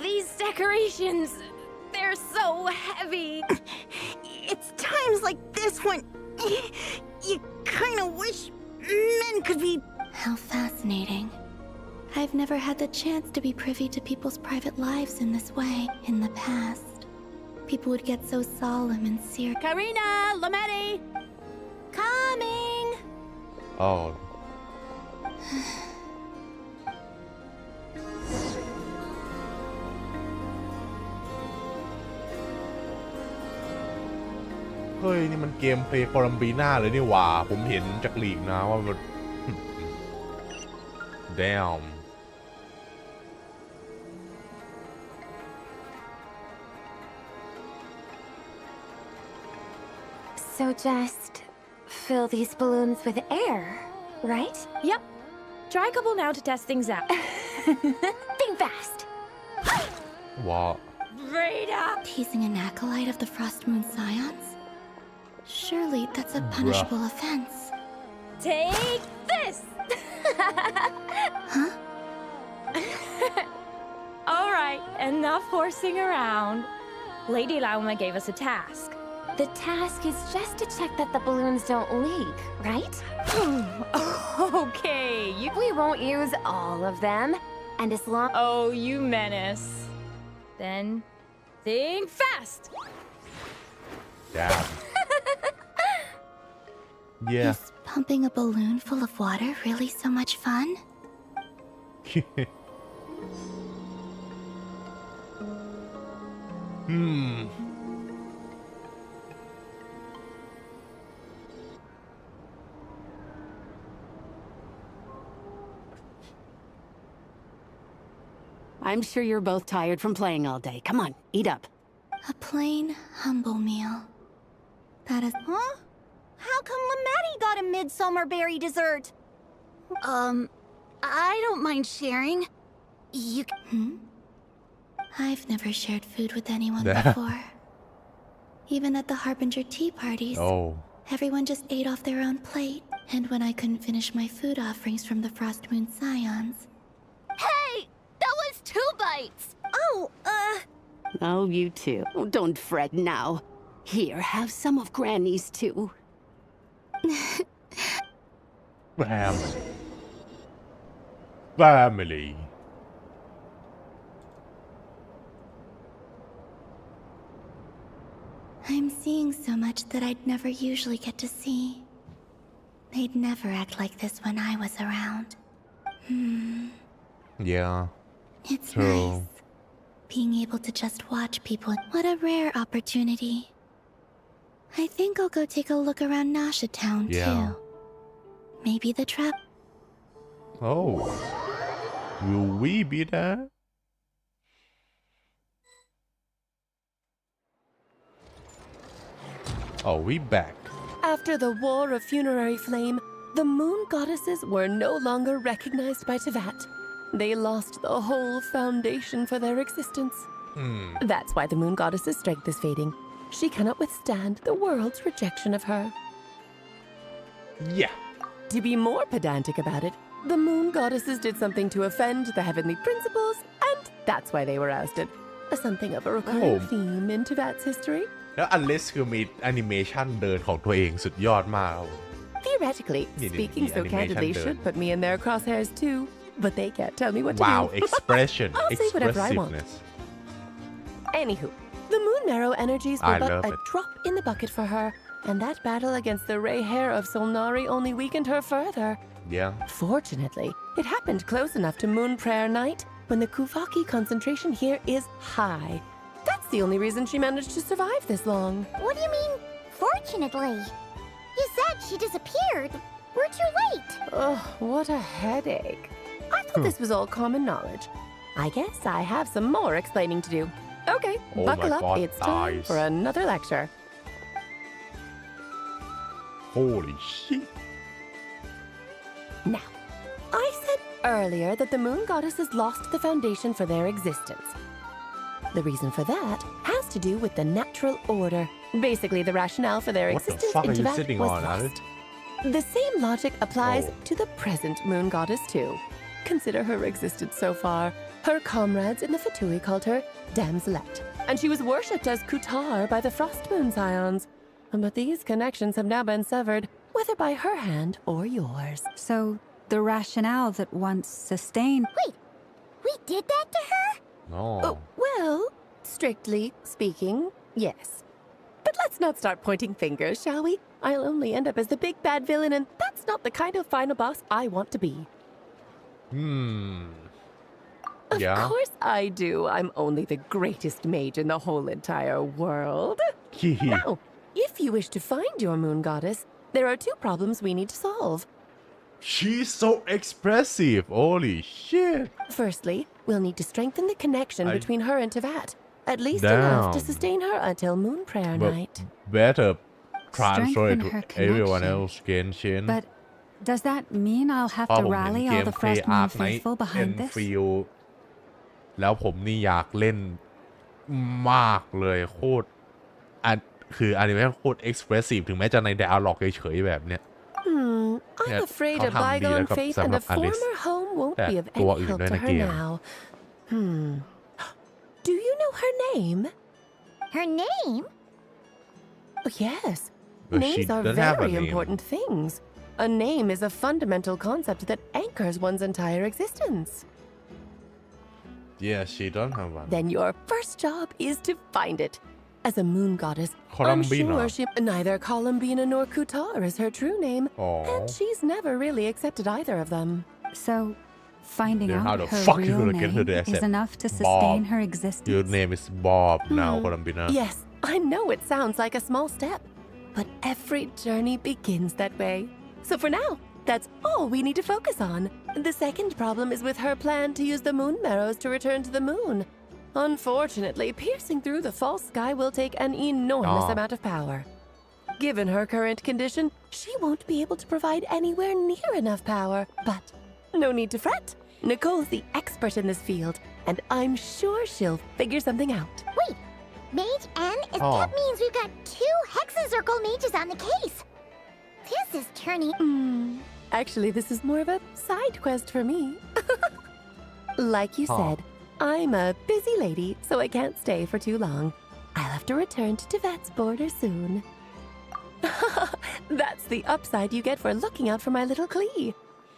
These decorations, they're so heavy. It's times like this when you kind of wish men could be... How fascinating. I've never had the chance to be privy to people's private lives in this way in the past. People would get so solemn and serious. Karina, Lametti! Coming! Oh.เฮ้ยนี่มันเกมเพลย์โคลัมบีน่าเลยนี่หว่าผมเห็นจากลีกนะว่ามัน Damn So just fill these balloons with air, right? Yep. Try a couple now to test things out. Think fast. What? Right up. Teasing an acolyte of the Frost Moon Scions? Surely that's a punishable offense. Take this. Huh? All right, enough horsing around. Lady Lauma gave us a task. The task is just to check that the balloons don't leak, right? Okay, We won't use all of them. And as long... Oh, you menace. Then, think fast. Damn. Yeah. Is pumping a balloon full of water really so much fun? I'm sure you're both tired from playing all day. Come on, eat up. A plain, humble meal. That is... Huh? How come Lamatti got a midsummer berry dessert? I don't mind sharing. You I've never shared food with anyone before. Even at the Harbinger tea parties. Oh. Everyone just ate off their own plate. And when I couldn't finish my food offerings from the Frost Moon Scions... Hey! That was 2 bites! Oh, you too. Oh, don't fret now. Here, have some of Granny's too. Family. I'm seeing so much that I'd never usually get to see. They'd never act like this when I was around. Yeah. It's True. nice. Being able to just watch people. What a rare opportunity. I think I'll go take a look around Nasha Town Yeah. too. Maybe the trap. Oh. Will we be there? Oh, we back. After the War of Funerary Flame, the moon goddesses were no longer recognized by Tevat. They lost the whole foundation for their existence. That's why the moon goddess's strength is fading. She cannot withstand the world's rejection of her. Yeah. To be more pedantic about it, the moon goddesses did something to offend the heavenly principles, and that's why they were ousted. Something of a recurring theme in Tevat's history. แล้วอันเลสคือมีแอนิเมชันเดินของตัวเองสุดยอดมาก Theoretically, speaking so candidly should put me in their crosshairs too, but they can't tell me what to do. Wow, expression, I'll say whatever I want. expressiveness. Anywho, the moon marrow energies were I but love a it. drop in the bucket for her, and that battle against the Ray Hair of Solnari only weakened her further. Yeah. Fortunately, it happened close enough to Moon Prayer Night when the Kuvaki concentration here is high. That's the only reason she managed to survive this long. What do you mean, fortunately? You said she disappeared. We're too late. Ugh, what a headache. I thought this was all common knowledge. I guess I have some more explaining to do. Okay, Oh buckle my up. God, It's time guys. for another lecture. Holy shit. Now, I said earlier that the moon goddesses lost the foundation for their existence. The reason for that has to do with the natural order. Basically, the rationale for their What the existence fuck in are you Tibet sitting was on, lost. Alex? The same logic applies Oh. to the present moon goddess too. Consider her existence so far. Her comrades in the Fatui called her Damselette, and she was worshipped as Kutar by the Frost Moon Scions. But these connections have now been severed, whether by her hand or yours. So, the rationale that once sustained... Wait, we did that to her? No. Well, strictly speaking, yes. But let's not start pointing fingers, shall we? I'll only end up as the big bad villain, and that's not the kind of final boss I want to be. Of Yeah. course I do. I'm only the greatest mage in the whole entire world. Now, if you wish to find your moon goddess, there are 2 problems we need to solve. She's so expressive. Holy shit. Firstly, we'll need to strengthen the connection between her and Tevat. At least Damn. enough to sustain her until Moon Prayer But Night. better transfer it strengthen her to everyone connection. else Genshin But does that mean I'll have พอ to ผมเห็น rally เก all ม the เพลย์ Frost อาร์ Moon คไนท์ faithful เอ็ behind น this? ฟิลแล้วผมนี่อยากเล่นมากเลยโคตรคืออนิเมะโคตร expressive ถึงแม้จะใน dialogue เฉยๆแบบเนี้ย I'm afraid a bygone faith and a former home won't be of any help to her now. Do you know her name? Her name? Oh, yes. But she Names are doesn't have a very name. important things. A name is a fundamental concept that anchors one's entire existence. Yeah, she don't have one. Then your first job is to find it. As a moon goddess, I'm Columbina. sure neither Columbina nor Kutar is her true name, and she's never really accepted either of them. So, finding Then how out the her fuck you real gonna get her to name is accept enough to sustain Bob? her existence. Your name is Bob now, Columbina. Yes, I know it sounds like a small step, but every journey begins that way. So for now, that's all we need to focus on. The second problem is with her plan to use the moon marrows to return to the moon. Unfortunately, piercing through the false sky will take an enormous amount of power. Given her current condition, she won't be able to provide anywhere near enough power. But no need to fret. Nicole's the expert in this field, and I'm sure she'll figure something out. Wait, Mage N? If that means we've got 2 Hexacircle mages on the case. This is turning... Actually, this is more of a side quest for me. Like you said, I'm a busy lady, so I can't stay for too long. I'll have to return to Tibet's border soon. That's the upside you get for looking out for my little Klee.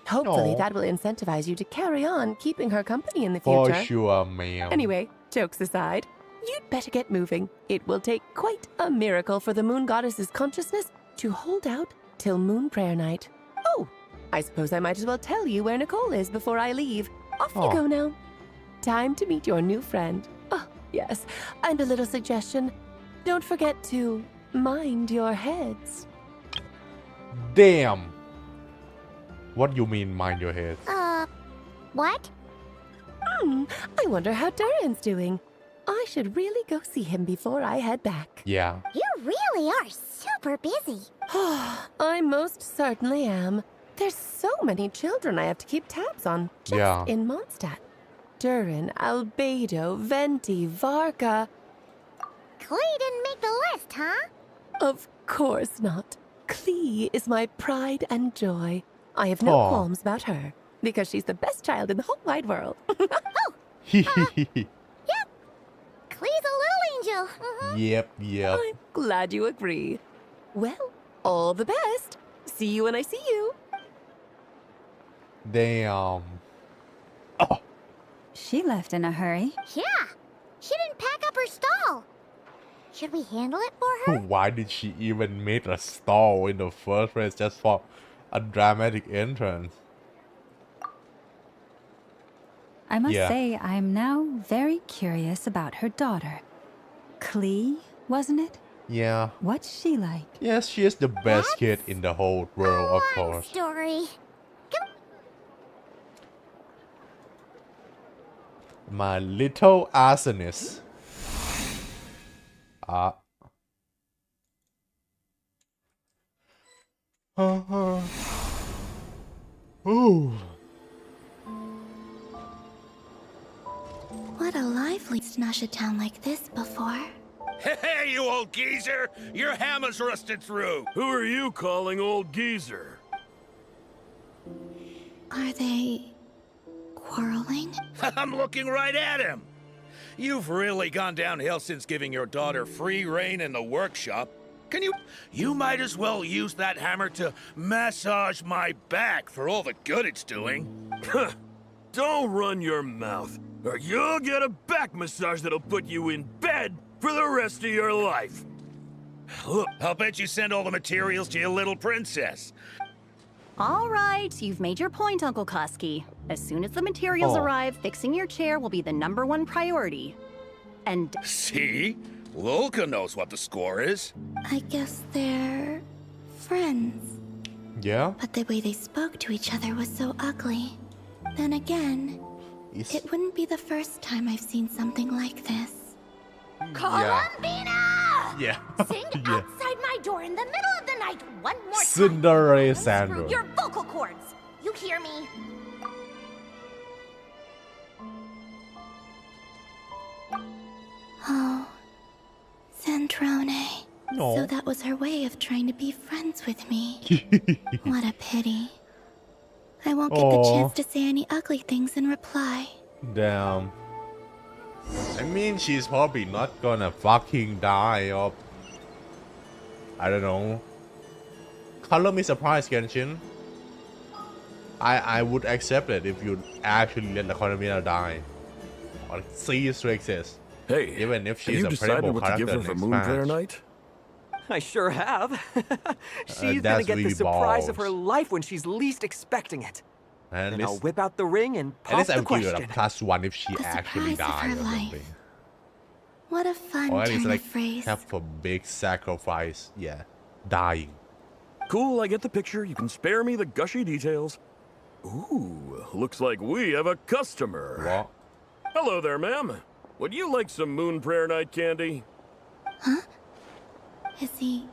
Hopefully that will incentivize you to carry on keeping her company in the future. For sure, ma'am. Anyway, jokes aside, you'd better get moving. It will take quite a miracle for the moon goddess's consciousness to hold out till moon prayer night. Oh, I suppose I might as well tell you where Nicole is before I leave. Off you go now. Time to meet your new friend. Oh, yes, and a little suggestion. Don't forget to mind your heads. Damn. What you mean, mind your head? What? I wonder how Duran's doing. I should really go see him before I head back. Yeah. You really are super busy. I most certainly am. There's so many children I have to keep tabs on just in Mondstadt. Duran, Albedo, Venti, Varka. Klee didn't make the list, huh? Of course not. Klee is my pride and joy. I have no qualms about her, because she's the best child in the whole wide world. Yep. Klee's a little angel. Yep. I'm glad you agree. Well, all the best. See you when I see you. Damn. She left in a hurry. Yeah. She didn't pack up her stall. Should we handle it for her? Why did she even make a stall in the first place just for a dramatic entrance? I must say, I'm now very curious about her daughter. Klee, wasn't it? Yeah. What's she like? Yes, she is the best kid in the whole world, of course. Story. My little arsonist. Ooh. What a lively smash a town like this before. Hey, you old geezer! Your hammer's rusted through! Who are you calling old geezer? Are they quarreling? I'm looking right at him! You've really gone downhill since giving your daughter free rein in the workshop. Can you... You might as well use that hammer to massage my back for all the good it's doing. Don't run your mouth, or you'll get a back massage that'll put you in bed for the rest of your life. Look, I'll bet you send all the materials to your little princess. All right, you've made your point, Uncle Koski. As soon as the materials arrive, fixing your chair will be the #1 priority. And... See? Lolka knows what the score is. I guess they're friends. Yeah? But the way they spoke to each other was so ugly. Then again, it wouldn't be the first time I've seen something like this. Columbina! Yeah. Sing outside my door in the middle of the night one more time. Cinderella Screw Sandra. your vocal cords. You hear me? Oh, Sandrone. No. So that was her way of trying to be friends with me. What a pity. I won't get the Aw. chance to say any ugly things in reply. Damn. I mean, she's probably not gonna fucking die or I don't know. Color me surprised, Genshin. I would accept it if you actually let the Konamina die or cease to exist. Hey, even if have she's you a decided playable what to give character her for next Moon Player match. Night? I sure have. She's that's gonna get the really surprise of balls. her life when she's least expecting it. And Then this, I'll whip out the ring and at pop least the I'm giving question. it a +1 if she The actually surprise of dies her or life. something. What a fun Or at least turn like of phrase. have a big sacrifice. Yeah, dying. Cool, I get the picture. You can spare me the gushy details. Ooh, looks like we have a customer. What? Hello there, ma'am. Would you like some Moon Prayer Night candy? Huh? Is he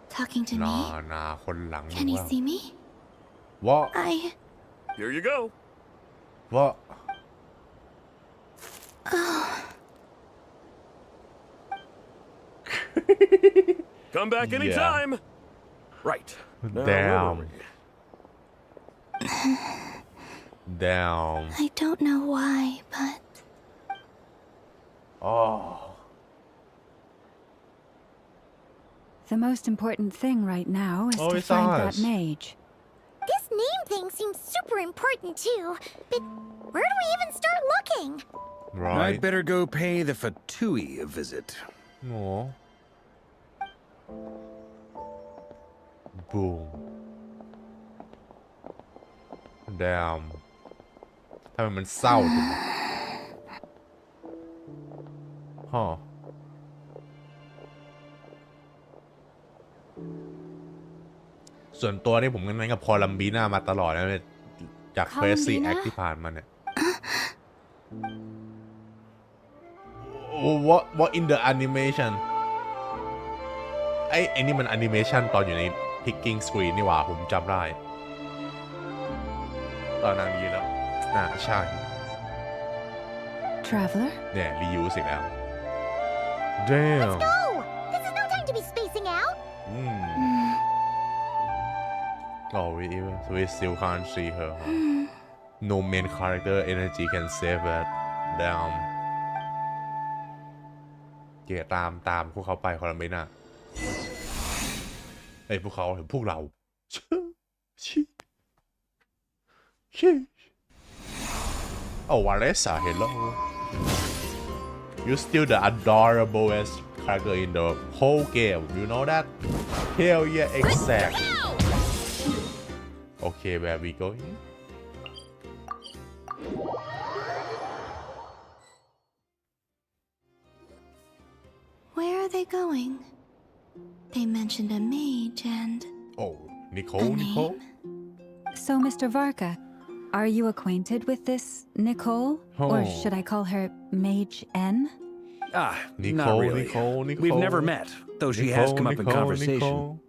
talking to me? Nah, คนหลัง Can he ว่า see me? What? Here you go. What? Oh, Come back Yeah. anytime. Right. Now, where Damn. were we? Damn. I don't know why, but Oh. The most important thing right now is Oh, to it's find us. that mage. This name thing seems super important too, but where do we even start looking? Right. I'd better go pay the Fatui a visit. Oh. Boom. Damn. ทำไมมันเศร้าจังฮะส่วนตัวนี่ผมกันนั้นกับพอลัมบีน่ามาตลอดนะเนี่ยจากเฟสซีแอคที่ผ่านมาเนี่ย what in the animation ไอ้นี่มันแอนิเมชันตอนอยู่ใน picking screen นี่หว่าผมจำได้ตอนนั้นนี้แล้วน่าใช่ Traveler? เนี่ยรียูสิแล้ว Damn Let's go! This is no time to be spacing out! Oh we still can't see her No main character energy can save that Damn เกี่ยตามพวกเขาไปคอลัมเบียไอ้พวกเขาหรือพวกเราOh Vanessa hello You're still the adorablest character in the whole game you know that Hell yeah exactly Okay where we going where are they going? They mentioned a mage and Oh Nicole So, Mr. Varka, are you acquainted with this Nicole? Or Oh. should I call her Mage N? Ah, Nicole, not really. Nicole. We've never met, though she has come up in Nicole, conversation. Nicole.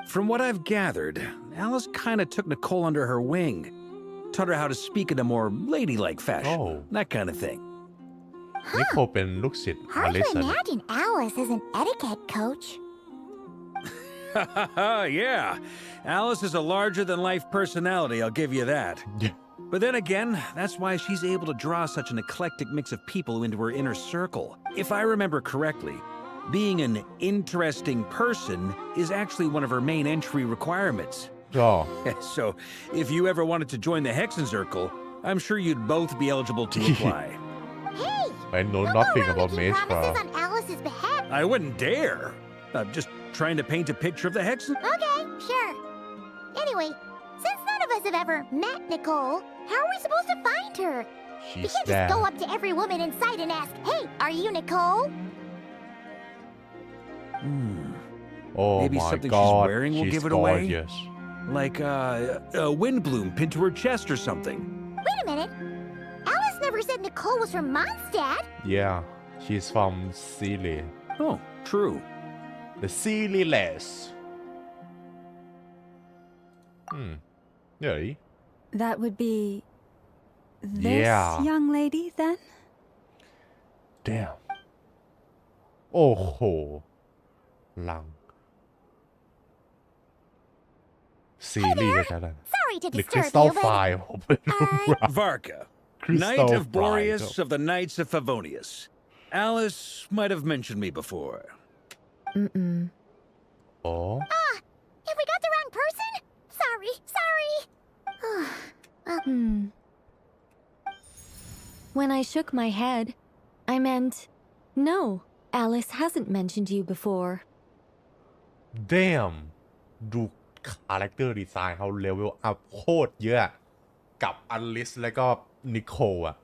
From what I've gathered, Alice kind of took Nicole under her wing. Taught her how to speak in a more ladylike fashion. Oh. That kind of thing. Nicole เป็นลูกศิษย์ Hard to อลิสัน imagine Alice as an etiquette coach. Yeah. Alice is a larger-than-life personality, I'll give you that. But then again, that's why she's able to draw such an eclectic mix of people into her inner circle. If I remember correctly, being an interesting person is actually one of her main entry requirements. Oh. So, if you ever wanted to join the Hexen Circle, I'm sure you'd both be eligible to apply. Hey! I know nothing about Promises Magecraft on Alice's behalf. I wouldn't dare. I'm just trying to paint a picture of the Hexen. Okay, sure. Anyway, since none of us have ever met Nicole, how are we supposed to find her? We She's can't there just go up to every woman in sight and ask, "Hey, are you Nicole?" Oh Maybe my something god she's wearing will she's give it away? gorgeous Like a wind bloom pinned to her chest or something. Wait a minute. Alice never said Nicole was from Mondstadt. Yeah she's from Chile Oh, true. The Series yeah That would be this young lady then? Damn โอ้โหลังซีรีส์ก็จะได้ Sorry to หรือ disturb Crystal you, but... File ผมไม่รู้ Varka, Crystal Knight of File Boreas of the Knights of Favonius. Alice might have mentioned me before. Oh Have we got the wrong person? Sorry. When I shook my head, I meant, no, Alice hasn't mentioned you before. Damn ดูคาแรคเตอร์ดีไซน์เขาเลเวลอัพโคตรเยอะกับอลิสและก็นิโคลอะ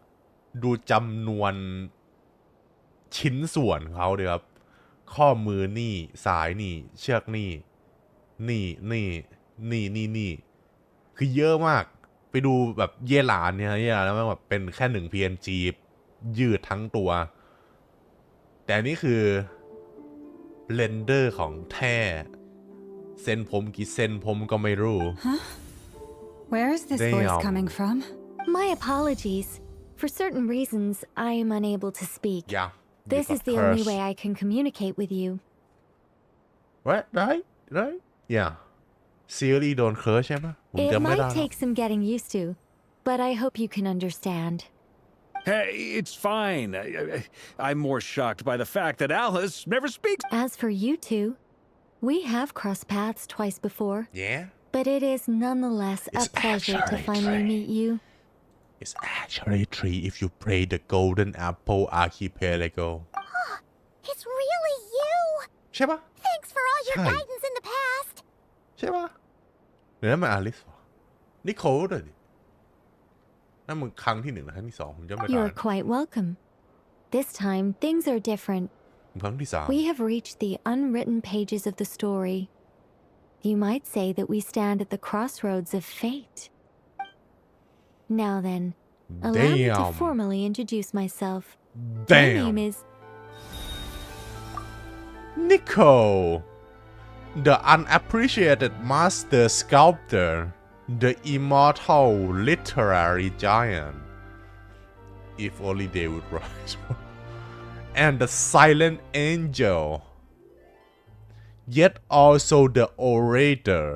ดูจำนวนชิ้นส่วนเขาเดี๋ยวครับข้อมือนี่สายนี่เชือกนี่คือเยอะมากไปดูแบบเย่หลานเนี่ยแล้วมันแบบเป็นแค่1 PNG ยืดทั้งตัวแต่นี่คือเรนเดอร์ของแท้เส้นผมกี่เส้นผมก็ไม่รู้ Where is this voice coming from? My apologies. For certain reasons, I am unable to speak. Yeah. This is the only way I can communicate with you. What? Right? Yeah. Series โดนเคิร์ชใช่ไหมผม It จำไม่ได้ might take some getting used to, but I hope you can understand. Hey, it's fine. I'm more shocked by the fact that Alice never speaks. As for you two, we have crossed paths twice before. Yeah. But it is nonetheless a pleasure to finally meet you. It's actually 3 if you play the Golden Apple Archipelago. It's really you. ใช่ปะ Thanks for all your ใช่ guidance in the past. ใช่ปะเดี๋ยวนั้นมันอลิสนิโคลด้วยดินั่นมันครั้งที่ 1 และครั้งที่ 2ผมจำไม่ได้ You're quite welcome. This time, things are different. ครั้งที่ We have reached the unwritten pages of the story. You might say that we stand at the crossroads of fate. Now then, allow me to formally introduce myself. My name is Nicole, the unappreciated master sculptor, the immortal literary giant. If only they would rise. And the silent angel. Yet also the orator,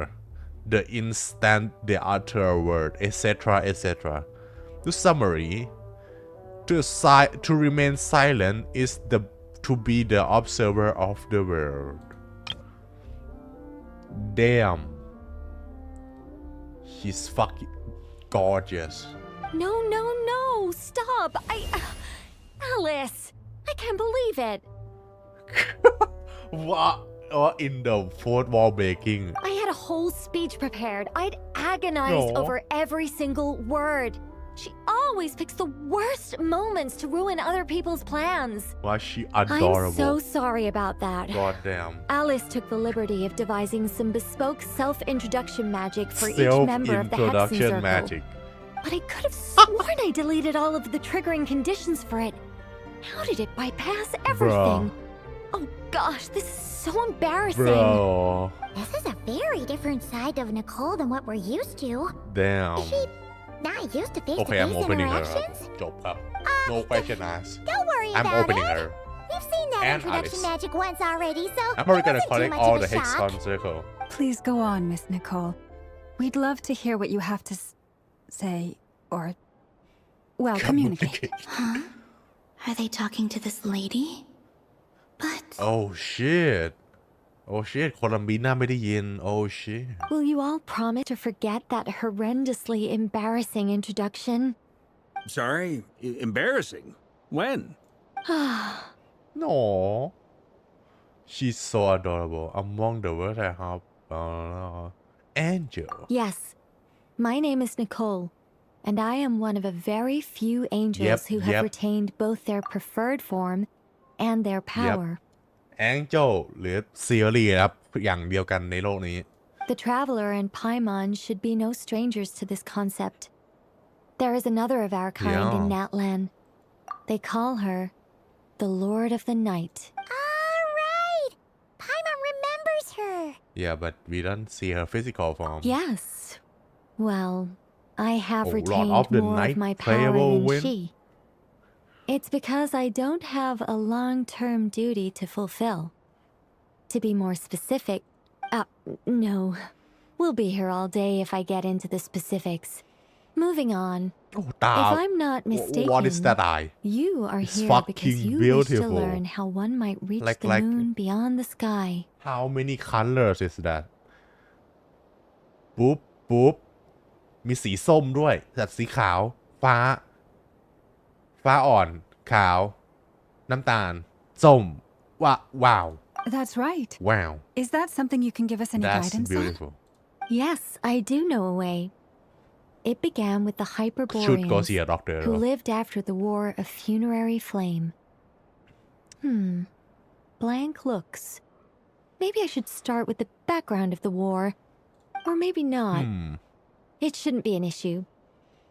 the instant the utter word, etc., etc. The summary: to remain silent is to be the observer of the world. Damn, she's fucking gorgeous. No, stop! Alice, I can't believe it. What? In the fourth wall breaking. I had a whole speech prepared. I'd agonized over every single word. She always picks the worst moments to ruin other people's plans. Why she adorable? I'm so sorry about that. God damn. Alice took the liberty of devising some bespoke self-introduction magic for each member of the Hexen Circle. Magic. But I could have sworn I deleted all of the triggering conditions for it. How did it bypass everything? Oh gosh, this is so embarrassing. Bro. This is a very different side of Nicole than what we're used to. Damn. Is she not used to face-to-face Okay, I'm opening her interactions? up. จบครับ No question asked. Don't worry I'm about opening it. her. We've seen that And introduction Alice. magic once already, so I'm already it gonna wasn't too collect much all of the a shock. Hexagon Circle. Please go on, Miss Nicole. We'd love to hear what you have to say, or, well, communicate. Huh? Are they talking to this lady? But... Oh shit. Oh shit. คนละบีน่าไม่ได้ยิน Oh shit. Will you all promise to forget that horrendously embarrassing introduction? Sorry? Embarrassing? When? No. She's so adorable. Among the words I have, Angel. Yes. My name is Nicole, and I am one of a very few angels who have retained both their preferred form and their power. Angel หรือ Series ครับอย่างเดียวกันในโลกนี้ The Traveler and Paimon should be no strangers to this concept. There is another of our kind in Natlan. They call her the Lord of the Night. All right. Paimon Yeah, but we don't see her physical form. Yes. Well, I have Lord retained of the more Night, of my power playable than win. she. It's because I don't have a long-term duty to fulfill. To be more specific, no. We'll be here all day if I get into the specifics. Moving on. If I'm not mistaken, what is that eye? you are It's here because fucking you wish to beautiful. learn how one might reach Like- the like- moon beyond the sky. How many colors is that? ปุ๊บ มีสีส้มด้วยแบบสีขาว ฟ้าอ่อน ขาว น้ำตาล ส้ม ว้าว That's right. Wow. Is that something you can give us any That's guidance beautiful. Yes, I do know a way. It began with the Should go see a Hyperboreans, doctor. who though. lived after the War of Funerary Flame. Blank looks. Maybe I should start with the background of the war. Or maybe not. It shouldn't be an issue.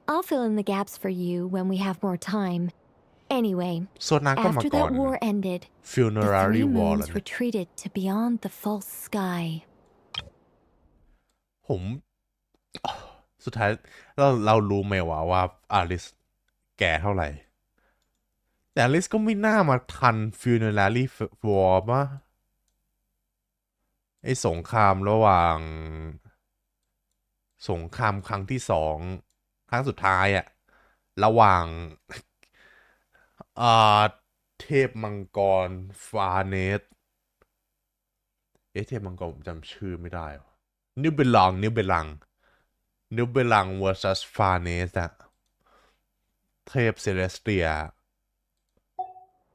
I'll fill in the gaps for you when we have more time. Anyway, ส่วนนางก็มา after ก่อน that war ended, the Funerary three War แล้ moons วเนี่ย retreated to beyond the false sky. ผม สุดท้ายเรารู้ไหมว่าอาริสแก่เท่าไหร่ แต่อาริสก็ไม่น่ามาทัน Funerary War ป่ะไอ้สงครามระหว่างสงครามครั้งที่2 ครั้งสุดท้ายอะระหว่างเทพมังกรฟาเนสเทพมังกรผมจำชื่อไม่ได้นิวเบลัง vs ฟาเนสอะเทพเซเลสเตีย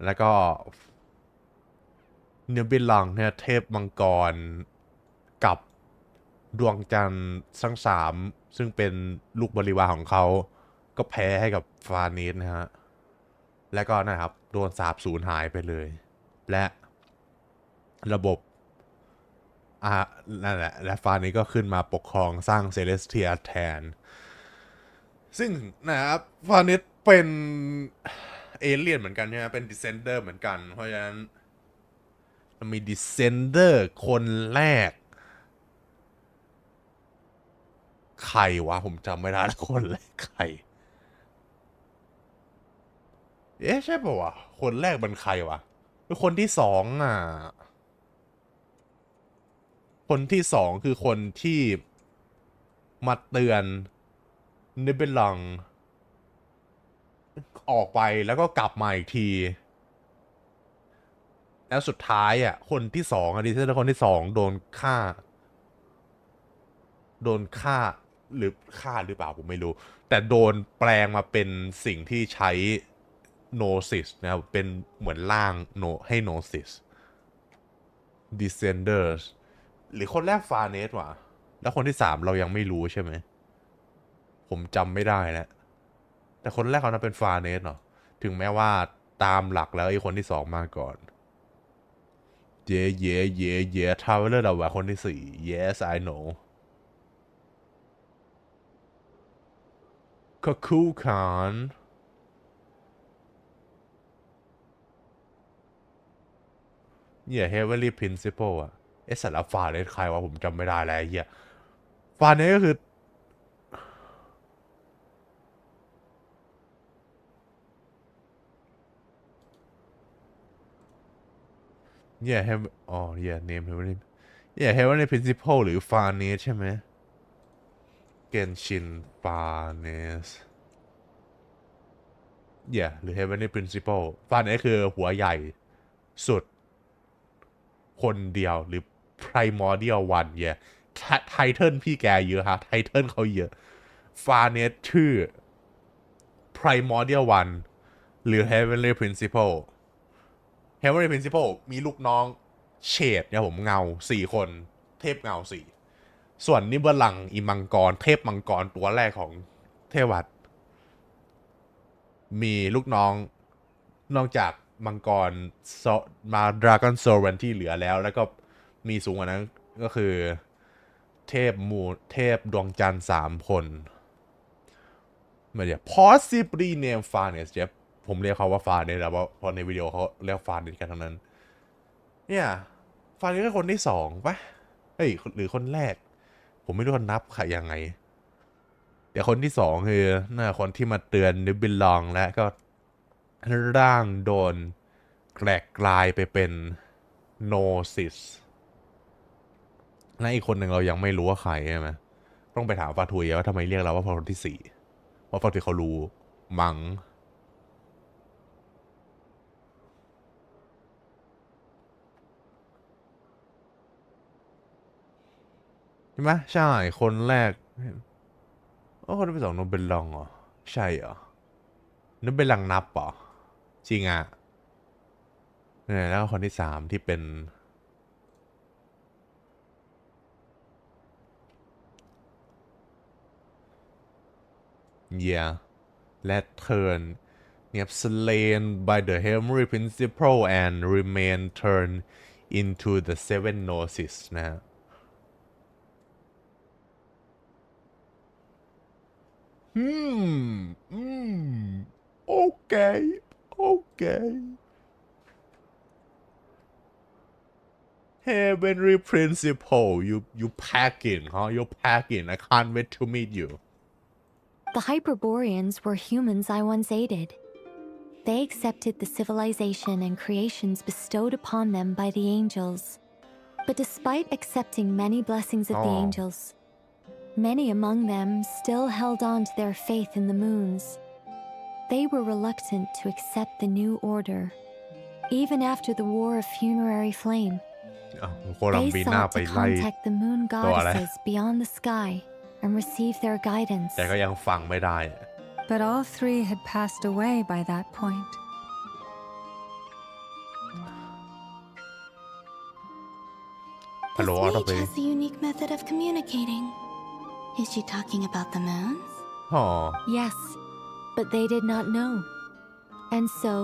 แล้วก็นิวเบลังเนี่ยเทพมังกรกับดวงจันทร์ทั้ง3ซึ่งเป็นลูกบริวารของเขาก็แพ้ให้กับฟาเนสนะฮะแล้วก็นะครับโดนสาปสูญหายไปเลยและระบบนั่นแหละและฟาเนสก็ขึ้นมาปกครองสร้างเซเลสเทียแทนซึ่งนะครับฟาเนสเป็นเอเลี่ยนเหมือนกันใช่ไหมเป็นดิเซนเดอร์เหมือนกันเพราะฉะนั้นมีดิเซนเดอร์คนแรกใครวะผมจำไม่ได้คนแรกใครใช่ป่าวะคนแรกเป็นใครวะคนที่2อ่ะคนที่2คือคนที่มาเตือนนิเบลังออกไปแล้วก็กลับมาอีกทีแล้วสุดท้ายอ่ะคนที่2อ่ะดิเซนเดอร์คนที่2โดนฆ่าหรือฆ่าหรือเปล่าผมไม่รู้แต่โดนแปลงมาเป็นสิ่งที่ใช้โนซิสนะครับเป็นเหมือนร่างให้โนซิส Descenders หรือคนแรกฟาเนสวะแล้วคนที่3เรายังไม่รู้ใช่ไหมผมจำไม่ได้แล้วแต่คนแรกเขาน่าเป็นฟาเนสเนาะถึงแม้ว่าตามหลักแล้วไอ้คนที่2มาก่อนทาวเวลเลอร์เราว่าคนที่4 yes I know ก็คูคานHeavenly Principle อ่ะสารฟาเนสใครวะผมจำไม่ได้แล้วฟาเนสก็คือname Heavenly Principle หรือฟาเนสใช่ไหมGenshin ฟาเนสหรือ Heavenly Principle ฟาเนสคือหัวใหญ่สุดคนเดียวหรือ Primordial One ไทเทิลพี่แกเยอะฮะไทเทิลเขาเยอะฟาเนสชื่อ Primordial One หรือ Heavenly Principle Heavenly Principle มีลูกน้องเฉดเนี่ยผมเงา4คนเทพเงา4ส่วนนิเบลังอีมังกรเทพมังกรตัวแรกของเทวัตมีลูกน้องนอกจากมังกรมาดราก้อนโซเรนที่เหลือแล้วก็มีสูงกว่านั้นก็คือเทพดวงจันทร์3คนไม่ใช่ possibly name Farnes ผมเรียกเขาว่าฟาเนสแล้วเพราะในวิดีโอเขาเรียกฟาเนสกันทั้งนั้นฟาเนสคือคนที่2ปะ ฮ้ยหรือคนแรกผมไม่รู้ว่านับใครยังไงเดี๋ยวคนที่สองคือน่าคนที่มาเตือนนิบิลองและก็ร่างโดนแกลกกลายไปเป็นโนซิสและอีกคนหนึ่งเรายังไม่รู้ว่าใครใช่ไหมต้องไปถามฟาทุยว่าทำไมเรียกเราว่าคนที่สี่เพราะฟาทุยเขารู้มั้งใช่ไหมใช่คนแรกคนที่สองโนเบลลองเหรอใช่เหรอนึกเป็นลังนับเหรอจริงอ่ะเนี่ยแล้วคนที่สามที่เป็นและเทิร์นเนี่ย slain by the Heavenly Principle and remain turned into the seven gnosis นะฮะโอเคHeavenly Principle you packing huh you packing I can't wait to meet you The Hyperboreans were humans I once aided. They accepted the civilization and creations bestowed upon them by the angels. But despite accepting many blessings of the angels, many among them still held on to their faith in the moons. They were reluctant to accept the new order. Even after the War of Funerary Flame, they sought to contact the moon goddesses beyond the sky.and receive their guidance. แต่ก็ยังฟังไม่ได้ But all three had passed away by that point. This mage has a unique method of communicating. Is she talking about the moons? Yes, but they did not know. And so,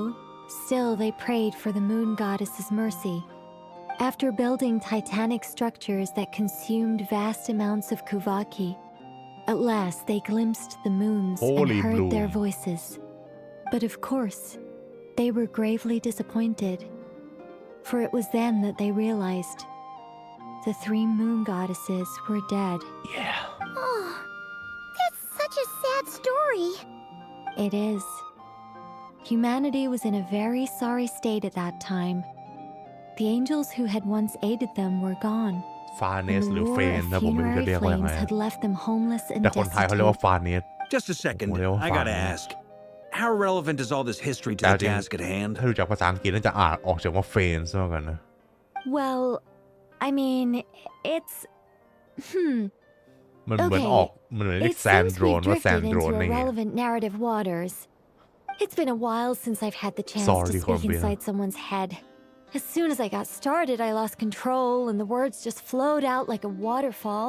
still they prayed for the moon goddess's mercy. After building titanic structures that consumed vast amounts of kuvaki,At last they glimpsed the moons and heard their voices. But of course, they were gravely disappointed. For it was then that they realized the three moon goddesses were dead. Yeah. Oh, that's such a sad story. It is. Humanity was in a very sorry state at that time. The angels who had once aided them were gone.ฟาเนสหรือเฟนนะผมไม่รู้จะเรียกว่ายังไงแต่คนไทยเขาเรียกว่าฟาเนส Just a second I gotta ask how relevant is all this history to the task at hand ถ้ารู้จักภาษาอังกฤษน่าจะอ่านออกเสียงว่าเฟนซะกันนะ Well I mean it's มันเหมือนออกมันเหมือนเรียกแซนโดรนว่าแซนโดรนนี่ relevant narrative waters It's been a while since I've had the chance to speak inside someone's head.As soon as I got started, I lost control and the words just flowed out like a waterfall.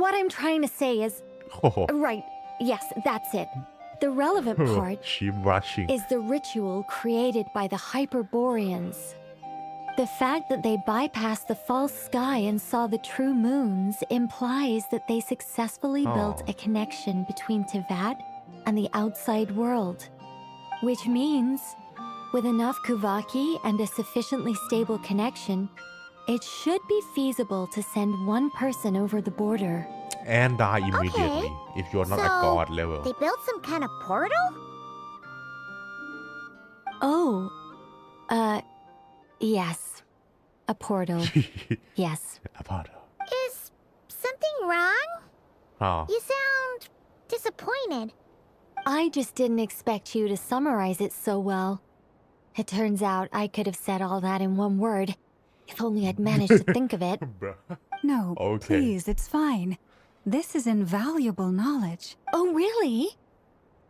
What I'm trying to say is... Right, yes, that's it. The relevant part is the ritual created by the Hyperboreans. The fact that they bypassed the false sky and saw the true moons implies that they successfully built a connection between Teyvat and the outside world. Which means...With enough kuvaki and a sufficiently stable connection, it should be feasible to send one person over the border. And die immediately if you're not at god level. They built some kind of portal? Oh, yes. A portal. Yes. A portal. Is something wrong? You sound disappointed. I just didn't expect you to summarize it so well.It turns out I could have said all that in one word, if only I'd managed to think of it. No, please, it's fine. This is invaluable knowledge. Oh, really?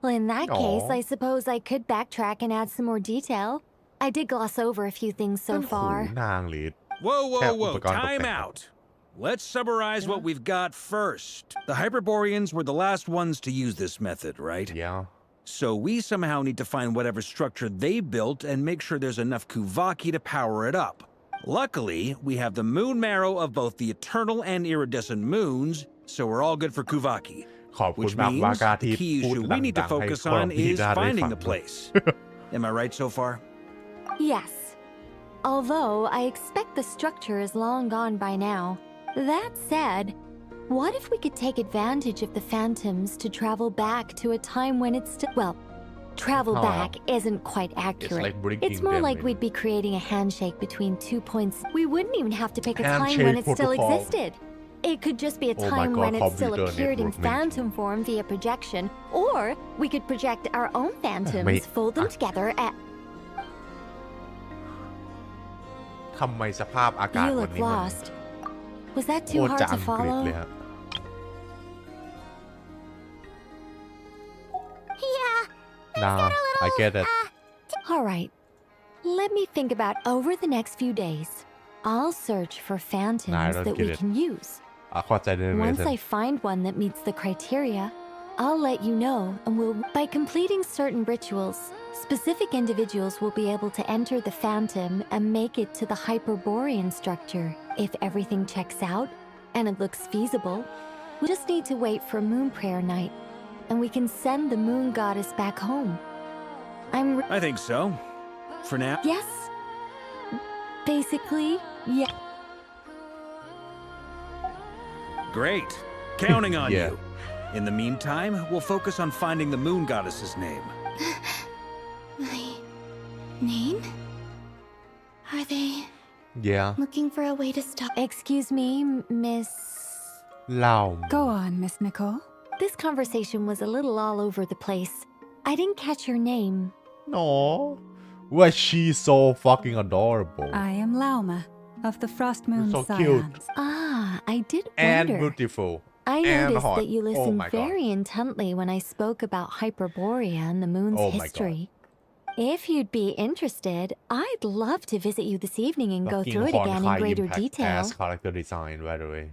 Well, in that case, I suppose I could backtrack and add some more detail. I did gloss over a few things so far. Whoa, time out. Let's summarize what we've got first. The Hyperboreans were the last ones to use this method, right? Yeah.So we somehow need to find whatever structure they built and make sure there's enough kuvaki to power it up. Luckily, we have the moon marrow of both the eternal and iridescent moons, so we're all good for kuvaki. Which means the key issue we need to focus on is finding the place. Am I right so far? Yes. Although I expect the structure is long gone by now. That said, what if we could take advantage of the phantoms to travel back to a time when it's still... Well, travel back isn't quite accurate. It's more like we'd be creating a handshake between 2 points. We wouldn't even have to pick a time when it still existed. It could just be a time when it still appeared in phantom form via projection, or we could project our own phantoms, fold them together at... ทำไมสภาพอากาศ You วัน look นี้มัน lost. Was that too hard to follow? Yeah. Nah, I get it. All right. Let me think about over the next few days. I'll search for phantoms that we can use. เข้าใจเลย Once I find one that meets the criteria, I'll let you know, and by completing certain rituals, specific individuals will be able to enter the phantom and make it to the Hyperborean structure. If everything checks out, and it looks feasible, we just need to wait for Moon Prayer Night, and we can send the Moon Goddess back home. I think so. For now. Yes. Basically, yeah. Great. Counting on you. In the meantime, we'll focus on finding the Moon Goddess's name. My name? Are they looking for a way to stop? Excuse me, Miss... Go on, Miss Nicole. This conversation was a little all over the place. I didn't catch your name. No. Was she so fucking adorable? I am Lauma of the Frost Moon so Scions. Cute. Ah, I did And wonder. beautiful. I and noticed hot. that you listened oh very intently when I spoke about Hyperborea and the moon's history. If you'd be interested, I'd love to visit you this evening and go through it again in greater detail. As character design, by the way.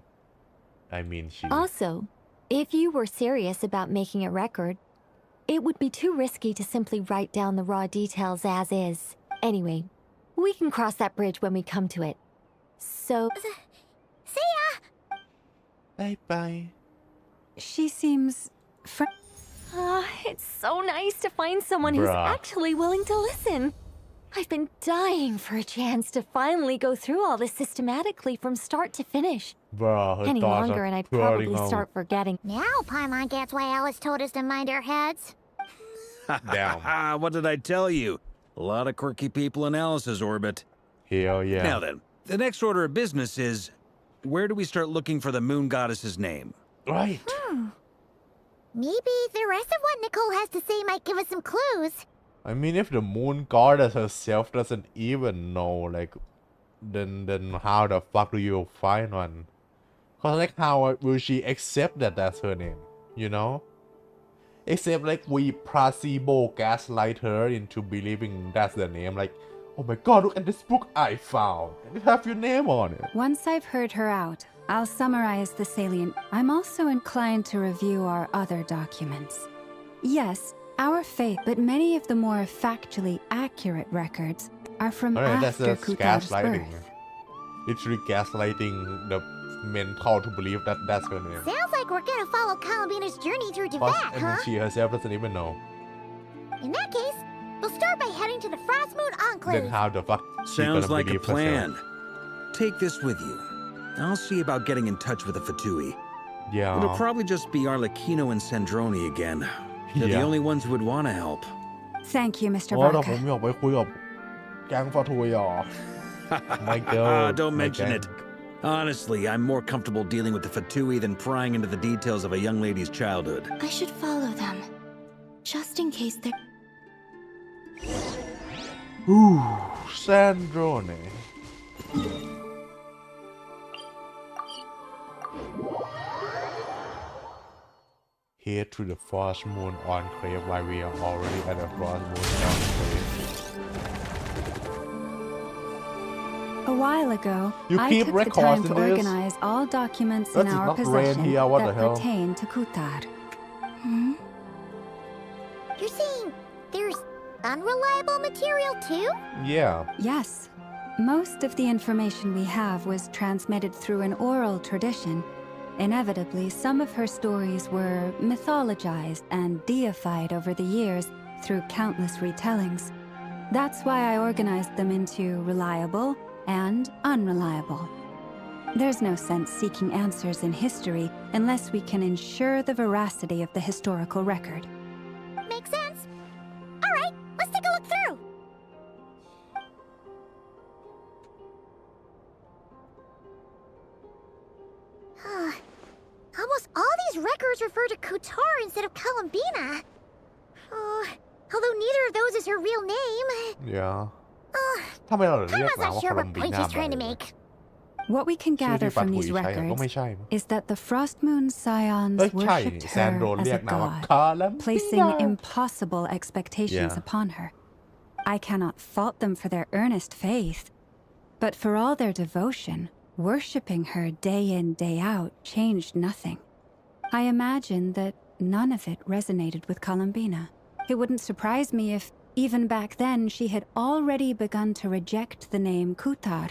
I mean, she. Also, if you were serious about making a record, it would be too risky to simply write down the raw details as is. Anyway, we can cross that bridge when we come to it. So... See ya! Bye-bye. She seems... It's so nice to find someone who's actually willing to listen. I've been dying for a chance to finally go through all this systematically from start to finish. Any longer and I'd probably start forgetting. Now Paimon gets why Alice told us to mind our heads. Damn. What did I tell you? A lot of quirky people in Alice's orbit. Hell yeah. Now then, the next order of business is, where do we start looking for the Moon Goddess's name? Right. Maybe the rest of what Nicole has to say might give us some clues. I mean, if the Moon Goddess herself doesn't even know, like, then how the fuck do you find one? Cause like, how will she accept that that's her name? You know? Except like we placebo gaslight her into believing that's the name. Like, oh my god, look at this book I found. It have your name on it. Once I've heard her out, I'll summarize the salient. I'm also inclined to review our other documents. Yes, our fate, but many of the more factually accurate records are from after Kutar's birth. Literally gaslighting the mental to believe that that's her name. Sounds like we're gonna follow Columbina's journey through Tibet, huh? She herself doesn't even know. In that case, we'll start by heading to the Frost Moon Enclave. Then how the fuck? Sounds like a plan. Take this with you. I'll see about getting in touch with the Fatui. Yeah. It'll probably just be Arlecchino and Sandroni again. They're the only ones who would want to help. Thank you, Mr. Barker. ผมอยากไปคุยกับแก๊งฟาทุยอ่ะ My god. Don't mention it. Honestly, I'm more comfortable dealing with the Fatui than prying into the details of a young lady's childhood. I should follow them, just in case they're... Ooh, Sandrone. Head to the Frost Moon Enclave while we are already at the Frost Moon Enclave. A while ago, I took the time to organize all documents in our possession that pertain to Kutar. You're saying there's unreliable material too? Yeah. Yes. Most of the information we have was transmitted through an oral tradition. Inevitably, some of her stories were mythologized and deified over the years through countless retellings. That's why I organized them into reliable and unreliable. There's no sense seeking answers in history unless we can ensure the veracity of the historical record. Makes sense. All right, let's take a look through. Almost all these records refer to Kutar instead of Columbina. Although neither of those is her real name. Yeah. ทำไมเราถึงเรียกนางว่า Columbina มาเลย What we can gather from these records is that the Frost Moon Scions worshipped her as a god, placing impossible expectations upon her. I cannot fault them for their earnest faith, but for all their devotion, worshipping her day in, day out changed nothing. I imagine that none of it resonated with Columbina. It wouldn't surprise me if, even back then, she had already begun to reject the name Kutar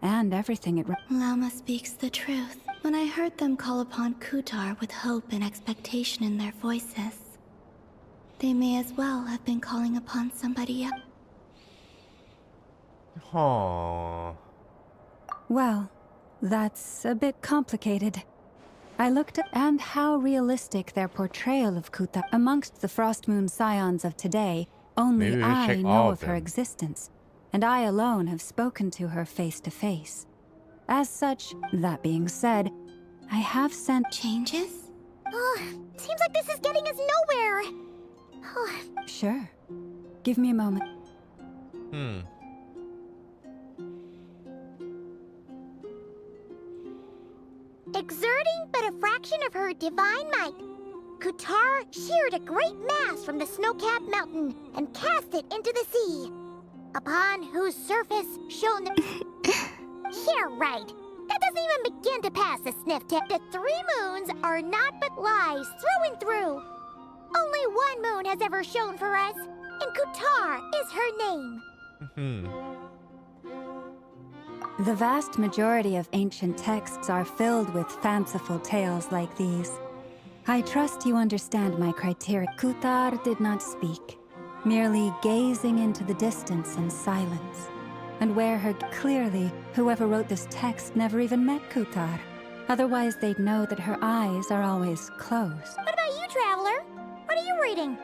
and everything it Lama speaks the truth. When I heard them call upon Kutar with hope and expectation in their voices, they may as well have been calling upon somebody else. Well, that's a bit complicated. I looked at and how realistic their portrayal of Kutar amongst the Frost Moon Scions of today. Only I know of her existence, and I alone have spoken to her face to face. As such, that being said, I have sent changes? Seems like this is getting us nowhere. Sure. Give me a moment. Exerting but a fraction of her divine might, Kutar sheared a great mass from the snow-capped mountain and cast it into the sea, upon whose surface shone the... Yeah, right. That doesn't even begin to pass the sniff test. The 3 moons are not but lies through and through. Only one moon has ever shone for us, and Kutar is her name. The vast majority of ancient texts are filled with fanciful tales like these. I trust you understand my criteria. Kutar did not speak, merely gazing into the distance in silence. And where her clearly, whoever wrote this text never even met Kutar. Otherwise, they'd know that her eyes are always closed. What about you, Traveler? What are you reading?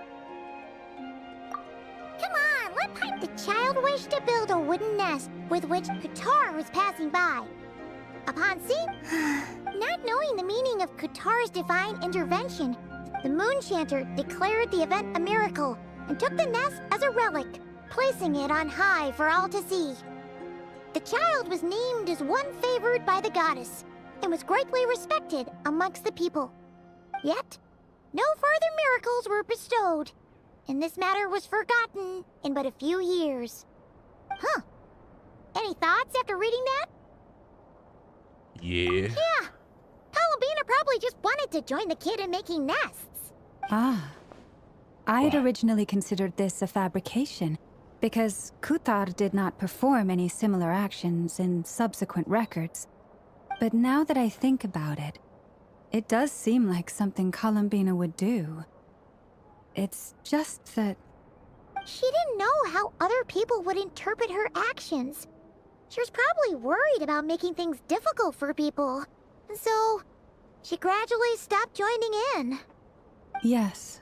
Come on, let Pipe the child wish to build a wooden nest with which Kutar was passing by. Upon seeing, not knowing the meaning of Kutar's divine intervention, the moon chanter declared the event a miracle and took the nest as a relic, placing it on high for all to see. The child was named as one favored by the goddess and was greatly respected amongst the people. Yet, no further miracles were bestowed, and this matter was forgotten in but a few years. Any thoughts after reading that? Yeah. Columbina probably just wanted to join the kid in making nests. I'd originally considered this a fabrication, because Kutar did not perform any similar actions in subsequent records. But now that I think about it, it does seem like something Columbina would do. It's just that... She didn't know how other people would interpret her actions. She was probably worried about making things difficult for people. So, she gradually stopped joining in. Yes.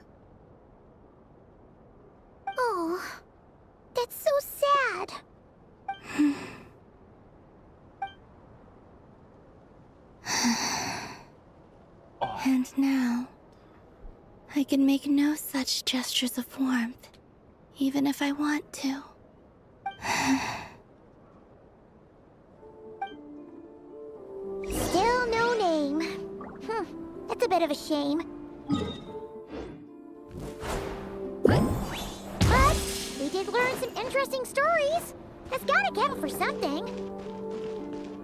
Oh, that's so sad. And now, I can make no such gestures of warmth, even if I want to. Still no name. That's a bit of a shame. But we did learn some interesting stories. That's gotta count for something.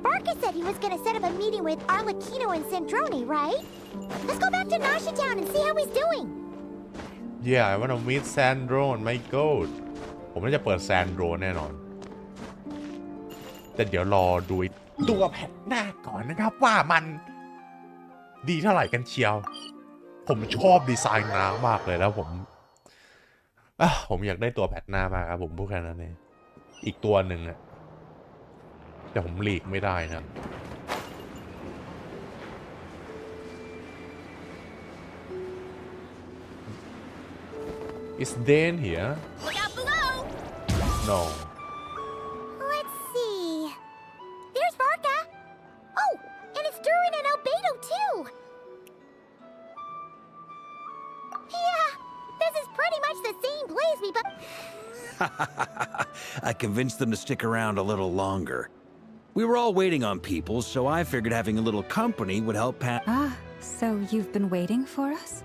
Barca said he was gonna set up a meeting with Arlecchino and Sandrone, right? Let's go back to Nasha Town and see how he's doing. Yeah, I wanna meet Sandrone. My god. ผมน่าจะเปิด Sandrone แน่นอน แต่เดี๋ยวรอดูตัวแพทหน้าก่อนนะครับว่ามันดีเท่าไหร่กันเชียว ผมชอบดีไซน์น้ำมากเลยแล้วผม ผมอยากได้ตัวแพทหน้ามากครับผมพูดแค่นั้นเองอีกตัวหนึ่งอะแต่ผมหลีกไม่ได้นะ Is Dan here? Look out below! No. Let's see. There's Varka. Oh, and it's Durin and Albedo too. Yeah, this is pretty much the same place we I convinced them to stick around a little longer. We were all waiting on people, so I figured having a little company would help Pat. Ah, so you've been waiting for us?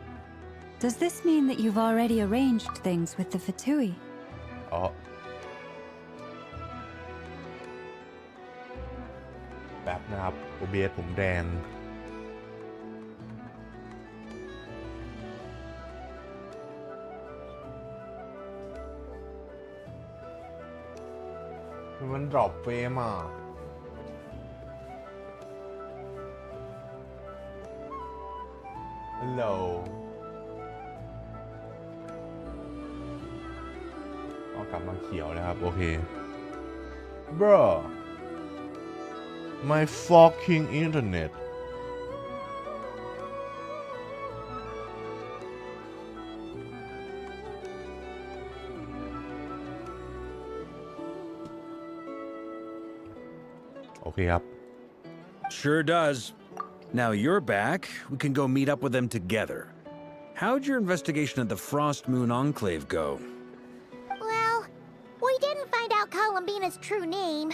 Does this mean that you've already arranged things with the Fatui? Oh. แบบนะครับ OBS ผมแดงมันดรอปเฟรมอ่ะ Hello ก็กลับมาเขียวนะครับ โอเค Bro My fucking internet โอเคครับ Sure does. Now you're back. We can go meet up with them together. How'd your investigation at the Frost Moon Enclave go? Well, we didn't find out Columbina's true name.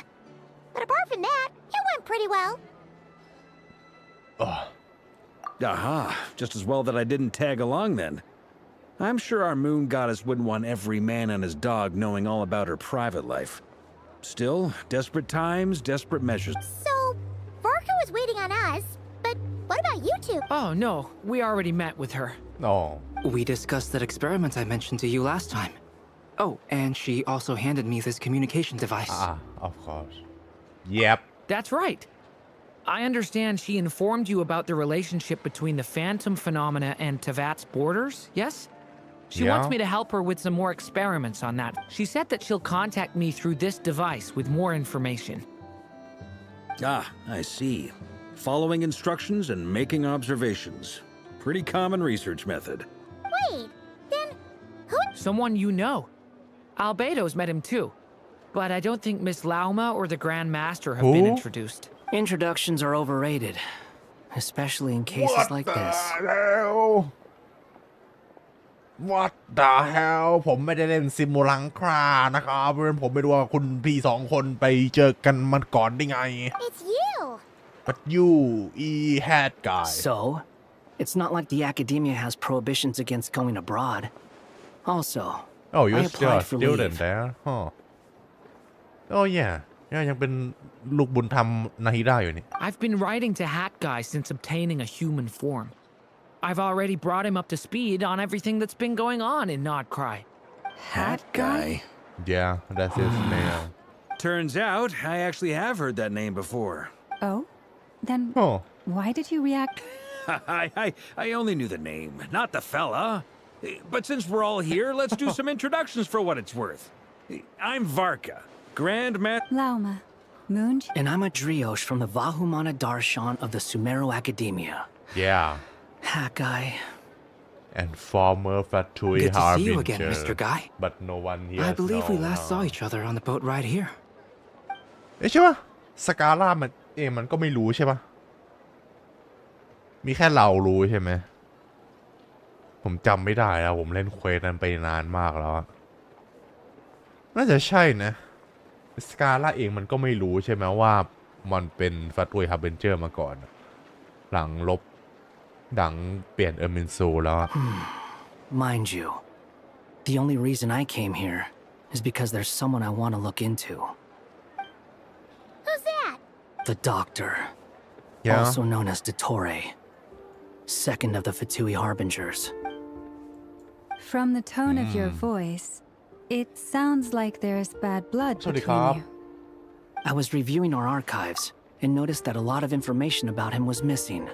But apart from that, it went pretty well. Aha, just as well that I didn't tag along then. I'm sure our moon goddess wouldn't want every man and his dog knowing all about her private life. Still, desperate times, desperate measures. So, Varka was waiting on us, but what about you two? Oh, no, we already met with her. No. We discussed that experiment I mentioned to you last time. Oh, and she also handed me this communication device. Of course. Yep. That's right. I understand she informed you about the relationship between the phantom phenomena and Tevat's borders, yes? She wants me to help her with some more experiments on that. She said that she'll contact me through this device with more information. Ah, I see. Following instructions and making observations. Pretty common research method. Wait, then who? Someone you know. Albedo's met him too. But I don't think Miss Lauma or the Grand Master have been introduced. Introductions are overrated, especially in cases like this. What the hell ผมไม่ได้เล่นซิมูลังครานะครับเพราะฉะนั้นผมไม่รู้ว่าคุณพี่สองคนไปเจอกันมันก่อนได้ไง It's you. But you, hat guy. So, it's not like the academia has prohibitions against going abroad. Also, Oh, you're I still a applied for student leave. there, huh? Oh yeah, ยังเป็นลูกบุญธรรมนาฮิดะอยู่นี่ I've been writing to Hat Guy since obtaining a human form. I've already brought him up to speed on everything that's been going on in Nodkrai. Hat guy? Yeah, that's his name. Turns out, I actually have heard that name before. Oh? Then why did you react? I only knew the name, not the fella. But since we're all here, let's do some introductions for what it's worth. I'm Varka, Grand Master. Lauma, Moon. And I'm a Driosh from the Vahumana Darshan of the Sumero Academia. Yeah. Hat Guy. And former Fatui Good to see you Harbinger. again, Mr. Guy. But no one here. I believe we last saw each other on the boat right here. ใช่ปะสกาล่ามันก็ไม่รู้ใช่ปะมีแค่เรารู้ใช่ไหมผมจำไม่ได้แล้วผมเล่นเควสนั้นไปนานมากแล้วน่าจะใช่นะสกาล่าเองมันก็ไม่รู้ใช่ไหมว่ามันเป็นฟัตตุยฮับเบนเจอร์มาก่อนหลังลบดังเปลี่ยนเออร์มินซูแล้ว Mind you, the only reason I came here is because there's someone I want to look into. Who's that? The Doctor. Yeah. Also known as Dottore. Second of the Fatui Harbingers. From the tone of your voice, it sounds like there's bad blood between you. I was reviewing our archives and noticed that a lot of information about him was missing.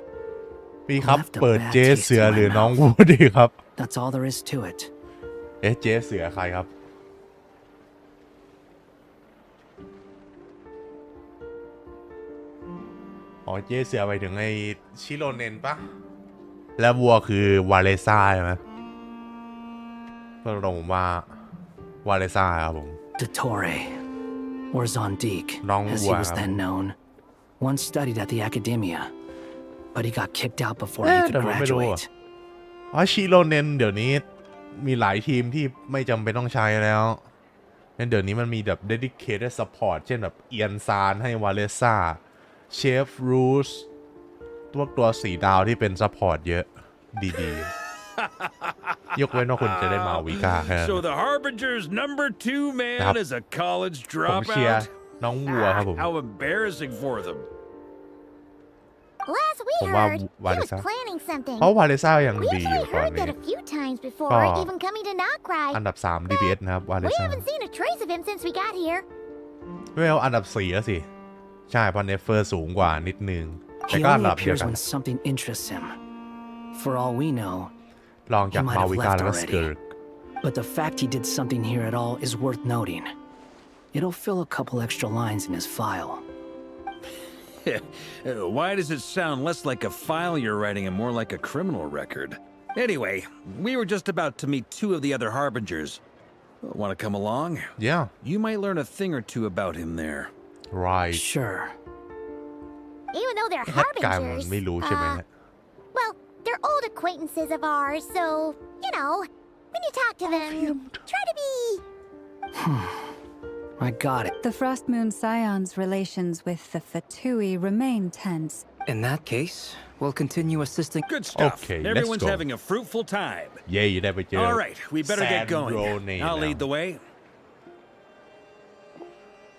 พี่ครับเปิดเจเสือหรือน้องวูดดีครับ That's all there is to it. เจ๊เสือใครครับอ๋อเจ๊เสือไปถึงไอ้ชิโรเนนปะแล้ววัวคือวาเลซ่าใช่ไหมก็ลงว่าวาเลซ่าครับผม Dottore, or Zondique, as he was then known, once studied at the academia, but he got kicked out before he could graduate. อ๋อชิโรเนนเดี๋ยวนี้มีหลายทีมที่ไม่จำเป็นต้องใช้แล้วเดี๋ยวนี้มันมีแบบ dedicated support เช่นแบบเอียนซานให้วาเลซ่าเชฟรูสตัว4 ดาวที่เป็น support เยอะดีๆยกเว้นว่าคุณจะได้มาวิกาแค่ So the Harbinger's number 2 man is a college ผมเชียร์ dropout. น้องวัวครับผม How embarrassing for them. Last we ผมว่า heard, he วาเล was ซ่า planning something. เพราะวาเลซ่ายัง We ดีอยู่ actually ตอน heard นี้ that a few times before, ก็ even coming to Nodkrai. อันดับ3 DPS นะครับวาเล We ซ่า haven't seen a trace of him since we got here. เวลอันดับ4แล้วสิใช่เพราะเนฟเฟอร์สูงกว่านิดนึงแต่ He ก็อัน only ดับเดียว appears กัน when something interests him. For all we know, ลองจาก he might มา have วิกา left แล้วก็สเกิร์ already. But the fact he did something here at all is worth noting. It'll fill a couple extra lines in his file. Why does it sound less like a file you're writing and more like a criminal record? Anyway, we were just about to meet 2 of the other Harbingers. Want to come along? Yeah. You might learn a thing or two about him there. Right. Sure. Even though they're แฮกกายมัน harbingers, ไม่รู้ใช่ไหม well, they're old acquaintances of ours, so, you know, when you talk to them, try to be... I got it. The Frost Moon Scion's relations with the Fatui remain tense. In that case, we'll continue assisting. Good stuff. Okay, Everyone's let's go. having a fruitful time. เย้ได้ไปเจอ All right, we better get going. Sandrone I'll lead the way.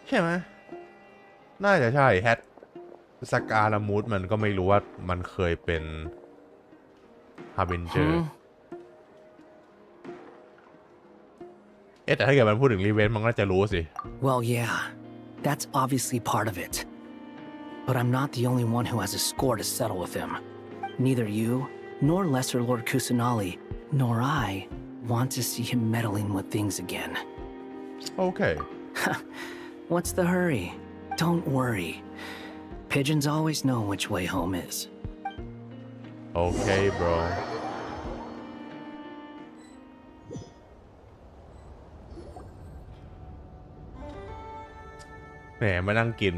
ใช่ไหมน่าจะใช่แฮทสกาลามูดมันก็ไม่รู้ว่ามันเคยเป็นฮาร์บินเจอร์แต่ถ้าเกิดมันพูดถึงรีเวนต์มันก็จะรู้สิ Well, yeah, that's obviously part of it. But I'm not the only one who has a score to settle with him. Neither you, nor Lesser Lord Kusanali, nor I want to see him meddling with things again. Okay. What's the hurry? Don't worry. Pigeons always know which way home is. Okay, bro. แหมมานั่งกิน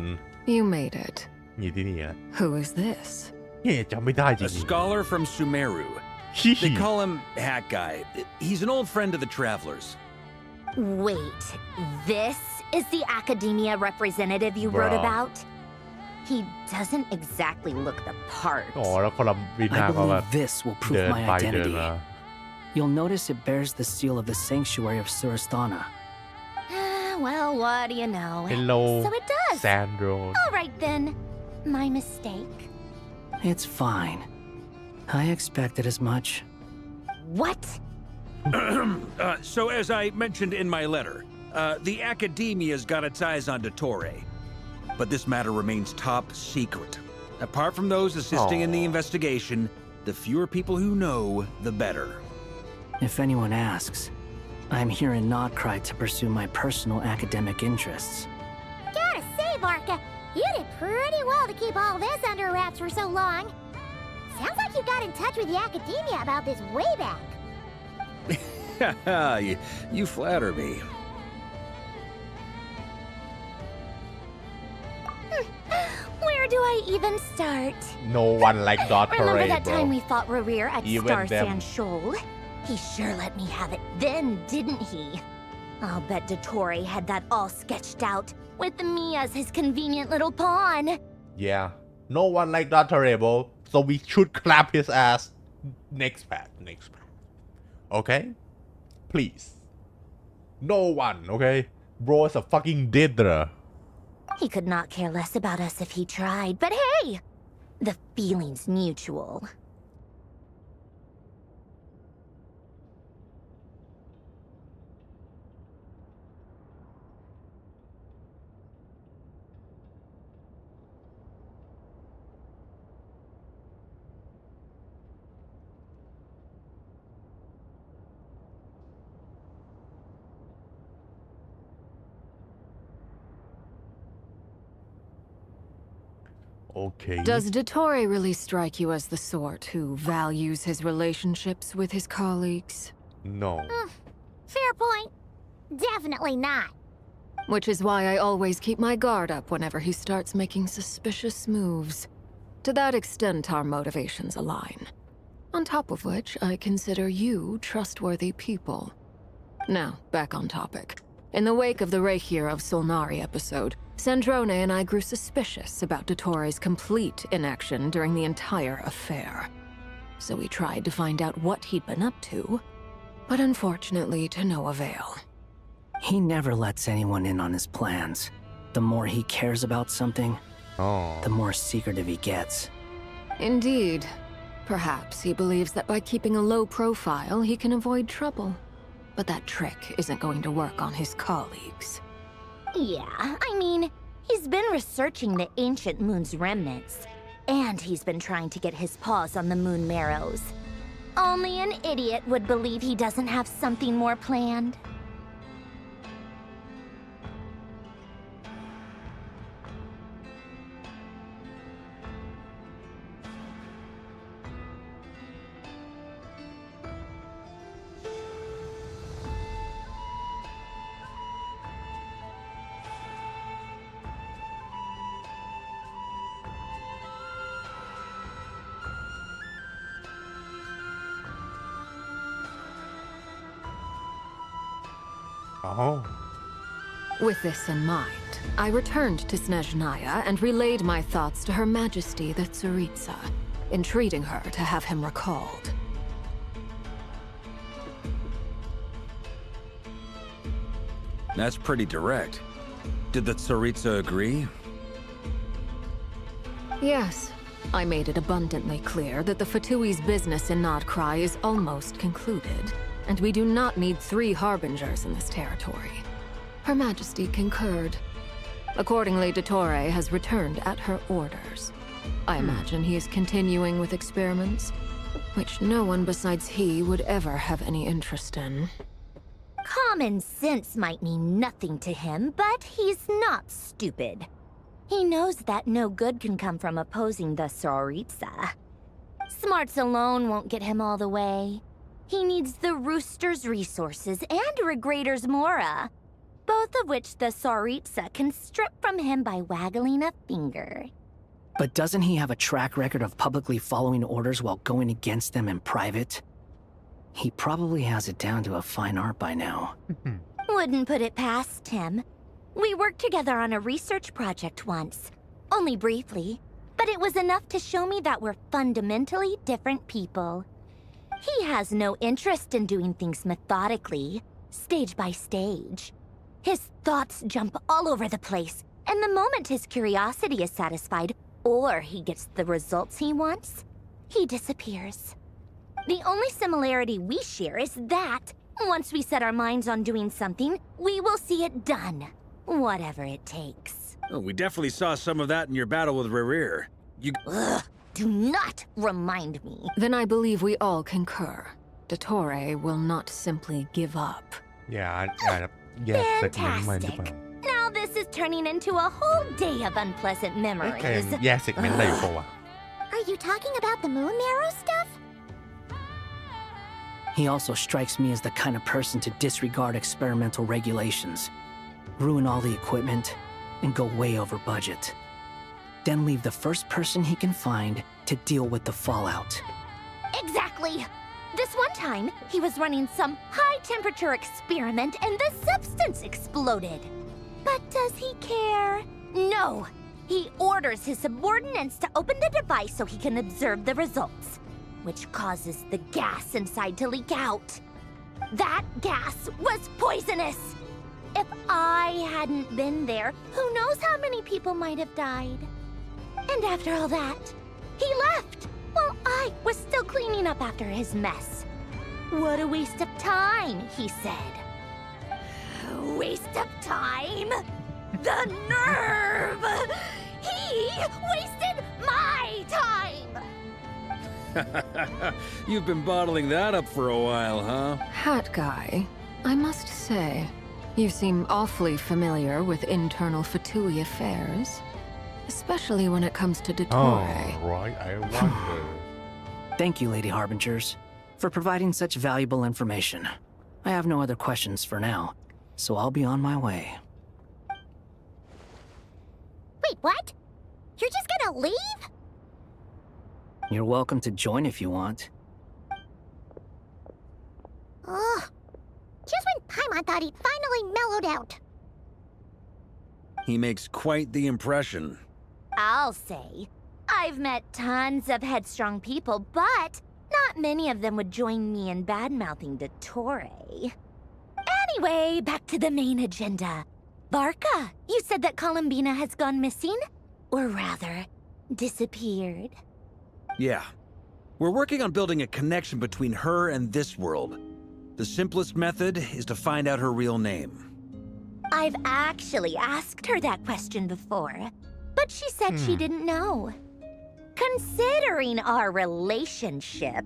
You made it. อยู่ที่นี่นะ Who is this? เฮ้ยจำไม่ได้จริ A ง scholar from Sumeru. They call him Hat Guy. He's an old friend of the travelers. Wait, this is the academia representative you wrote Bruh. about? He doesn't exactly look the part. อ๋อแล้วคนละวินา I ก็แบบ believe this will prove เดิน my ไปเดิน identity. มา You'll notice it bears the seal of the sanctuary of Surasthana. Well, what do you know? Hello, So it does. Sandro. All right then. My mistake. It's fine. I expected as much. What? So as I mentioned in my letter, the academia's got its eyes on Dottore. But this matter remains top secret. Apart from those assisting in the investigation, the fewer people who know, the better. If anyone asks, I'm here in Nodkrai to pursue my personal academic interests. Gotta say, Orca, you did pretty well to keep all this under wraps for so long. Sounds like you got in touch with the academia about this way back. you flatter me. Where do I even start? No one like Dottore, Remember that bro. time we fought Rerir at Even Star them. Sand Shoal? He sure let me have it then, didn't he? I'll bet Dottore had that all sketched out, with me as his convenient little pawn. Yeah, no one like Dottore, bro. So we should clap his ass. Next pack. Okay? Please. No one, okay? Bro is a fucking didra. He could not care less about us if he tried, but hey! The feeling's mutual. Okay. Does Dottore really strike you as the sort who values his relationships with his colleagues? No. Fair point. Definitely not. Which is why I always keep my guard up whenever he starts making suspicious moves. To that extent, our motivations align. On top of which, I consider you trustworthy people. Now, back on topic. In the wake of the Reikir of Solnari episode, Sandrone and I grew suspicious about Dottore's complete inaction during the entire affair. So we tried to find out what he'd been up to, but unfortunately to no avail. He never lets anyone in on his plans. The more he cares about something, the more secretive he gets. Indeed. Perhaps he believes that by keeping a low profile, he can avoid trouble. But that trick isn't going to work on his colleagues. Yeah, I mean, he's been researching the ancient moon's remnants. And he's been trying to get his paws on the moon marrows. Only an idiot would believe he doesn't have something more planned. Oh. With this in mind, I returned to Snezhnaya and relayed my thoughts to Her Majesty the Tsaritsa, entreating her to have him recalled. That's pretty direct. Did the Tsaritsa agree? Yes. I made it abundantly clear that the Fatui's business in Nodkrai is almost concluded, and we do not need 3 harbingers in this territory. Her Majesty concurred. Accordingly, Dottore has returned at her orders. I imagine he is continuing with experiments, which no one besides he would ever have any interest in. Common sense might mean nothing to him, but he's not stupid. He knows that no good can come from opposing the Tsaritsa. Smarts alone won't get him all the way. He needs the Rooster's resources and Regrator's Mora, both of which the Tsaritsa can strip from him by waggling a finger. But doesn't he have a track record of publicly following orders while going against them in private? He probably has it down to a fine art by now. Wouldn't put it past him. We worked together on a research project once. Only briefly, but it was enough to show me that we're fundamentally different people. He has no interest in doing things methodically, stage by stage. His thoughts jump all over the place, and the moment his curiosity is satisfied, or he gets the results he wants, he disappears. The only similarity we share is that, once we set our minds on doing something, we will see it done. Whatever it takes. Oh, we definitely saw some of that in your battle with Rerir. Ugh, do not remind me. Then I believe we all concur. Dottore will not simply give up. Yeah, Fantastic. Now this is turning into a whole day of unpleasant memories. Are you talking about the moon marrow stuff? He also strikes me as the kind of person to disregard experimental regulations, ruin all the equipment, and go way over budget. Then leave the first person he can find to deal with the fallout. Exactly! This one time, he was running some high-temperature experiment and the substance exploded. But does he care? No! He orders his subordinates to open the device so he can observe the results, which causes the gas inside to leak out. That gas was poisonous! If I hadn't been there, who knows how many people might have died. And after all that, he left while I was still cleaning up after his mess. What a waste of time, he said. Waste of time? The nerve! He wasted my time! You've been bottling that up for a while, huh? Hat guy, I must say, you seem awfully familiar with internal Fatui affairs. especially when it comes to Oh, Dottore. right. I wonder. Thank you, Lady Harbingers, for providing such valuable information. I have no other questions for now, so I'll be on my way. Wait, what? You're just gonna leave? You're welcome to join if you want. Ugh. Just when Paimon thought he'd finally mellowed out. He makes quite the impression. I'll say. I've met tons of headstrong people, but not many of them would join me in bad-mouthing Dottore. Anyway, back to the main agenda. Barca, you said that Columbina has gone missing? Or rather, disappeared. Yeah. We're working on building a connection between her and this world. The simplest method is to find out her real name. I've actually asked her that question before, but she said she didn't know. Considering our relationship,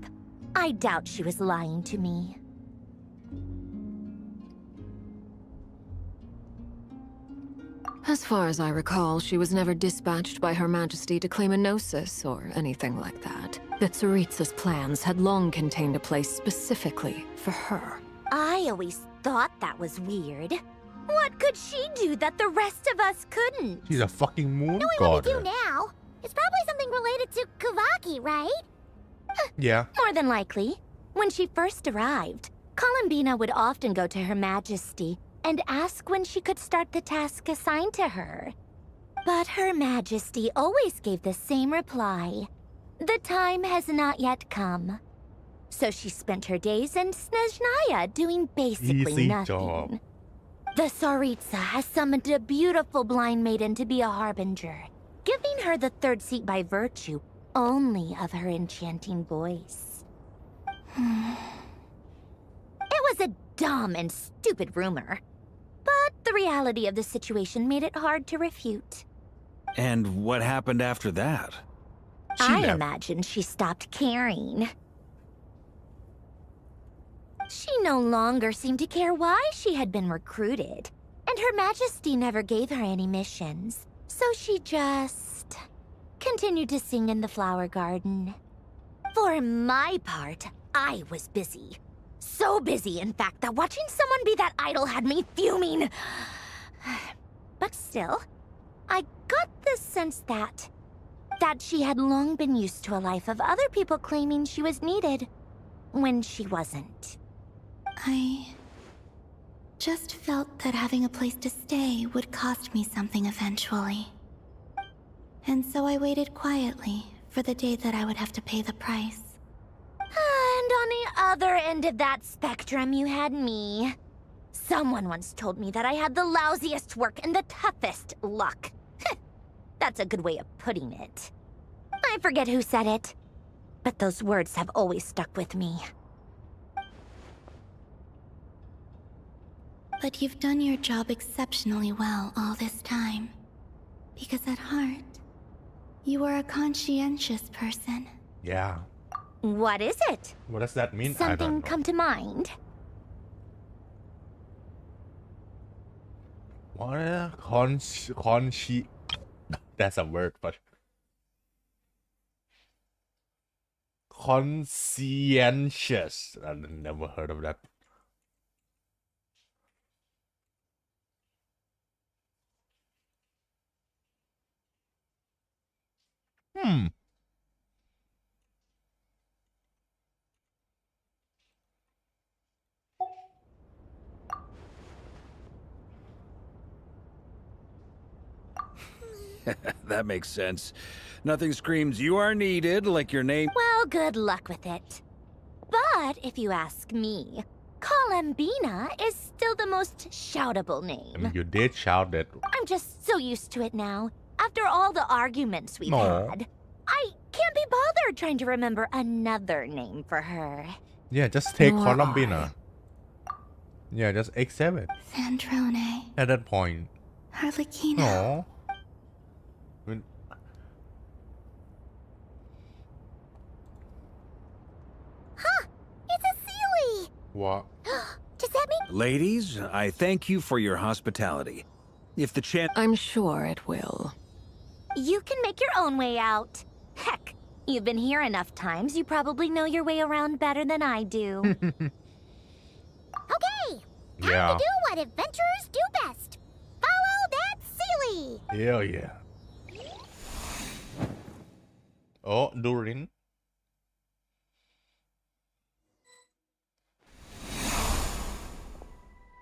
I doubt she was lying to me. As far as I recall, she was never dispatched by Her Majesty to claim a gnosis or anything like that. The Tsaritsa's plans had long contained a place specifically for her. I always thought that was weird. What could she do that the rest of us couldn't? She's a fucking moon Knowing god. what we do now, it's probably something related to Kavaki, right? Yeah. More than likely. When she first arrived, Columbina would often go to Her Majesty and ask when she could start the task assigned to her. But Her Majesty always gave the same reply. The time has not yet come. So she spent her days in Snezhnaya doing basically Easy nothing. job. The Tsaritsa has summoned a beautiful blind maiden to be a harbinger, giving her the third seat by virtue only of her enchanting voice. It was a dumb and stupid rumor, but the reality of the situation made it hard to refute. And what happened after that? I imagine she stopped caring. She no longer seemed to care why she had been recruited, and Her Majesty never gave her any missions, so she just continued to sing in the flower garden. For my part, I was busy. So busy, in fact, that watching someone be that idol had me fuming. But still, I got the sense that she had long been used to a life of other people claiming she was needed when she wasn't. I just felt that having a place to stay would cost me something eventually. And so I waited quietly for the day that I would have to pay the price. And on the other end of that spectrum, you had me. Someone once told me that I had the lousiest work and the toughest luck. That's a good way of putting it. I forget who said it, but those words have always stuck with me. But you've done your job exceptionally well all this time. Because at heart, you are a conscientious person. Yeah. What is it? What does that mean? I Something don't know. come to mind? What? That's a word, but conscientious. I never heard of that. That makes sense. Nothing screams you are needed like your name. Well, good luck with it. But if you ask me, Columbina is still the most shoutable I name. mean, you did shout it. I'm just so used to it now. After all the arguments we've No. had, I can't be bothered trying to remember another name for her. Yeah, just take Nor Columbina. Yeah, just accept it. Sandrone, At that point. Harlequino. No. Huh! It's a Sealy! What? Does that mean... Ladies, I thank you for your hospitality. If the chance... I'm sure it will. You can make your own way out. Heck, you've been here enough times, you probably know your way around better than I do. Okay, time Yeah. to do what adventurers do best. Follow that Sealy. Hell yeah. Oh, Durin.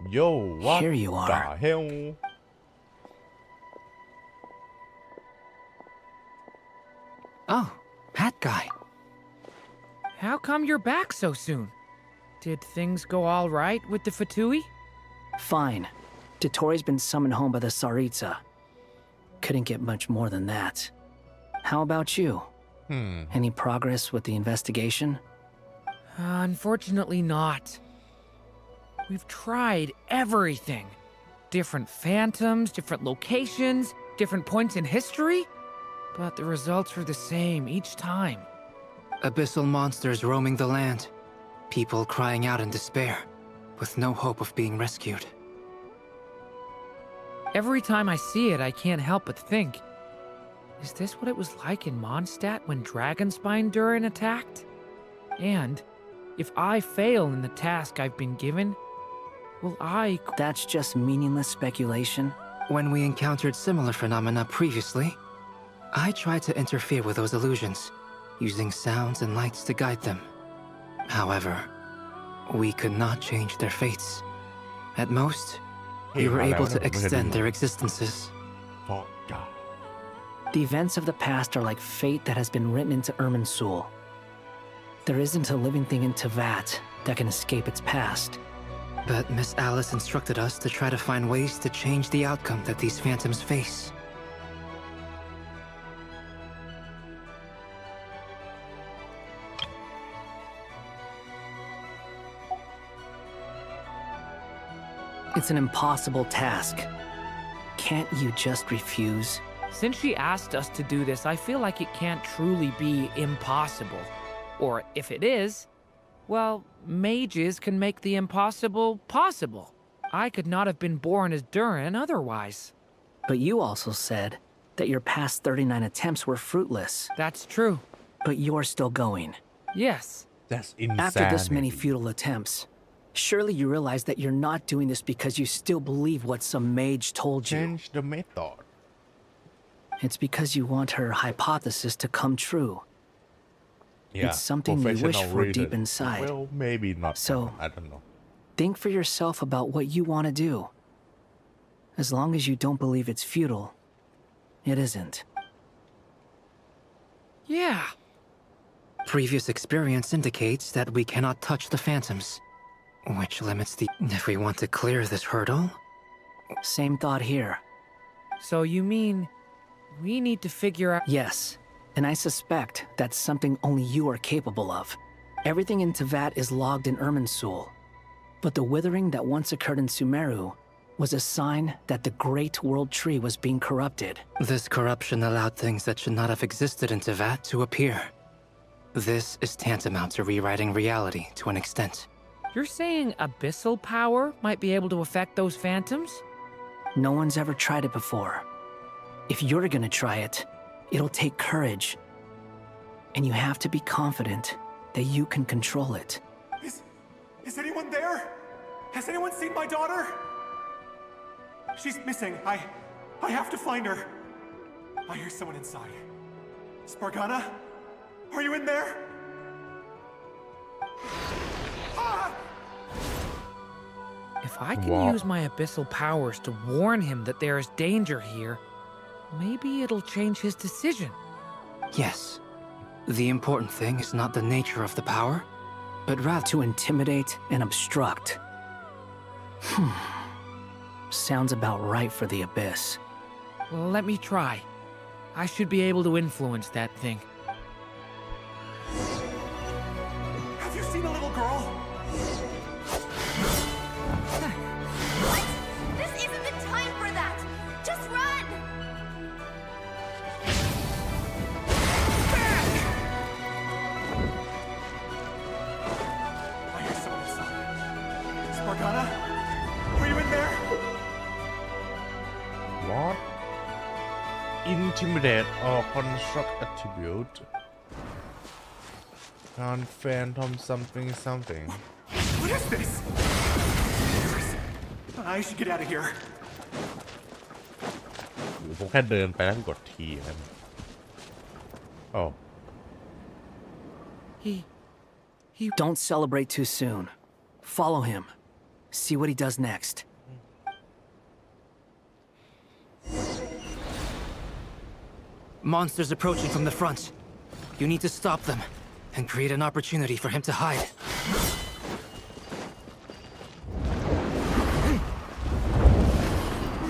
Yo, what Here you are. the hell? Oh, that guy. How come you're back so soon? Did things go all right with the Fatui? Fine. Dotori's been summoned home by the Tsaritsa. Couldn't get much more than that. How about you? Any progress with the investigation? Unfortunately not. We've tried everything. Different phantoms, different locations, different points in history. But the results were the same each time. Abyssal monsters roaming the land. People crying out in despair, with no hope of being rescued. Every time I see it, I can't help but think, is this what it was like in Mondstadt when Dragonspine Durin attacked? And if I fail in the task I've been given, will I... That's just meaningless speculation. When we encountered similar phenomena previously, I tried to interfere with those illusions, using sounds and lights to guide them. However, we could not change their fates. At most, we were able to extend their existences. Oh, God. The events of the past are like fate that has been written into Irminsul. There isn't a living thing in Teyvat that can escape its past. But Miss Alice instructed us to try to find ways to change the outcome that these phantoms face. It's an impossible task. Can't you just refuse? Since she asked us to do this, I feel like it can't truly be impossible. Or if it is, well, mages can make the impossible possible. I could not have been born as Durin otherwise. But you also said that your past 39 attempts were fruitless. That's true. But you're still going. Yes. That's insanity. After this many futile attempts, surely you realize that you're not doing this because you still believe what some mage told you. Change the method. It's because you want her hypothesis to come true. Yeah, It's something you wish for deep inside. Well, maybe not. So, I don't know. Think for yourself about what you want to do. As long as you don't believe it's futile, it isn't. Yeah. Previous experience indicates that we cannot touch the phantoms, which limits the... If we want to clear this hurdle... Same thought here. So you mean we need to figure out... Yes, and I suspect that's something only you are capable of. Everything in Teyvat is logged in Irminsul, but the withering that once occurred in Sumeru was a sign that the Great World Tree was being corrupted. This corruption allowed things that should not have existed in Teyvat to appear. This is tantamount to rewriting reality to an extent. You're saying abyssal power might be able to affect those phantoms? No one's ever tried it before. If you're gonna try it, it'll take courage. And you have to be confident that you can control it. Is anyone there? Has anyone seen my daughter? She's missing. I have to find her. I hear someone inside. Spargana? Are you in there? If I can use my abyssal powers to warn him that there is danger here, maybe it'll change his decision. Yes. The important thing is not the nature of the power, but rather to intimidate and obstruct. Sounds about right for the Abyss. Well, let me try. I should be able to influence that thing. Have you seen a little girl? What? This isn't the time for that! Just run! I hear someone inside. Spargana? Are you in there? What? intimidate or construct attribute can't phantom something What is this? I should get out of here. ผมแค่เดินไปแล้วกดทีนะโอ้ Don't celebrate too soon. Follow him. See what he does next. Monsters approaching from the front. You need to stop them and create an opportunity for him to hide.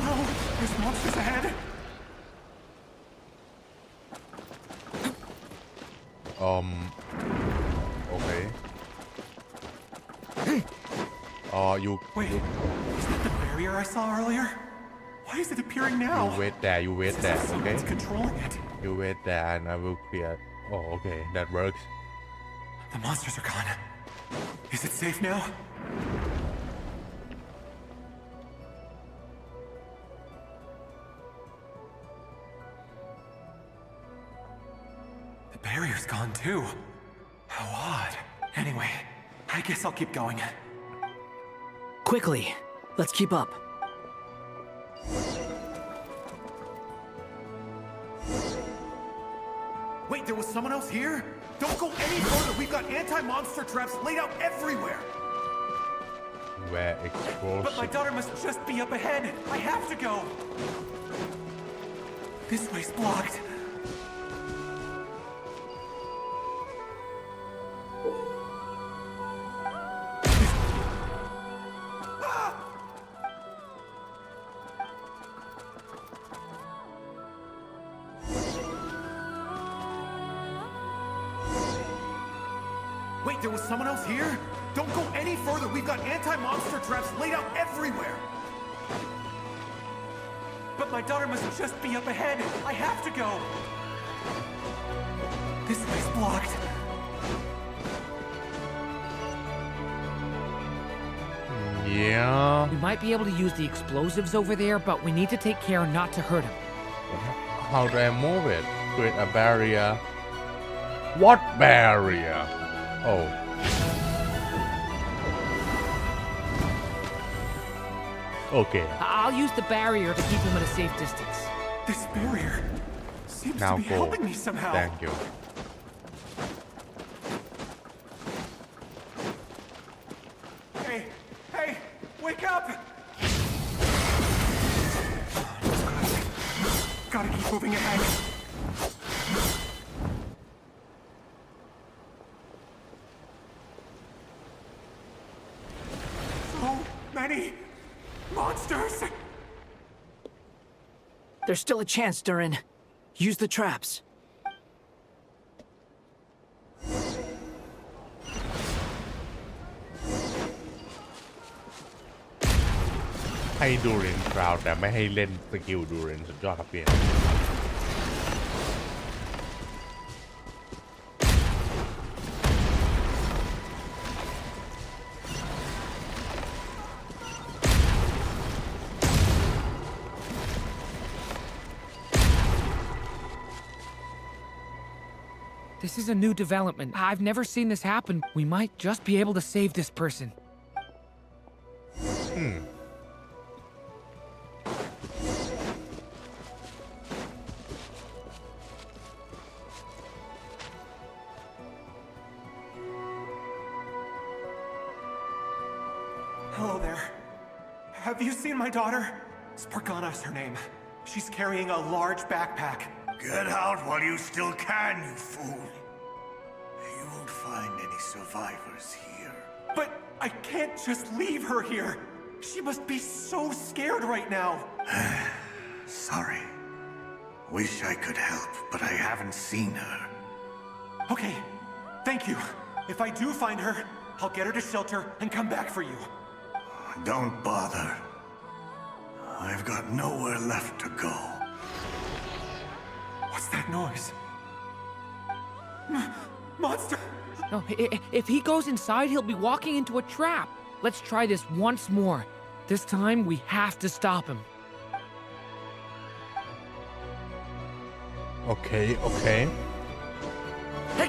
No, there's monsters ahead. Okay. You. Wait, is that the barrier I saw earlier? Why is it appearing now? You wait there. Okay. Someone's controlling it. You wait there, and I will clear. Oh, okay. That works. The monsters are gone. Is it safe now? The barrier's gone too. How odd. Anyway, I guess I'll keep going. Quickly, let's keep up. Wait, there was someone else here? Don't go any further. We've got anti-monster traps laid out everywhere. Where explosive. But my daughter must just be up ahead. I have to go. This way's blocked. Wait, there was someone else here? Don't go any further. We've got anti-monster traps laid out everywhere. But my daughter must just be up ahead. I have to go. This way's blocked. Yeah. We might be able to use the explosives over there, but we need to take care not to hurt him. How do I move it? Create a barrier. What barrier? Oh. Okay. I'll use the barrier to keep him at a safe distance. This barrier seems Now to be go. helping me somehow. Thank you. Hey, wake up! Gotta keep moving ahead. So many monsters! There's still a chance, Durin. Use the traps. ให้ดูเรนคราวแต่ไม่ให้เล่นสกิลดูเรนสุดยอดครับเพียน This is a new development. I've never seen this happen. We might just be able to save this person. Hello there. Have you seen my daughter? Spargana's her name. She's carrying a large backpack. Get out while you still can, you fool. You won't find any survivors here. But I can't just leave her here. She must be so scared right now. Sorry. Wish I could help, but I haven't seen her. Okay, thank you. If I do find her, I'll get her to shelter and come back for you. Don't bother. I've got nowhere left to go. What's that noise? Monster! No, if he goes inside, he'll be walking into a trap. Let's try this once more. This time, we have to stop him. Okay. Hey!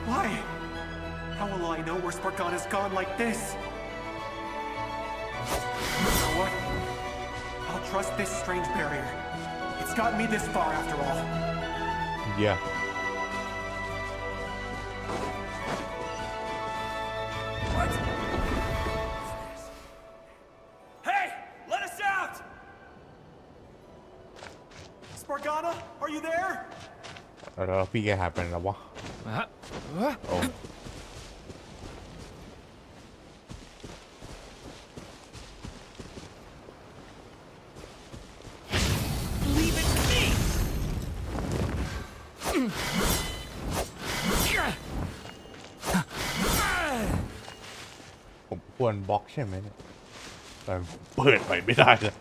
Why? How will I know where Spargana's gone like this? You know what? I'll trust this strange barrier. It's gotten me this far after all. Yeah. What? Hey! Let us out! Spargana, are you there? แล้วพี่แกหายไปแล้ววะโอ้ Leave it to me! ผมควรบล็อกใช่ไหมเนี่ยแต่เปิดไปไม่ได้เลย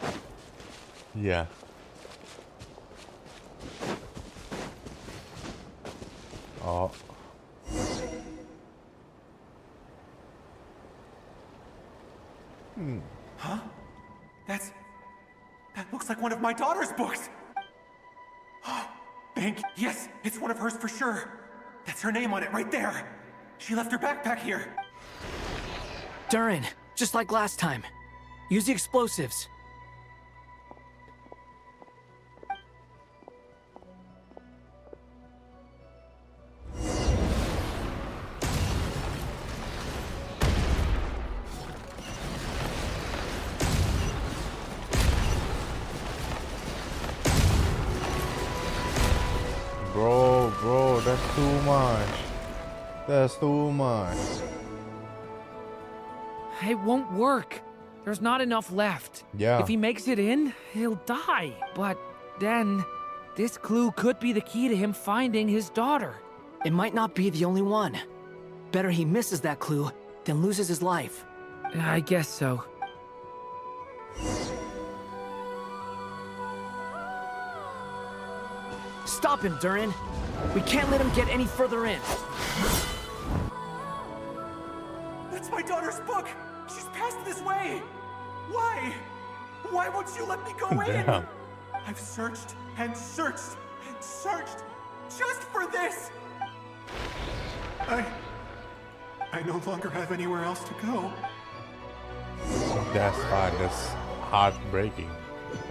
อย่าอ๋อ Huh? That looks like one of my daughter's books. Yes, it's one of hers for sure. That's her name on it right there. She left her backpack here. Durin, just like last time. Use the explosives. Bro, that's too much. That's too much. It won't work. There's not enough left. Yeah. If he makes it in, he'll die. But then, this clue could be the key to him finding his daughter. It might not be the only one. Better he misses that clue than loses his life. I guess so. Stop him, Durin. We can't let him get any further in. That's my daughter's book. She's passed this way. Why? Why won't you let me go in? Damn. I've searched and searched and searched just for this. I no longer have anywhere else to go. That's fine. That's heartbreaking.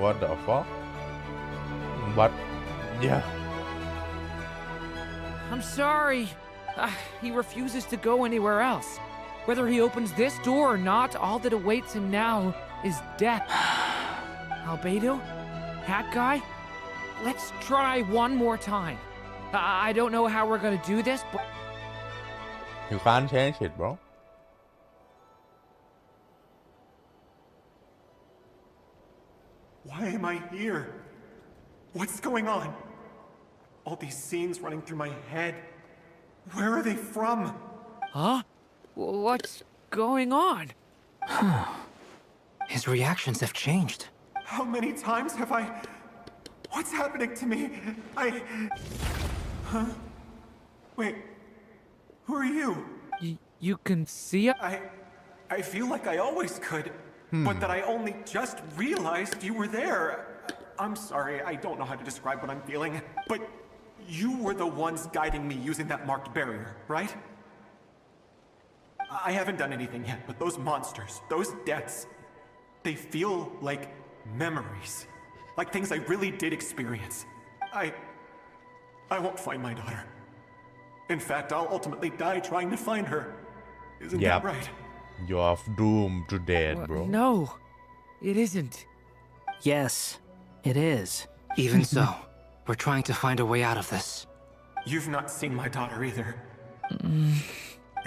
What the fuck? But yeah. I'm sorry. He refuses to go anywhere else. Whether he opens this door or not, all that awaits him now is death. Albedo? Hat guy? Let's try one more time. I don't know how we're gonna do this, but... You can't change it, bro. Why am I here? What's going on? All these scenes running through my head. Where are they from? Huh? What's going on? His reactions have changed. How many times have I... What's happening to me? Huh? Wait. Who are you? You can see it? I feel like I always could, but that I only just realized you were there. I'm sorry, I don't know how to describe what I'm feeling, but you were the ones guiding me using that marked barrier, right? I haven't done anything yet, but those monsters, those deaths, they feel like memories. Like things I really did experience. I won't find my daughter. In fact, I'll ultimately die trying to find her. Isn't that right? You're doomed to death, bro. No, it isn't. Yes, it is. Even so, we're trying to find a way out of this. You've not seen my daughter either.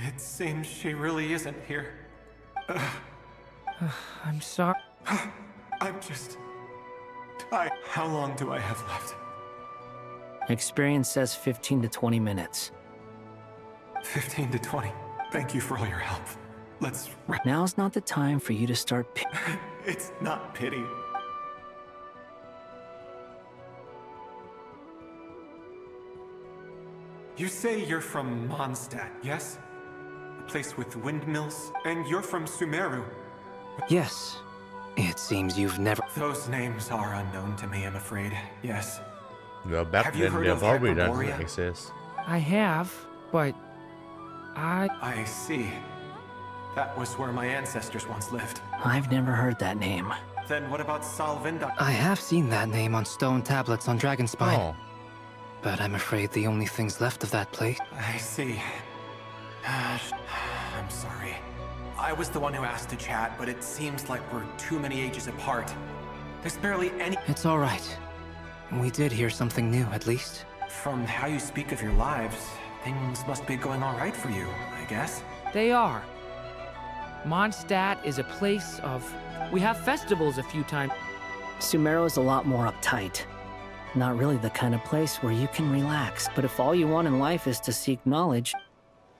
It seems she really isn't here. I'm sorry. I'm just... tired. How long do I have left? Experience says 15 to 20 minutes. 15 to 20. Thank you for all your help. Let's... Now's not the time for you to start... It's not pity. You say you're from Mondstadt, yes? A place with windmills? And you're from Sumeru? Yes. It seems you've never... Those names are unknown to me, I'm afraid. Yes. Well, back Have you then heard they of probably doesn't Hyperborea? exist. I have, but I see. That was where my ancestors once lived. I've never heard that name. Then what about Salvinda? I have seen that name on stone tablets on Dragonspine. Oh. But I'm afraid the only things left of that place... I see. I'm sorry. I was the one who asked to chat, but it seems like we're too many ages apart. There's barely any... It's all right. We did hear something new, at least. From how you speak of your lives, things must be going all right for you, I guess. they are. Mondstadt is a place of... We have festivals a few times. Sumeru is a lot more uptight. Not really the kind of place where you can relax, but if all you want in life is to seek knowledge...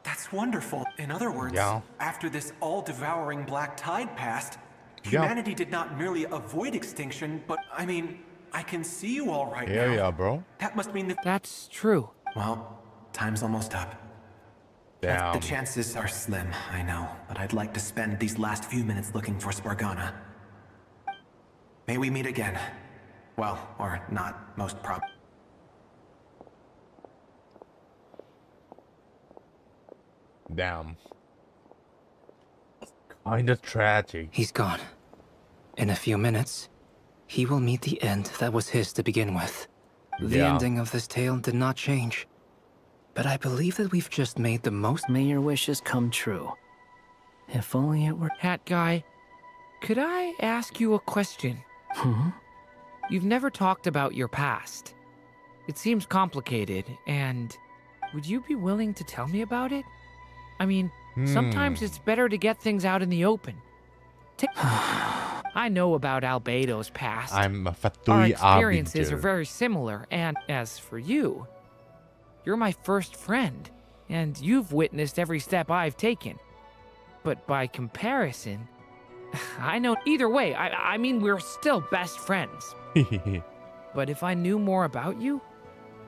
That's wonderful. In other words, after this all-devouring black tide passed, humanity did not merely avoid extinction, but, I mean, I can see you all right now. Yeah, bro. That must mean that... That's true. Well, time's almost up. Damn. The chances are slim, I know, but I'd like to spend these last few minutes looking for Spargana. May we meet again. Well, or not, most probably. Damn. Kinda tragic. He's gone. In a few minutes, he will meet the end that was his to begin with. The ending of this tale did not change. But I believe that we've just made the most... May your wishes come true. If only it were... Hat guy, could I ask you a question? You've never talked about your past. It seems complicated, and would you be willing to tell me about it? I mean, sometimes it's better to get things out in the open. I know about Albedo's past. I'm a Our Fatui experiences Arbinger. are very similar, and as for you, you're my first friend, and you've witnessed every step I've taken. But by comparison, I know either way, I mean, we're still best friends. But if I knew more about you,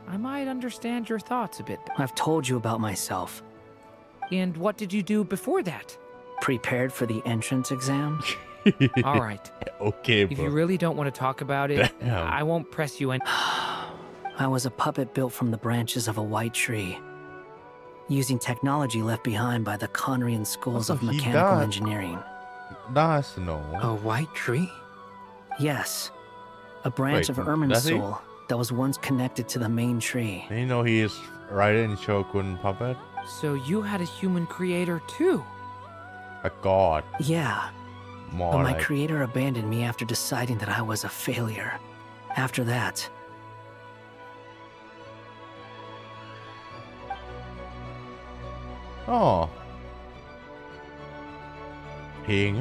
I might understand your thoughts a bit. I've told you about myself. And what did you do before that? Prepared for the entrance exam? All right. Okay, bro. If you really don't want to talk about it, I won't press you in. I was a puppet built from the branches of a white tree, using technology left behind by the Conrian schools of mechanical engineering. That's no. A white tree? Yes. A branch of Ermin's soul that was once connected to the main tree. You know he is Raiden Shogun puppet? So you had a human creator too? A god. Yeah. More But my like... creator abandoned me after deciding that I was a failure. After that... Oh. เพลง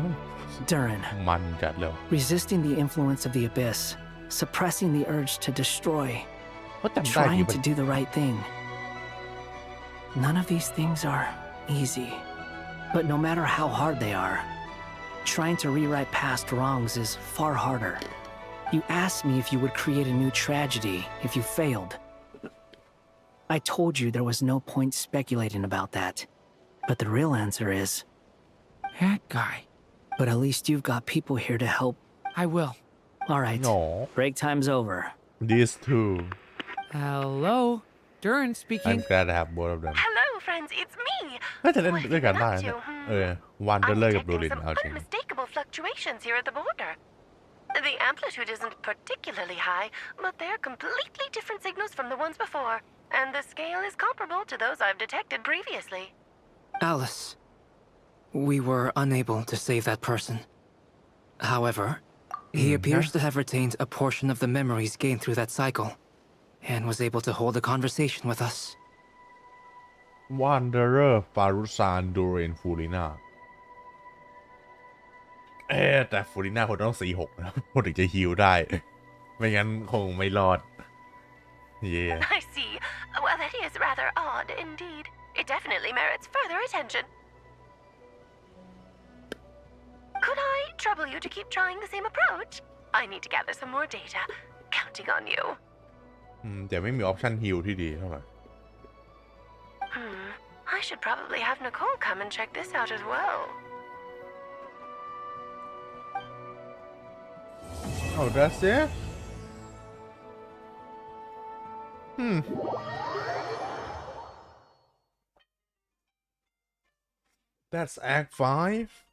Durin. มันจัดเลย Resisting the influence of the abyss, suppressing the urge to destroy, ก็จำได้ trying ที่ to do the right thing. None of these things are easy. But no matter how hard they are, trying to rewrite past wrongs is far harder. You asked me if you would create a new tragedy if you failed. I told you there was no point speculating about that. But the real answer is... Hat guy. But at least you've got people here to help. I will. All right. No. Break time's over. These two. Hello. Durin speaking. I'm glad to have both of them. Hello, friends. It's me. น่าจะเล่นด้วยกันได้นะวันเดอร์เลอร์กับโดริน Some เอาจริง unmistakable fluctuations here at the border. The amplitude isn't particularly high, but they're completely different signals from the ones before, and the scale is comparable to those I've detected previously. Alice, we were unable to save that person. However, he appears to have retained a portion of the memories gained through that cycle, and was able to hold a conversation with us. Wanderer Farusan Durin Furina แต่ฟูริน่าคนต้อง46นะคนถึงจะฮิลได้ ไม่งั้นคงไม่รอด Yeah. I see. Well, that is rather odd indeed. It definitely merits further attention. Could I trouble you to keep trying the same approach? I need to gather some more data. Counting on you. แต่ไม่มีออปชั่นฮิลที่ดีเท่าไหร่ I should probably have Nicole come and check this out as well. Oh, that's it? That's Act 5?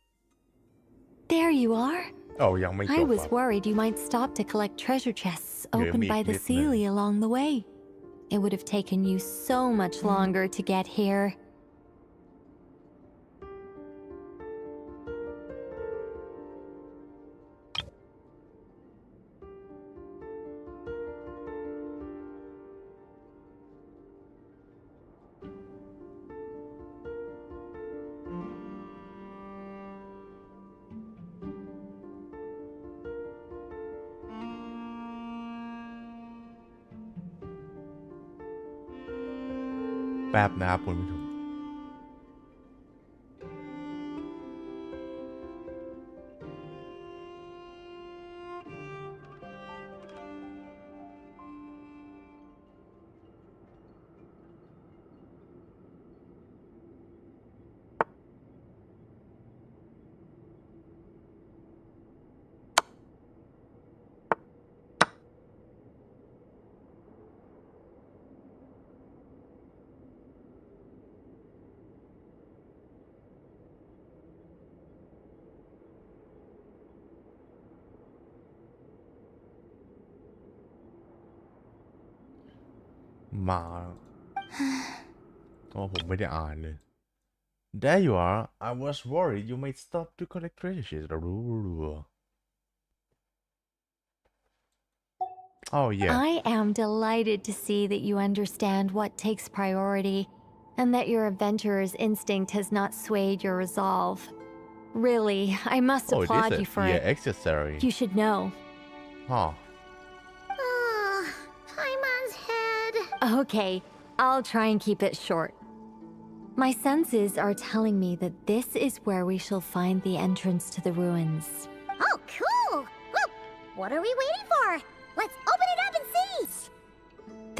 There you are. Oh,ยังไม่จบ I was worried you might stop to collect treasure chests opened by the Sealy along the way. It would have taken you so much longer to get here. แป๊บนะครับคุณผู้ชมมาเพราะผมไม่ได้อ่านเลย There you are. I was worried you might stop to collect treasures. Oh yeah. I am delighted to see that you understand what takes priority and that your adventurer's instinct has not swayed your resolve. Really, I must applaud you for it. Accessory. You should know. Huh. Paimon's head. Okay, I'll try and keep it short. My senses are telling me that this is where we shall find the entrance to the ruins. Oh, cool! Well, what are we waiting for? Let's open it up and see!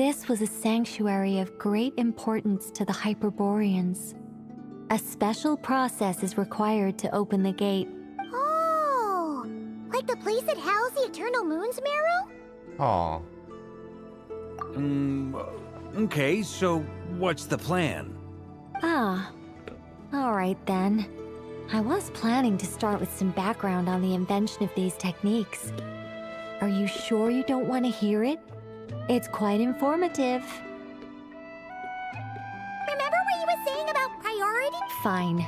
This was a sanctuary of great importance to the Hyperboreans. A special process is required to open the gate. Oh, like the place that housed the Eternal Moon's marrow? Oh. Okay, so what's the plan? Alright then. I was planning to start with some background on the invention of these techniques. Are you sure you don't want to hear it? It's quite informative. Remember what you were saying about priority? Fine.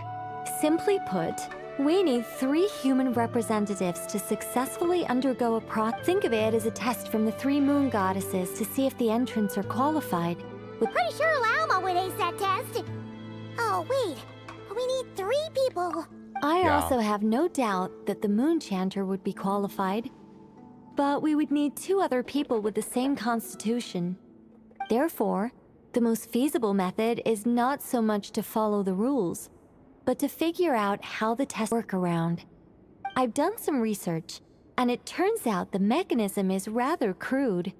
Simply put, we need 3 human representatives to successfully undergo a Think of it as a test from the 3 moon goddesses to see if the entrants are qualified. Pretty sure Lauma would ace that test. Oh, wait. We need 3 people. I also have no doubt that the moon chanter would be qualified. But we would need 2 other people with the same constitution. Therefore, the most feasible method is not so much to follow the rules, but to figure out how the tests work around. I've done some research, and it turns out the mechanism is rather crude.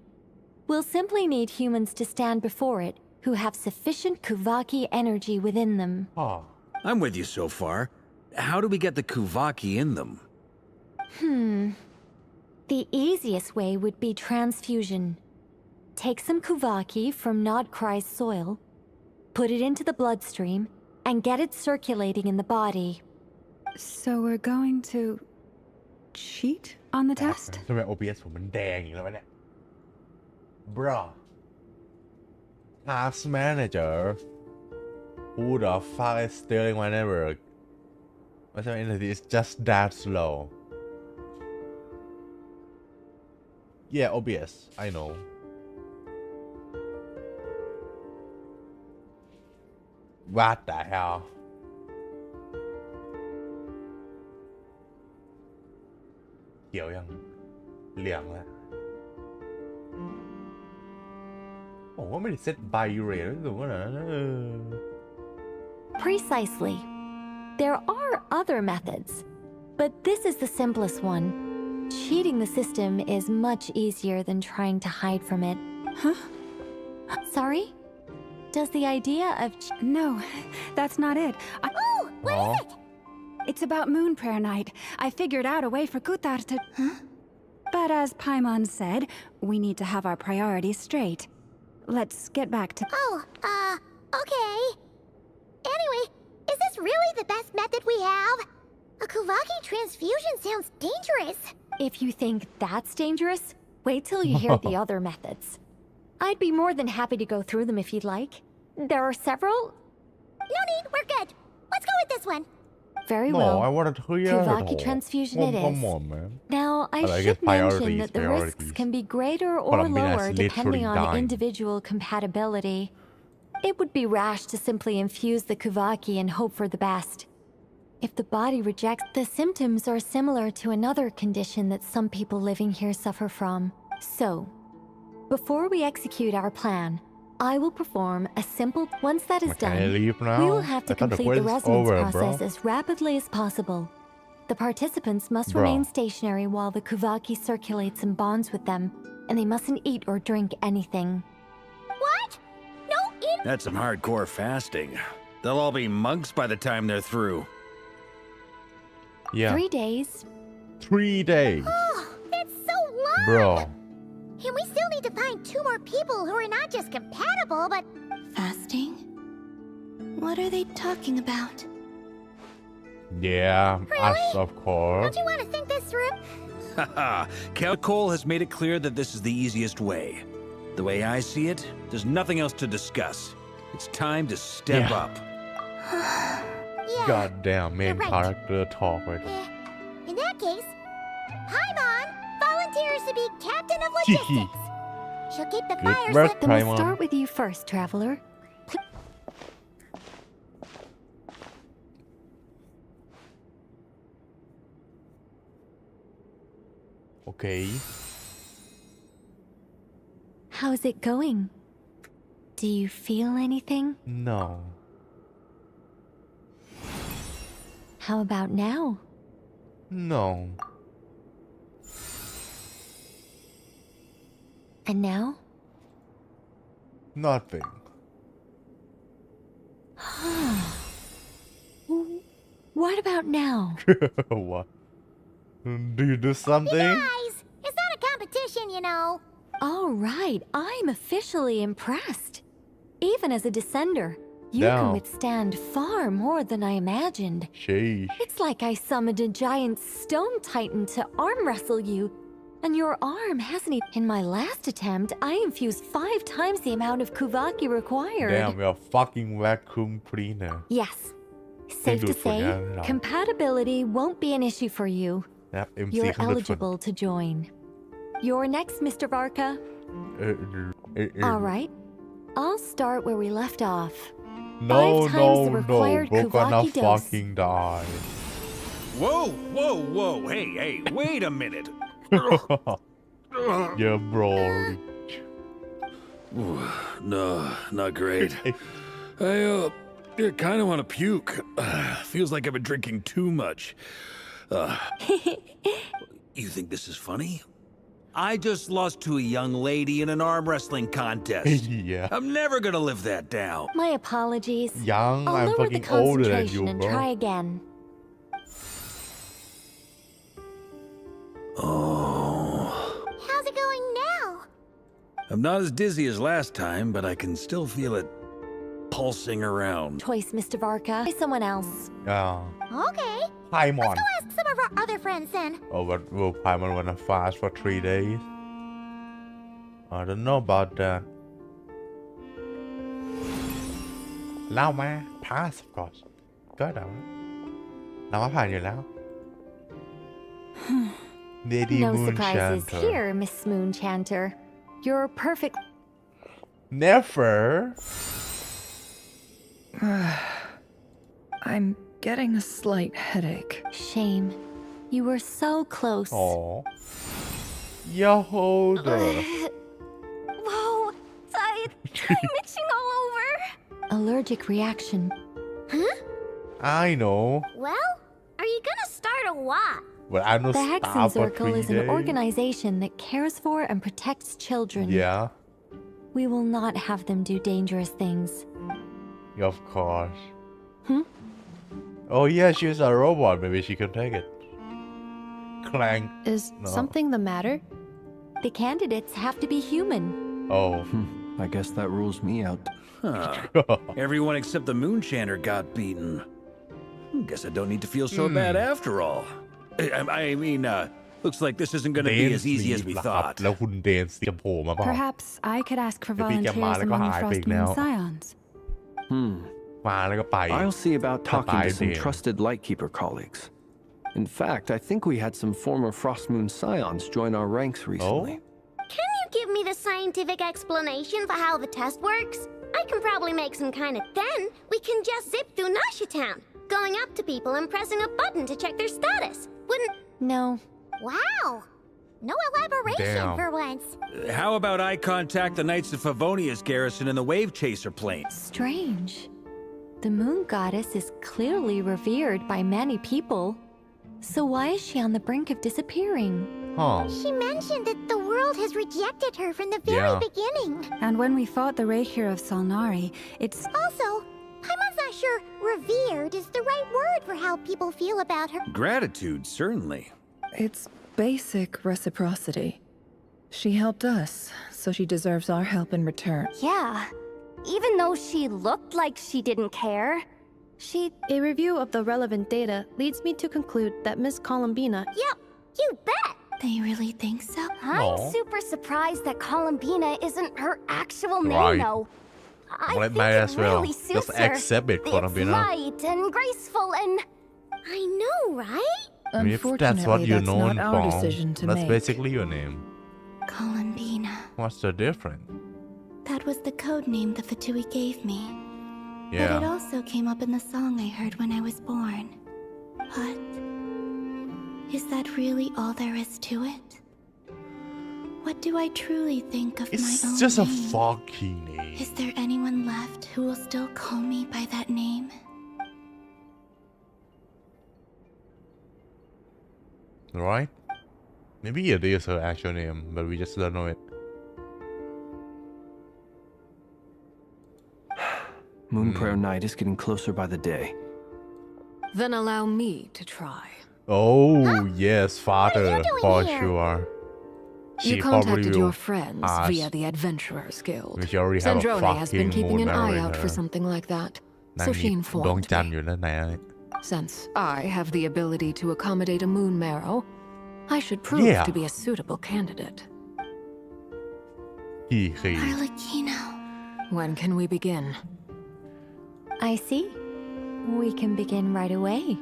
We'll simply need humans to stand before it who have sufficient Kuvaki energy within them. Oh. I'm with you so far. How do we get the Kuvaki in them? The easiest way would be transfusion. Take some Kuvaki from Nodkrai's soil, put it into the bloodstream, and get it circulating in the body. So we're going to cheat on the test? ทำไม OBS ผมมันแดงอย่างแล้ววะเนี่ย Bro. Task manager. Who the fuck is stealing my network? What's the entity is just that slow. Yeah, OBS. I know. What the hell? เขียวยังเหลืองแล้วผมว่าไม่ได้เซตไบเรทไว้สูงขนาดนั้น Precisely. There are other methods, but this is the simplest one. Cheating the system is much easier than trying to hide from it. Huh? Sorry? Does the idea of No, that's not it. Oh, what is it? It's about Moon Prayer Night. I figured out a way for Kutar to... Huh? But as Paimon said, we need to have our priorities straight. Let's get back to... Oh, okay. Anyway, is this really the best method we have? A Kuvaki transfusion sounds dangerous. If you think that's dangerous, wait till you hear the other methods. I'd be more than happy to go through them if you'd like. There are several. No need, we're good. Let's go with this one. Very No, well. I wanted to hear Kuvaki it. transfusion it is. Come on, man. Now, I But I should guess mention that the risks priorities. can be greater or But I mean, that's lower depending literally on dying. individual compatibility. It would be rash to simply infuse the Kuvaki and hope for the best. If the body rejects, the symptoms are similar to another condition that some people living here suffer from. So, before we execute our plan, I will perform a simple... Once that is Can I done, leave now? we will have to I thought the complete the quiz is resonance over, process bro. as rapidly as possible. The participants must Bro. remain stationary while the Kuvaki circulates and bonds with them, and they mustn't eat or drink anything. What? No eat... That's some hardcore fasting. They'll all be monks by the time they're through. Yeah. 3 days. 3 days. Oh, that's so long! Bro. And we still need to find 2 more people who are not just compatible, but... Fasting? What are they talking about? Yeah, us of course. Don't you want to think this through? Haha, Count Cole has made it clear that this is the easiest way. The way I see it, there's nothing else to discuss. It's time to step Yeah. up. Yeah. Goddamn main You're right. character talk right now. In that case, Paimon volunteers to be captain of logistics. She'll keep the Good fires work, lit. Then we'll Paimon. start with you first, traveler. Okay. How's it going? Do you feel anything? No. How about now? No. And now? Nothing. What about now? What? Do you do something? Guys, it's not a competition, you know. All right, I'm officially impressed. Even as a descender, you Damn. can withstand far more than I imagined. Sheesh. It's like I summoned a giant stone titan to arm wrestle you, and your arm hasn't even... In my last attempt, I infused 5 times the amount of Kuvaki required. Damn, you're a fucking vacuum cleaner. Yes. Safe to dude, say, forget it. compatibility won't be an issue for you. Yep, MC You're 100 eligible to join. You're next, Mr. Varka. All right. I'll start where we left off. No, 5 times no, the no. required We're gonna Kuvaki dose. fucking die. Whoa, whoa, whoa, hey, wait a minute. Yeah, bro. No, not great. I kind of want to puke. Feels like I've been drinking too much. You think this is funny? I just lost to a young lady in an arm wrestling contest. Yeah. I'm never gonna live that down. My apologies. Young, I'll I'm lower the fucking older than concentration you, and bro. try again. Oh. How's it going now? I'm not as dizzy as last time, but I can still feel it pulsing around. Choice, Mr. Varka. Try someone else. Yeah. Okay. Paimon. Let's go ask some of our other friends then. Oh, but will Paimon wanna fast for 3 days? I don't know about that. เล่ามา pass of course ก็เดาเราว่าผ่านอยู่แล้ว Lady No Moon surprises Chanter. here, Miss Moon Chanter. You're perfect. Never. I'm getting a slight headache. Shame. You were so close. Oh. Yo-holder. Whoa, I'm itching all over. Allergic reaction. Huh? I know. Well, are you gonna start a what? But I know The stop Hexen for Circle 3 is an days. organization that cares for and protects children. Yeah. We will not have them do dangerous things. Of course. Hmm? Oh yeah, she's a robot. Maybe she can take it. crank Is something the matter? The candidates have to be human. Oh, I guess that rules me out. Huh. Everyone except the Moonchanter got beaten. Guess I don't need to feel so bad after all. I mean, looks like this isn't gonna be as easy as we thought. แล้วคุณเดนส์จะโผล่มาเปล่า Perhaps I could ask for volunteers among the Frost Moon Scions. มาแล้วก็ไป I'll see about talking to some trusted Lightkeeper colleagues. In fact, I think we had some former Frost Moon Scions join our ranks recently. Can you give me the scientific explanation for how the test works? I can probably make some kind of. Then we can just zip through Nasha Town, going up to people and pressing a button to check their status. Wouldn't? No. Wow. No elaboration for once. How about I contact the Knights of Favonia's garrison in the Wave Chaser plane? Strange. The moon goddess is clearly revered by many people. So why is she on the brink of disappearing? She mentioned that the world has rejected her from the very beginning. And when we fought the Rahier of Salnari, it's... Also, Paimon's not sure revered is the right word for how people feel about her. Gratitude, certainly. It's basic reciprocity. She helped us, so she deserves our help in return. Yeah. Even though she looked like she didn't care, A review of the relevant data leads me to conclude that Miss Columbina... Yep, you bet! They really think so? I'm super surprised that Columbina isn't her actual name, though. I think it really suits her. Accept it, Columbina. It's light and graceful and... I know, right? If that's what you're known for, that's basically your name. Columbina. What's the difference? That was the code name the Fatui gave me. Yeah. But it also came up in the song I heard when I was born. But... is that really all there is to it? What do I truly think of my own name? It's just a fucking name. Is there anyone left who will still call me by that name? Right? Maybe it is her actual name, but we just don't know it. Moon Prayer Night is getting closer by the day. Then allow me to try. Oh, yes, father, for sure. You contacted your friends via the Adventurers Guild. Sandrone has been keeping an eye out for something like that, so she informed me. Since I have the ability to accommodate a moon marrow, I should prove to be a suitable candidate. Arlecchino. When can we begin? I see. We can begin right away.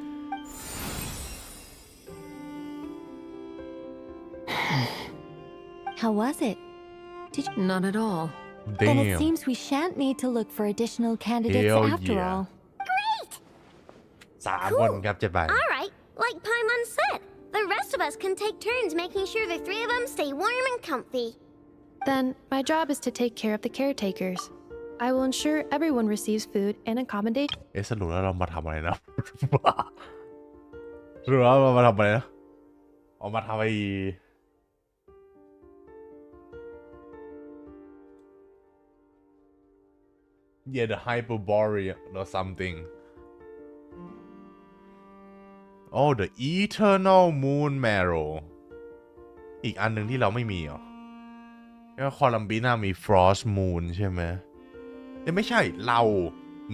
How was it? Did you... Not at all. Then it seems we shan't need to look for additional candidates after all. Great! Cool. Alright, like Paimon said, the rest of us can take turns making sure the three of them stay warm and comfy. Then, my job is to take care of the caretakers. I will ensure everyone receives food and accommodation. สรุปแล้วเรามาทำอะไรนะ สรุปแล้วเรามาทำอะไรนะออกมาทำไอ้ Yeah, the Hyperborean or something. Oh, the Eternal Moon Marrow. อีกอันหนึ่งที่เราไม่มีเหรอแล้วคอลัมบีน่ามี Frost Moon ใช่ไหมไม่ใช่เรา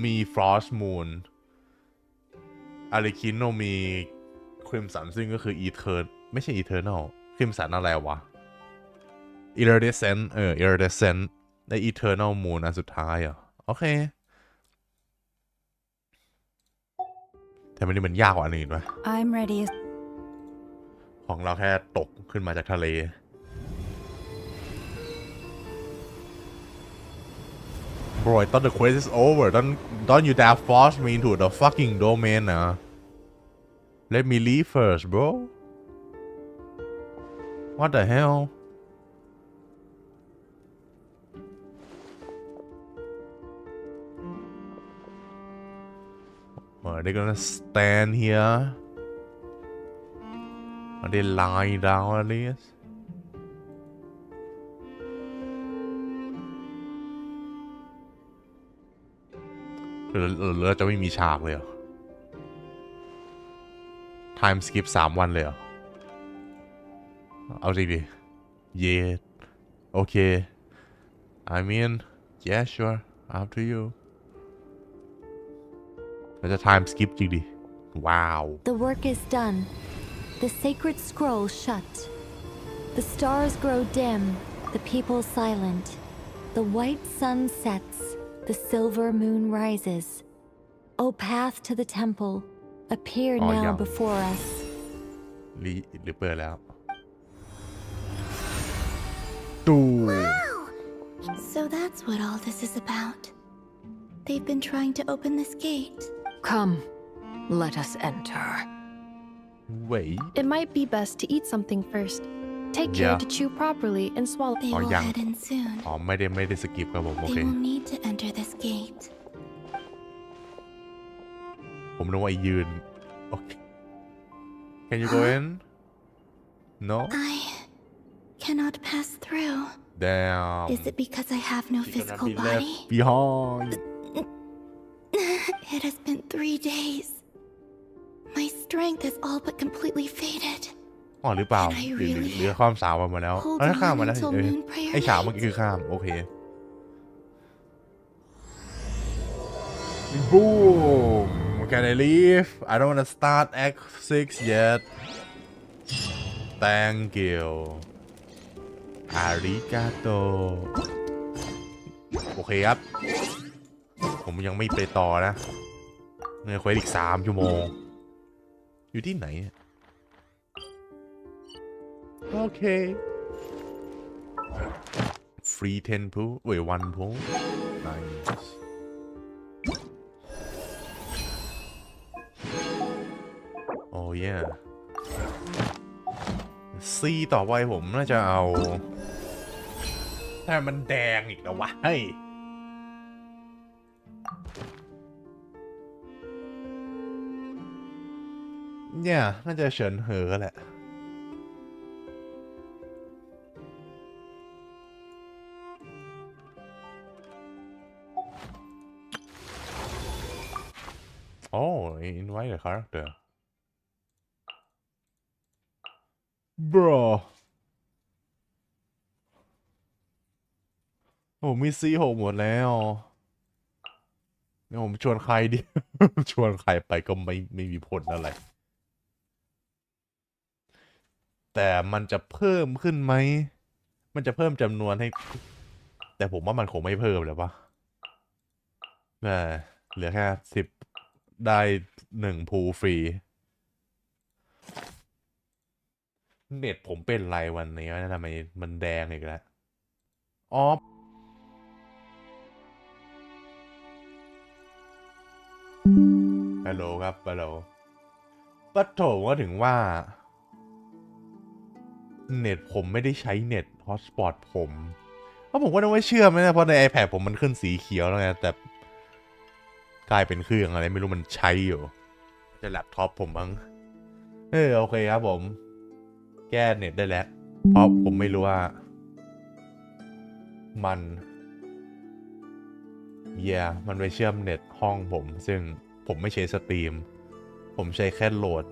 มี Frost Moon อาริคิโนมี Crimson ซึ่งก็คือ ไม่ใช่ Eternal Crimson อะไรวะ Iridescent Iridescent ใน Eternal Moon อันสุดท้ายอ่ะโอเคแต่มันนี่มันยากกว่าอันอื่นไหม I'm ready. ของเราแค่ตกขึ้นมาจากทะเล Bro, I thought the quest is over. Don't you dare force me into the fucking domain, Let me leave first, bro. What the hell? Are they gonna stand here? Are they lying down at least?เราจะไม่มีฉากเลยเหรอ Time skip 3 วันเลยเหรอ เอาจริงดิ yeah okay I mean yeah sure up to you เราจะ time skip จริงดิ ว้าว The work is done. The sacred scroll shut. The stars grow dim, the people silent. The white sun sets, the silver moon rises. O path to the temple, appear now before us. หรือเปิดแล้วตู So that's what all this is about. They've been trying to open this gate. Come, let us enter. Wait. It might be best to eat something first. Take care to chew properly and swallow. They will head in soon. อ๋อไม่ได้สกิปครับผมโอเค They will need to enter this gate. ผมนึกว่ายืนโอเค Can you go in? No? I cannot pass through. Damn. Is it because I have no physical body? Behind. It has been 3 days. My strength is all but completely faded. อ๋อหรือเปล่าหรือข้ามสาวมาแล้วข้ามมาแล้วไอ้ฉากเมื่อกี้คือข้ามโอเค Boom. Can I leave? I don't want to start act 6 yet. Thank you. Arigato. โอเคครับผมยังไม่ไปต่อนะเงื่อนเควสอีก3 ชั่วโมงอยู่ที่ไหนโอเค Free 10 pool เว้ย1 pool nice โอ้ยซีต่อไปผมน่าจะเอาถ้ามันแดงอีกแล้ววะเฮ้ยเนี่ยน่าจะเฉินเหอแหละโอ้ invite the character bro ผมมีซี6หมดแล้วเนี่ยผมชวนใครดิ ชวนใครไปก็ไม่มีผลอะไรแต่มันจะเพิ่มขึ้นไหมมันจะเพิ่มจำนวนให้แต่ผมว่ามันคงไม่เพิ่มเลยปะเหลือแค่10ได้1พูฟรีเน็ตผมเป็นไรวันนี้วะทำไมมันแดงอีกแล้วอ๋อฮัลโหลครับฮัลโหลปัดโถก็ถึงว่าเน็ตผมไม่ได้ใช้เน็ตฮอตสปอตผมเพราะผมก็ไม่เชื่อไหมนะเพราะใน iPad ผมมันขึ้นสีเขียวแล้วไงแต่กลายเป็นเครื่องอะไรไม่รู้มันใช้อยู่จะแล็ปท็อปผมมั้งโอเคครับผมแก้เน็ตได้แล้วเพราะผมไม่รู้ว่ามันมันไปเชื่อมเน็ตห้องผมซึ่งผมไม่ใช้สตรีมผมใช้แค่โหลด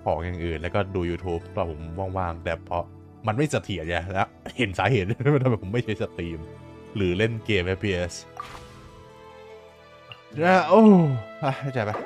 ของอย่างอื่นแล้วก็ดู YouTube ตอนผมว่างๆแต่เพราะมันไม่เสถียรแล้วเห็นสาเหตุว่าทำไมผมไม่ใช้สตรีมหรือเล่นเกม FPS โอ้เข้าใจปะ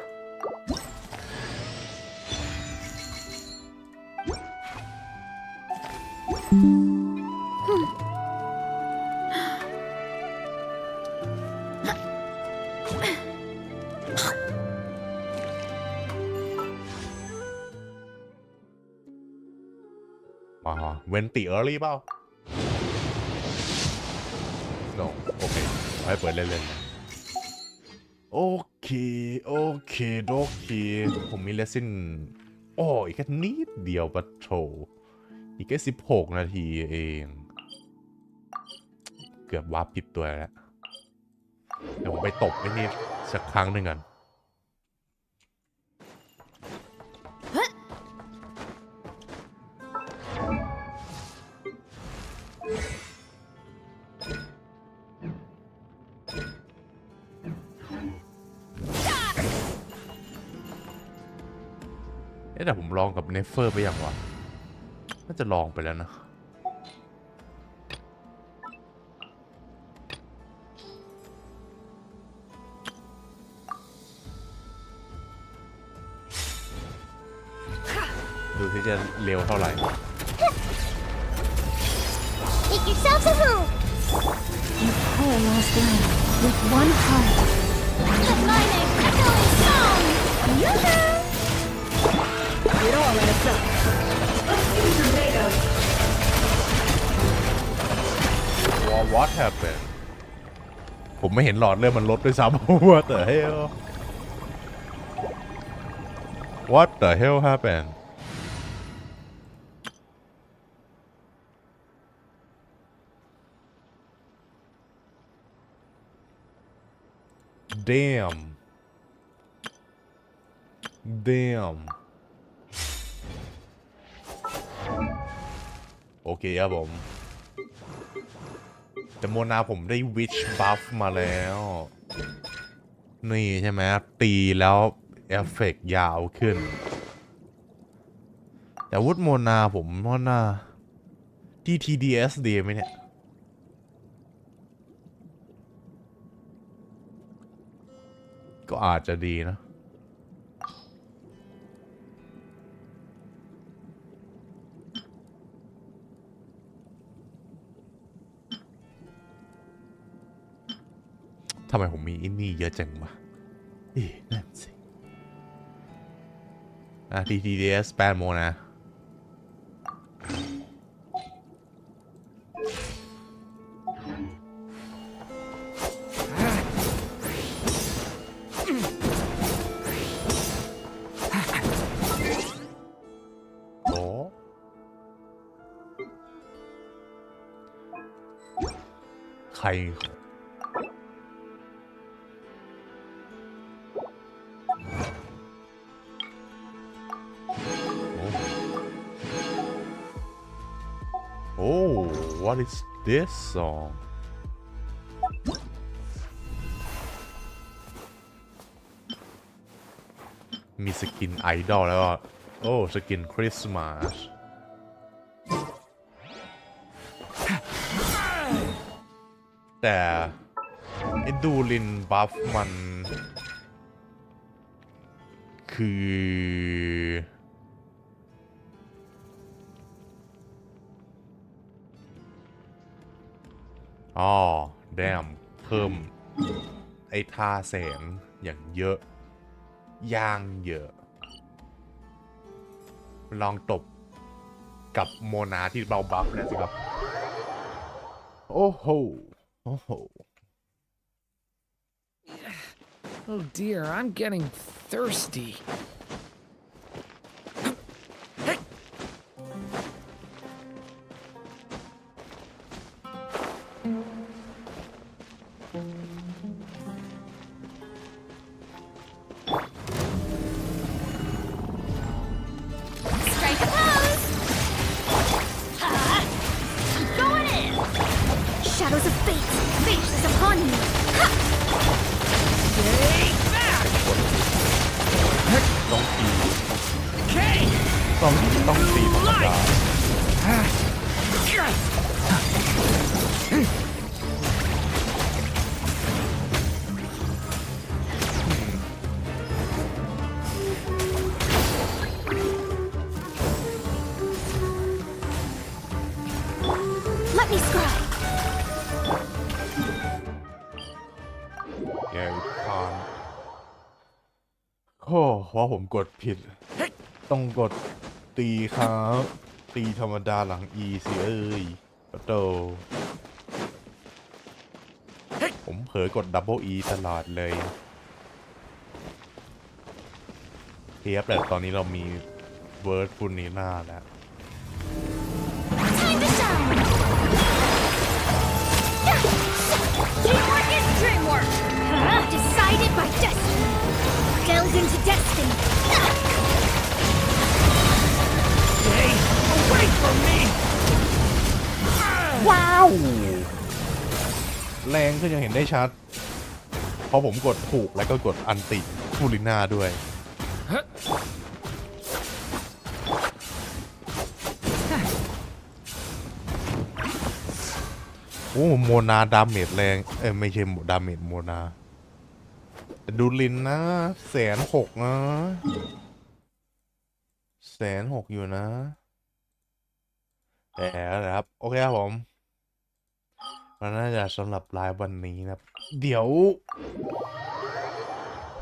เวนติเออร์ลี่เปล่า no โอเคให้เปิดเล่นๆโอเคโอเคผมมีเลสซิ่งอีกแค่นิดเดียวปะโถอีกแค่16 นาทีเองเกือบวาร์ปผิดตัวแล้วเดี๋ยวผมไปตบไอ้นี่สักครั้งหนึ่งกันแต่ผมลองกับเนฟเฟอร์ไปอย่างวะน่าจะลองไปแล้วนะ ที่จะเร็วเท่าไหร่ Make yourselves a move. You poor lost lamb with one heart. Let my name echo in song. Yoo-hoo! You don't let us up. Let's see what you're made of. What happened ผมไม่เห็นหลอดเลือดมันลดด้วยซ้ำ What the hell What the hell happened Damnโอเคครับผมแต่โมนาผมได้วิชบัฟมาแล้วนี่ใช่ไหมตีแล้วเอฟเฟกต์ยาวขึ้นแต่วุฒโมนาผมว่าน่า TTDS ดีไหมเนี่ยก็อาจจะดีนะทำไมผมมีอินนี่เยอะจังวะนั่นสิTTDS 8 โมนะใครOh, what is this song? มีสกินไอดอลแล้วก็โอ้สกินคริสต์มาสแต่ไอ้ดูลินบัฟมันคือแดมเพิ่มไอ้ท่าแสงอย่างเยอะย่างเยอะลองตบกับโมนาที่เบาบัฟนะสิครับโอ้โหOh dear, I'm getting thirsty. Strike a pose. I'm going in. Shadows of fate. Fate is upon me. Stay back. ต้องตี Okay. ต้องตีธรรมดาLet me scribe. แกผ่านโอ้ว่าผมกดผิดต้องกดตีครับตีธรรมดาหลัง E สิเอ้ยปะโตผมเผลอกด Double E ตลอดเลยเทียบแต่ตอนนี้เรามีเวิร์ดฟูนีน่าแล้ว Time to shine. Teamwork is dreamwork. Decided by destiny. Delve into destiny. Stay away from me. ว้าวแรงขึ้นยังเห็นได้ชัดเพราะผมกดถูกแล้วก็กดอันติฟูลิน่าด้วยโอ้โมนาดาเมจแรงไม่ใช่ดาเมจโมนาแต่ดูลินนะ160,000นะ 160,000อยู่นะแต่นะครับ โอเคครับผมมันน่าจะสำหรับไลฟ์วันนี้นะครับ เดี๋ยว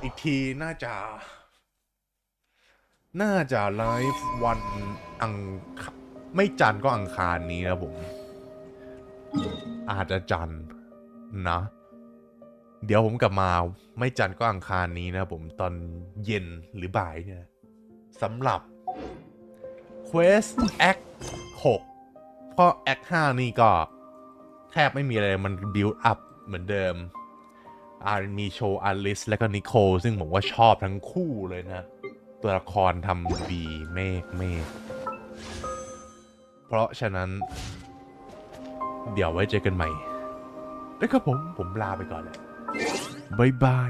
อีกทีน่าจะไลฟ์วันไม่จันทร์ก็อังคารนี้นะผม อาจจะจันทร์นะ เดี๋ยวผมกลับมาไม่จันทร์ก็อังคารนี้นะผมตอนเย็นหรือบ่ายเนี่ยสำหรับ Quest Act 6 เพราะ Act 5 นี่ก็แทบไม่มีอะไรมัน build up เหมือนเดิมมีโชว์อลิสและก็นิโคลซึ่งผมว่าชอบทั้งคู่เลยนะ ตัวละครทำดีเมฆเพราะฉะนั้น เดี๋ยวไว้เจอกันใหม่แล้วก็ผมลาไปก่อนแหละบ๊ายบาย